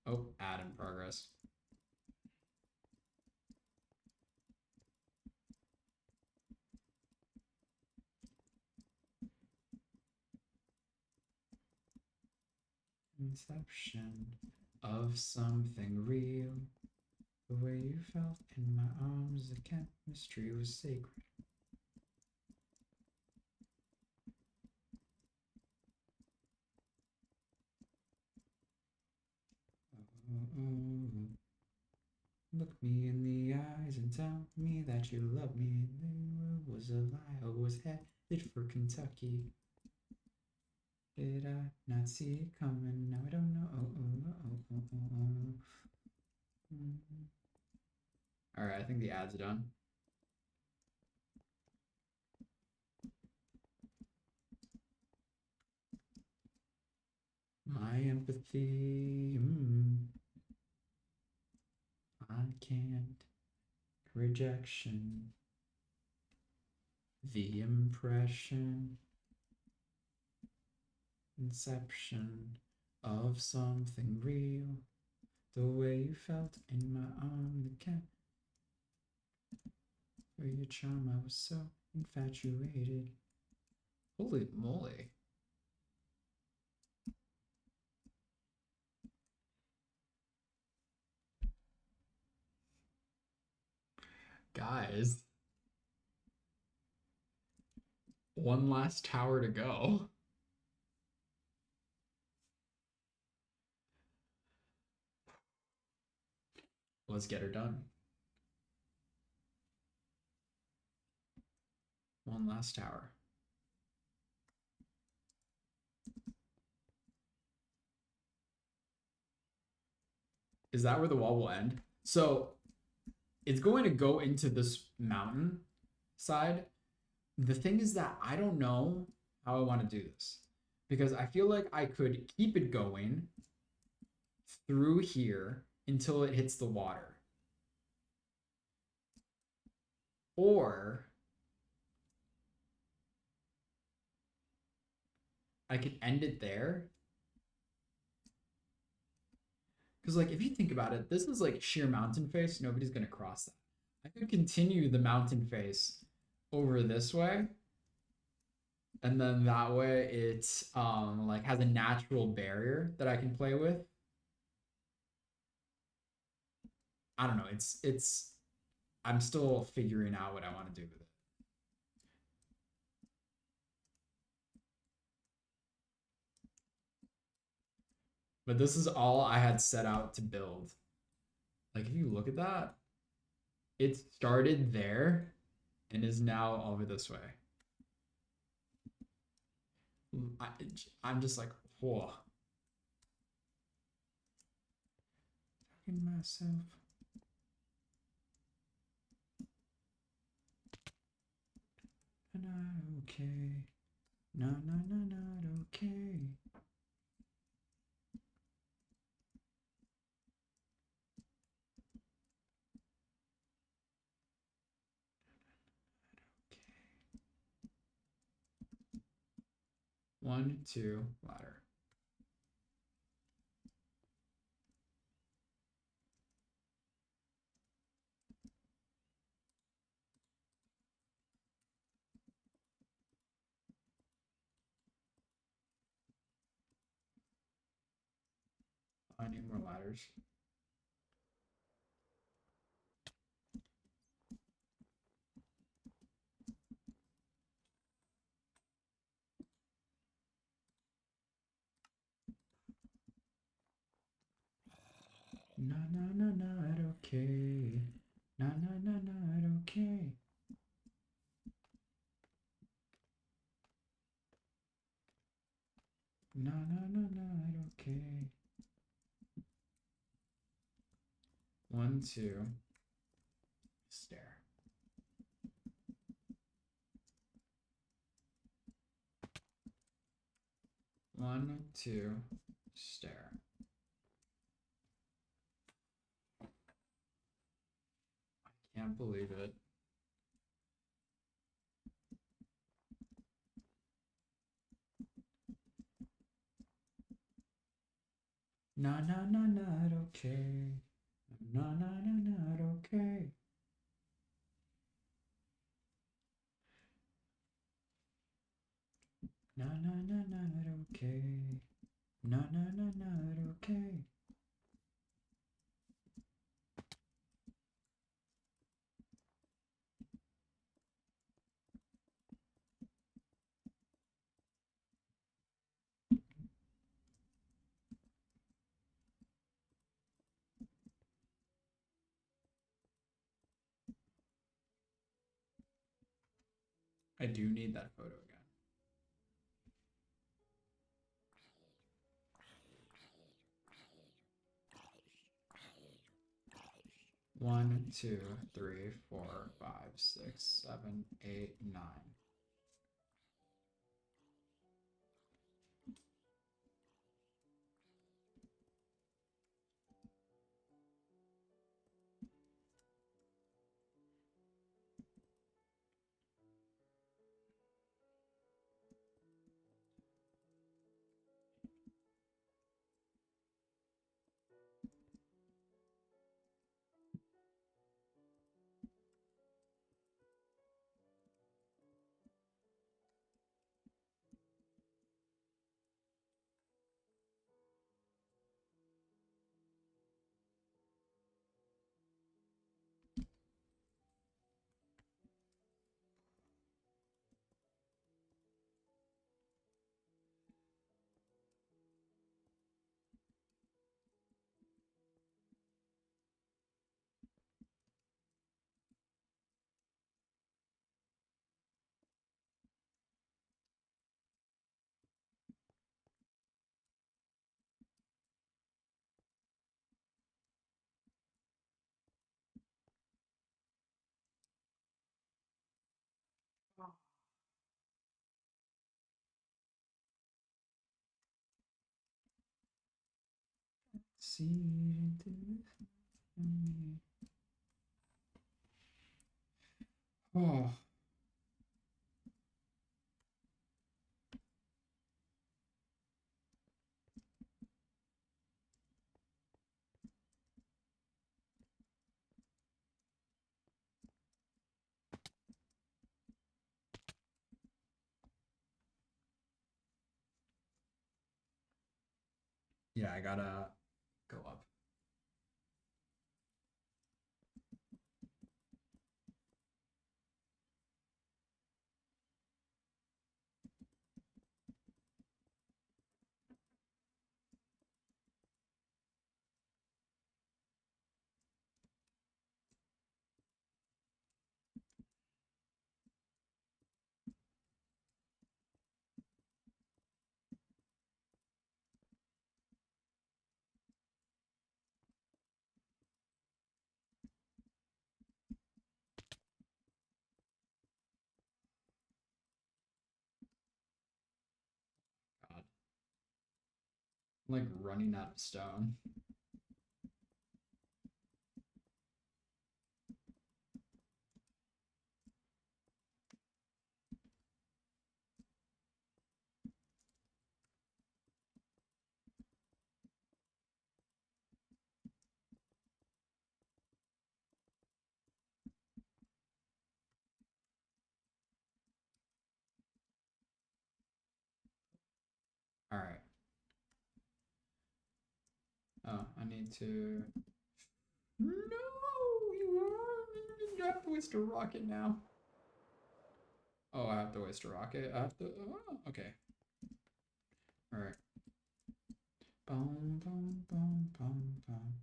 Oh, ad in progress. Inception of something real. The way you felt in my arms, the chemistry was sacred. Look me in the eyes and tell me that you love me. It was a lie. I was headed for Kentucky. Did I not see it coming? Now I don't know. All right, I think the ad's done. My empathy, I can't. Rejection, the impression, inception of something real. The way you felt in my arm, the cat. For your charm, I was so infatuated. Holy moly. Guys, one last tower to go. Let's get her done. One last tower. Is that where the wall will end? So it's going to go into this mountain side. The thing is that I don't know how I want to do this because I feel like I could keep it going through here until it hits the water. Or I could end it there. Because, like, if you think about it, this is like sheer mountain face. Nobody's going to cross that. I could continue the mountain face over this way. And then that way it like has a natural barrier that I can play with. I don't know. It's I'm still figuring out what I want to do with it. But this is all I had set out to build. Like, if you look at that, it started there and is now over this way. I'm just like, whoa. Talking to myself. Not okay. No, not okay. One, two, ladder. I need more ladders. No, not okay. No, not okay. No, not okay. One, two, stare. One, two, stare. I can't believe it. No, not okay. No, not okay. No, not okay. No, not okay. I do need that photo again. One, two, three, four, five, six, 7, 8, 9. See into Yeah, I gotta go up. God. I'm like running out of stone. All right. Oh, I need to. No, you have to waste a rocket now. Oh, I have to waste a rocket. I have to. Oh, okay. All right. Boom, boom, boom, boom, boom.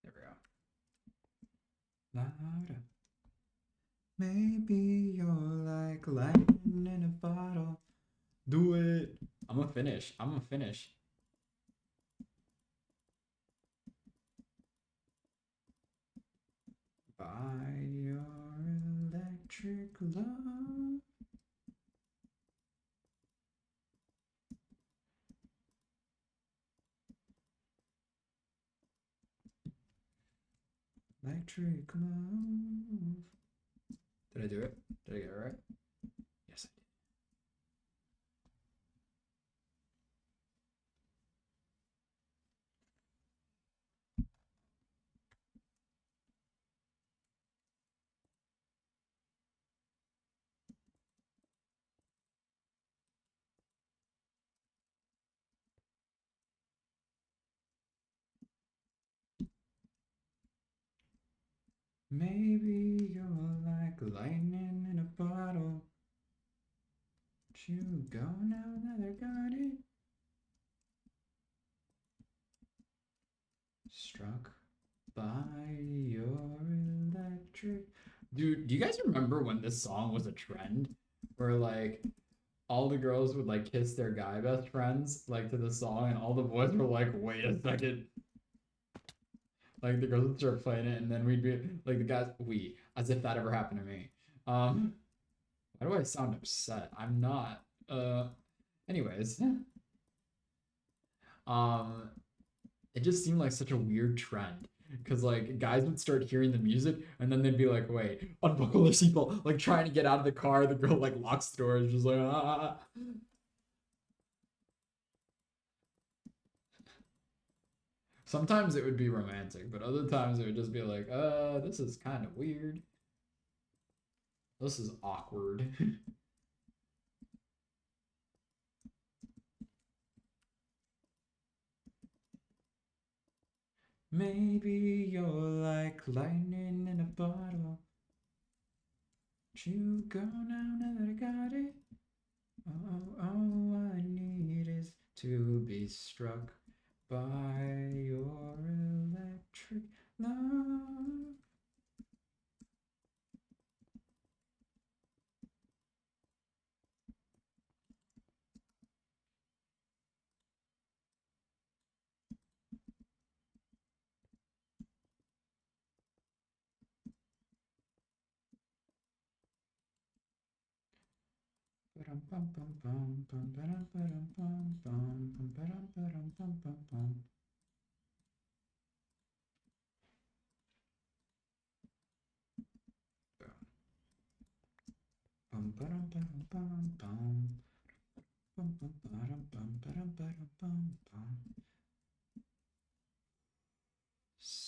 There we go. Louder. Maybe you're like lightning in a bottle. Do it. I'm gonna finish. I'm gonna finish. By your electric love. Electric love. Did I do it? Did I get it right? Yes, I did. Maybe you're like lightning in a bottle. But you go now that I got it. Struck by your electric. Dude, do you guys remember when this song was a trend? Where like all the girls would like kiss their guy best friends like to the song, and all the boys were like, wait a second. Like the girls would start playing it, and then we'd be like the guys, as if that ever happened to me. Why do I sound upset? I'm not. Anyways. Um, it just seemed like such a weird trend. Cause like guys would start hearing the music and then they'd be like, wait, unbuckle their seatbelt, like trying to get out of the car. The girl like locks the doors, just like ah. Sometimes it would be romantic, but other times it would just be like, this is kind of weird. This is awkward. Maybe you're like lightning in a bottle. But you go now that I got it. Oh, all I need is to be struck by your electric love.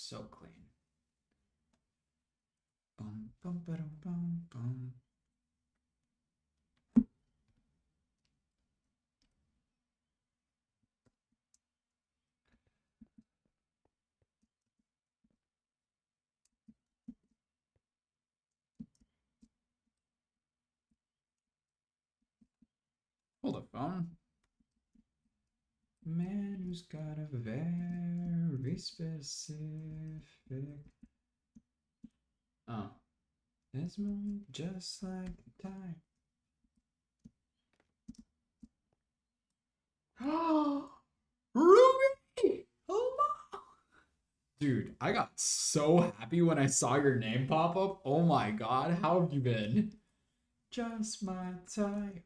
So clean. Bum, bum, ba-dum, bum, bum. Hold the phone. Man who's got a very specific. Oh. This moment just like the time. Oh, Ruby! Hello! Dude, I got so happy when I saw your name pop up. Oh my god, how have you been? Just my type.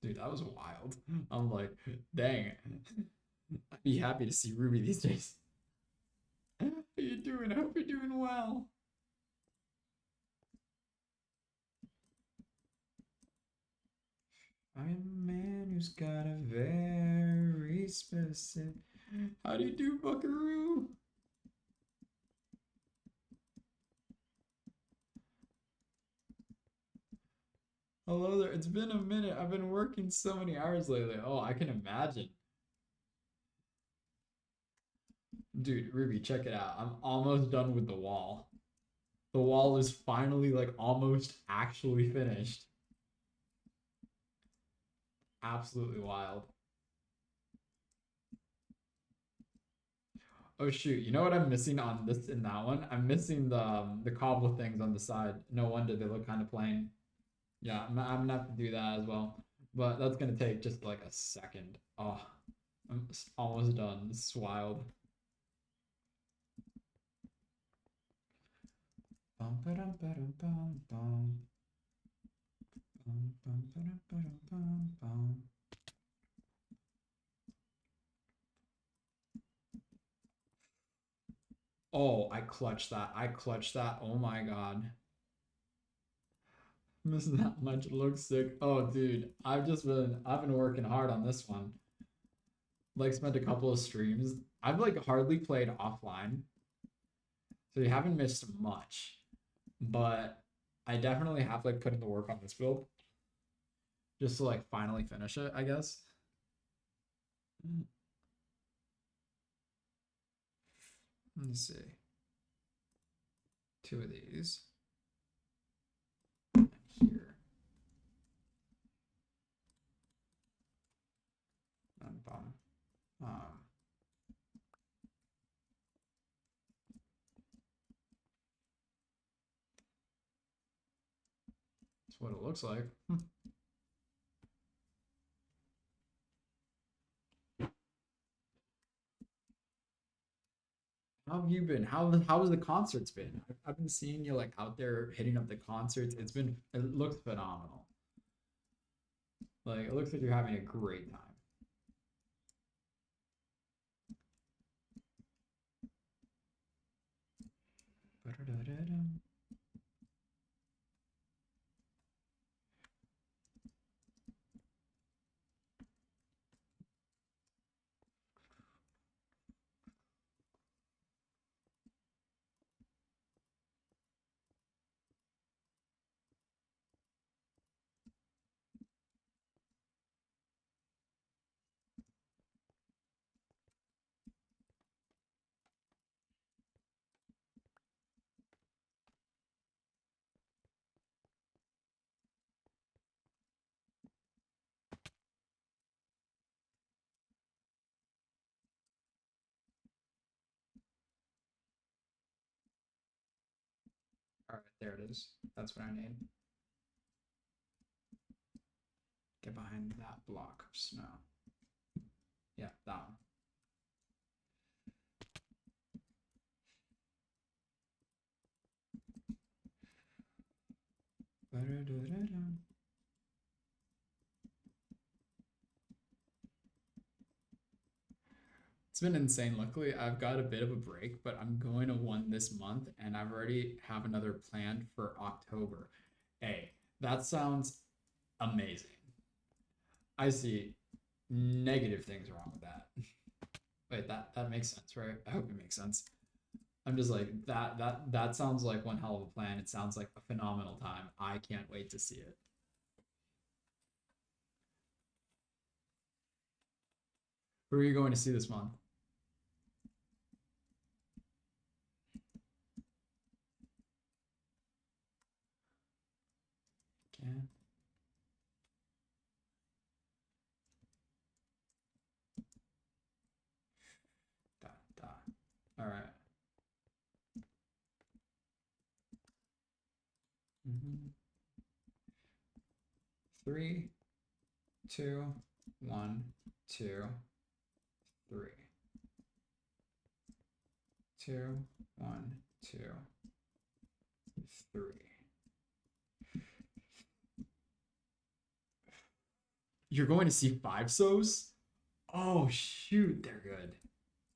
Dude, that was wild. I'm like, dang. I'd be happy to see Ruby these days. How you doing? I hope you're doing well. I'm a man who's got a very specific. How do you do, Buckaroo? Hello there. It's been a minute. I've been working so many hours lately. Oh, I can imagine. Dude, Ruby, check it out. I'm almost done with the wall. The wall is finally like almost actually finished. Absolutely wild. Oh shoot, you know what I'm missing on this in that one? I'm missing the cobble things on the side. No wonder they look kind of plain. Yeah, I'm gonna have to do that as well. But that's gonna take just like a second. Oh, I'm almost done. This is wild. Bum, ba-dum, ba-dum, bum, bum. Bum, bum, ba-dum, ba-dum, bum, bum. Oh, I clutched that. I clutched that. Oh my god. Missing that much. It looks sick. Oh, dude, I've been working hard on this one. Like spent a couple of streams. I've like hardly played offline, so you haven't missed much. But I definitely have like put in the work on this build just to like finally finish it, I guess. Let me see. Two of these. And here. And bum. That's what it looks like. How have you been? How has the concerts been? I've been seeing you like out there hitting up the concerts. It looks phenomenal. Like it looks like you're having a great time. Ba-da-da-da-dum. All right, there it is. That's what I need. Get behind that block of snow. Yeah, that one. It's been insane. Luckily, I've got a bit of a break, but I'm going to one this month, and I've already have another planned for October. Hey, that sounds amazing. I see negative things wrong with that. Wait, that makes sense, right? I hope it makes sense. I'm just like that sounds like one hell of a plan. It sounds like a phenomenal time. I can't wait to see it. Who are you going to see this month? Can da. All right. Mm-hmm. 3, 2, 1, 2, 3. 2, 1, 2, 3. You're going to see 5 so's? Oh shoot, they're good.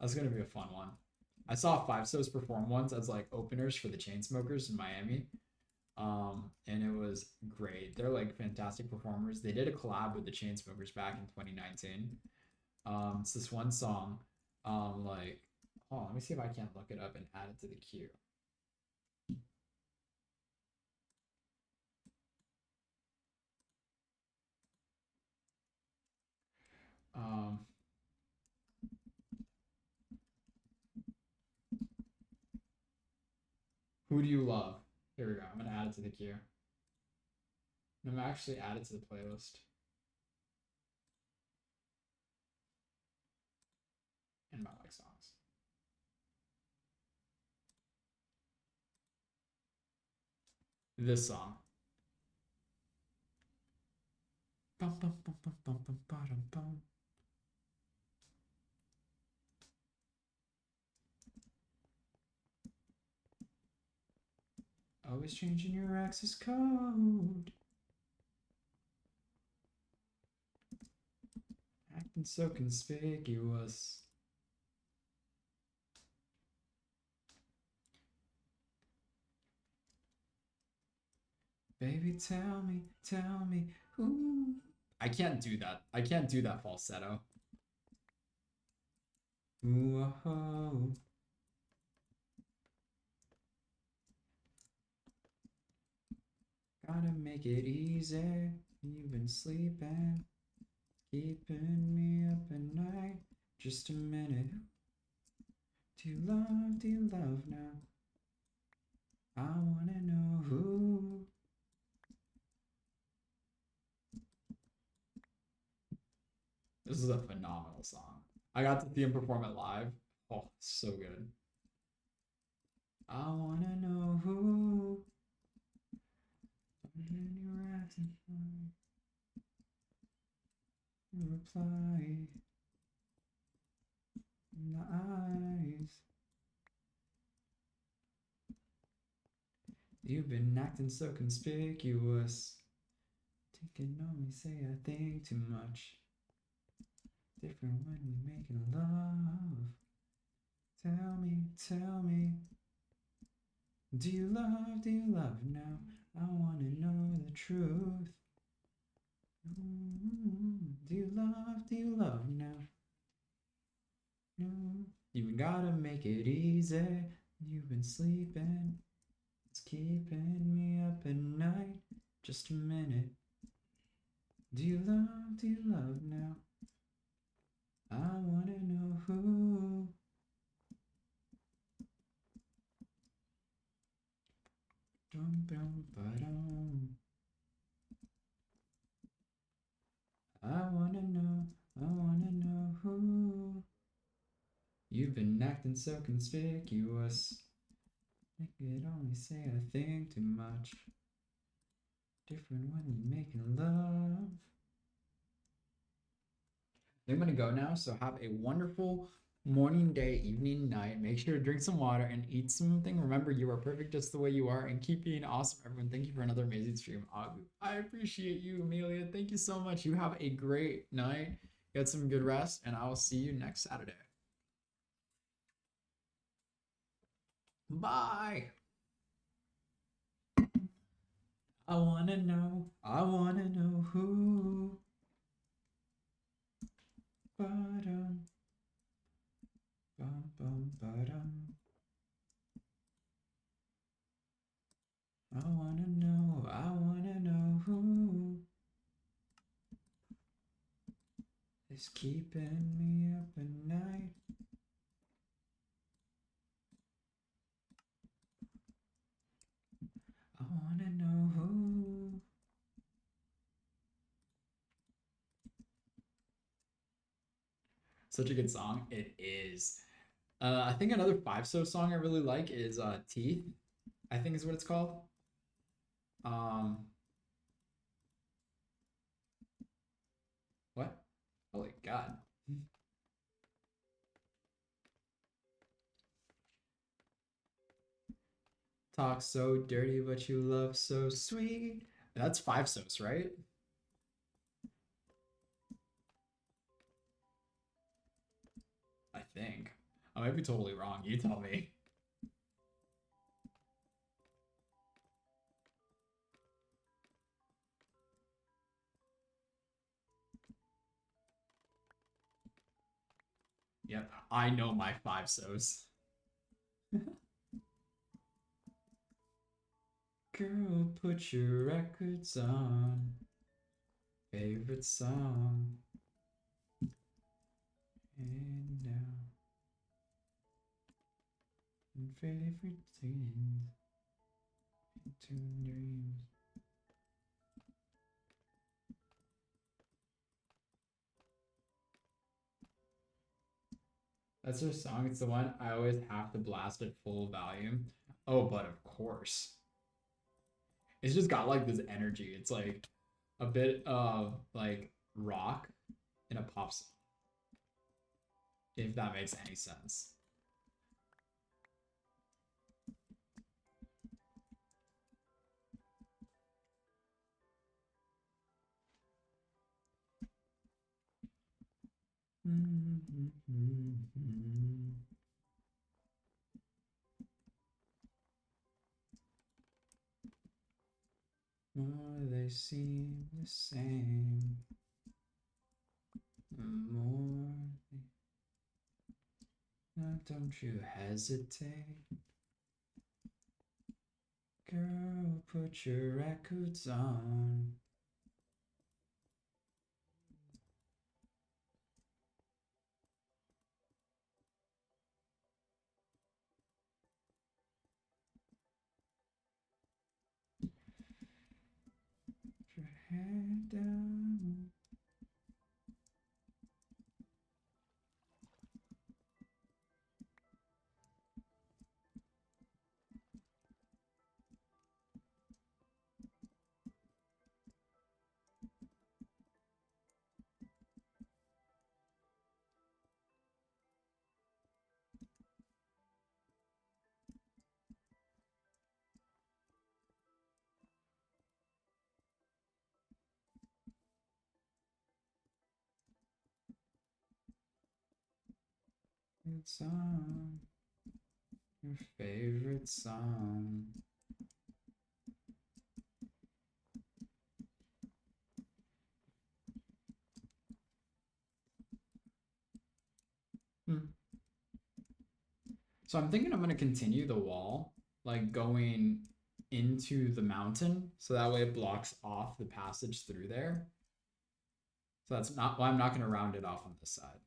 That's gonna be a fun one. I saw 5 so's perform once as like openers for the Chainsmokers in Miami. And it was great. They're like fantastic performers. They did a collab with the Chainsmokers back in 2019. It's this one song. Like, hold on, let me see if I can't look it up and add it to the queue. Um, who do you love? Here we go. I'm gonna add it to the queue. I'm gonna actually add it to the playlist. And my like songs. This song. Bum, bum, bum, bum, bum, bum, bum, bum. Always changing your access code. Acting so conspicuous. Baby, tell me who. I can't do that. I can't do that falsetto. Ooh, oh. Gotta make it easy. You've been sleeping, keeping me up at night. Just a minute. Do you love now? I wanna know who. This is a phenomenal song. I got to see him perform it live. Oh, so good. I wanna know who. Reply in the eyes. You've been acting so conspicuous. Taking on me, say I think too much. Different when we making love. Tell me. Do you love now? I wanna know the truth. Do you love now? You gotta make it easy. You've been sleeping. It's keeping me up at night. Just a minute. Do you love now? I wanna know who. I wanna know who. You've been acting so conspicuous. I could only say I think too much. Different when you're making love. I'm gonna go now, so have a wonderful Morning, day, evening, night. Make sure to drink some water and eat something. Remember, you are perfect just the way you are, and keep being awesome, everyone. Thank you for another amazing stream. I appreciate you, Amelia. Thank you so much. You have a great night. Get some good rest, and I will see you next Saturday. Bye. I wanna know who. Ba-dum, bum, bum, ba-dum. I wanna know who is keeping me up at night. I wanna know who. Such a good song. It is. I think another Five So song I really like is Teeth, I think is what it's called. What? Holy God. Talk so dirty, but you love so sweet. That's Five Sos, right? I think. I might be totally wrong. You tell me. Yep, I know my Five Sos. Girl, put your records on. Favorite song. And now. And favorite things. Into dreams. That's their song. It's the one I always have to blast at full volume. Oh, but of course. It's just got like this energy. It's like a bit of like rock in a pop song. If that makes any sense. Oh, they seem the same. More. Now don't you hesitate. Girl, put your records on. Put your head down. It's on. Your favorite song. So I'm thinking I'm going to continue the wall, like going into the mountain, so that way it blocks off the passage through there. So that's not why I'm not going to round it off on this side.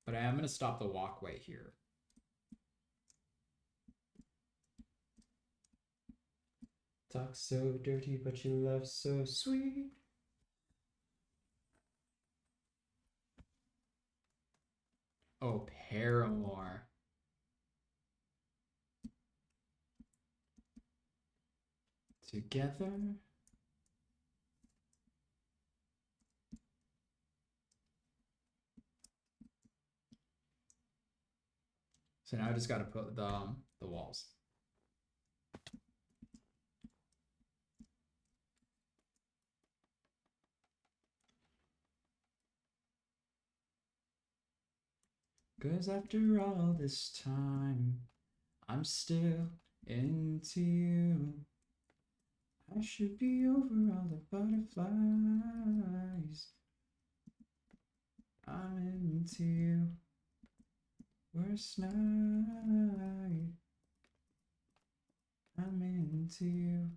But I am going to stop the walkway here. Talk so dirty, but you love so sweet. Oh, Paramore. Together. So now I just gotta put the walls. Cause after all this time, I'm still into you. I should be over all the butterflies. I'm into you. Worst night. I'm into you.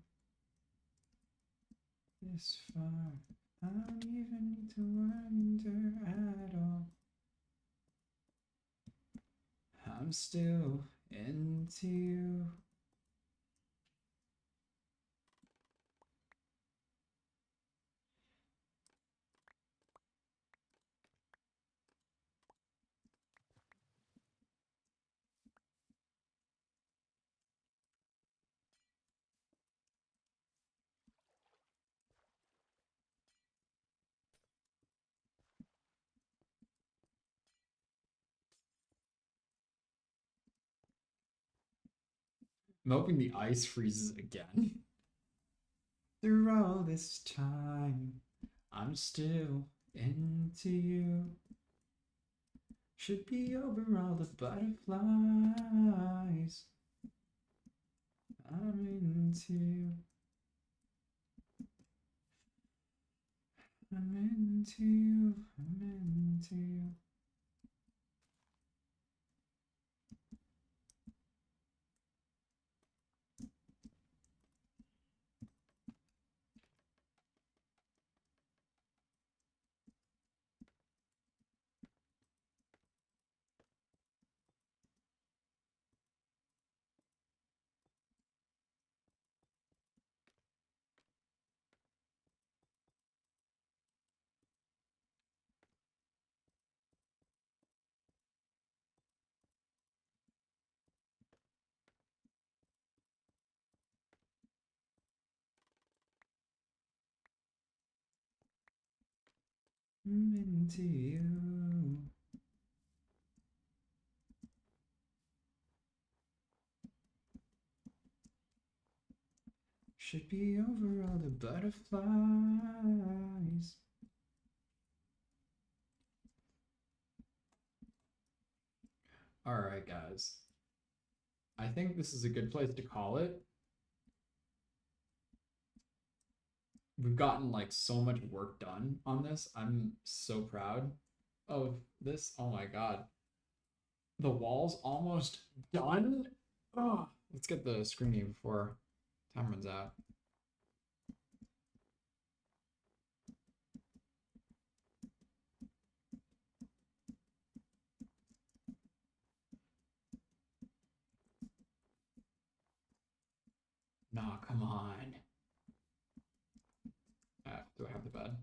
This far. I don't even need to wonder at all. I'm still into you. I'm hoping the ice freezes again. Through all this time, I'm still into you. Should be over all the butterflies. I'm into you. I'm into you. I'm into you. I'm into you. Should be over all the butterflies. Alright, guys. I think this is a good place to call it. We've gotten like so much work done on this. I'm so proud of this. Oh my god. The wall's almost done. Oh, let's get the screening before time runs out. Nah, come on. Do I have the bed?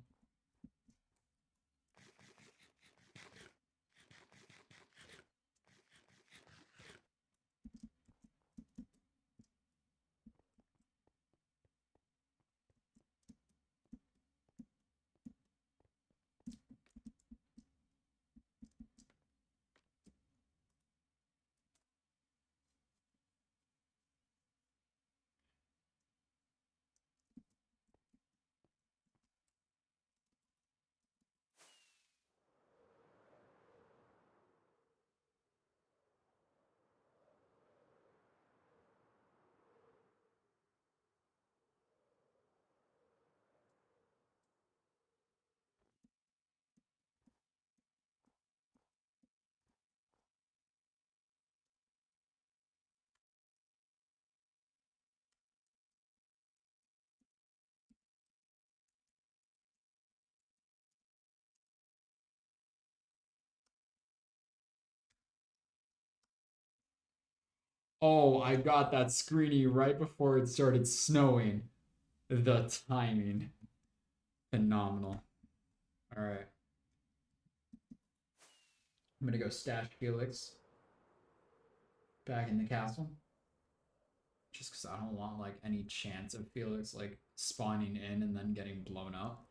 Oh, I got that screeny right before it started snowing. The timing. Phenomenal. Alright. I'm gonna go stash Felix back in the castle. Just because I don't want like any chance of Felix like spawning in and then getting blown up.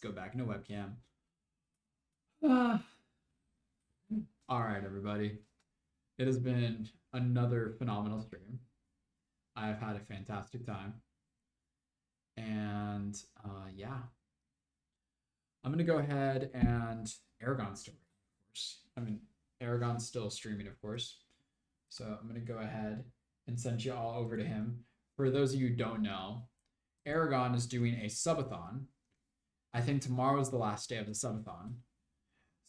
Let's go back into webcam. Ah. All right, everybody. It has been another phenomenal stream. I've had a fantastic time. And yeah. I'm going to go ahead and Aragon's still, of course. I mean, Aragon's still streaming, of course. So I'm going to go ahead and send you all over to him. For those of you who don't know, Aragon is doing a subathon. I think tomorrow is the last day of the subathon.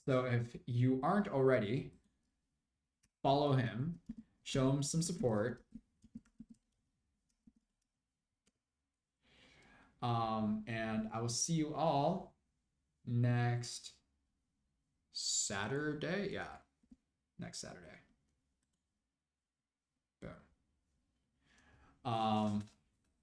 So if you aren't already, follow him, show him some support. And I will see you all next Saturday. Yeah, next Saturday. Boom.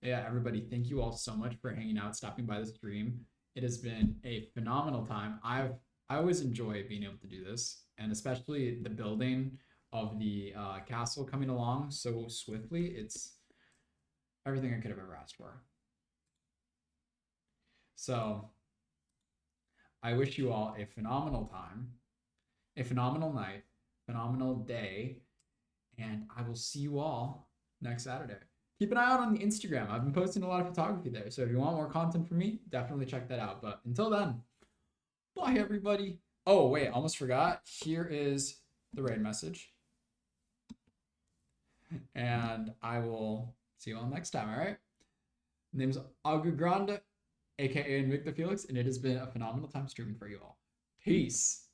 Yeah, everybody, thank you all so much for hanging out, stopping by the stream. It has been a phenomenal time. I always enjoy being able to do this, and especially the building of the castle coming along so swiftly. It's everything I could have ever asked for. So I wish you all a phenomenal time, a phenomenal night, phenomenal day, and I will see you all next Saturday. Keep an eye out on the Instagram. I've been posting a lot of photography there, so if you want more content from me, definitely check that out. But until then, bye, everybody. Oh, wait, almost forgot. Here is the raid message. And I will see you all next time, all right? Name's Agu Grande, aka Invicta Felix, and it has been a phenomenal time streaming for you all. Peace.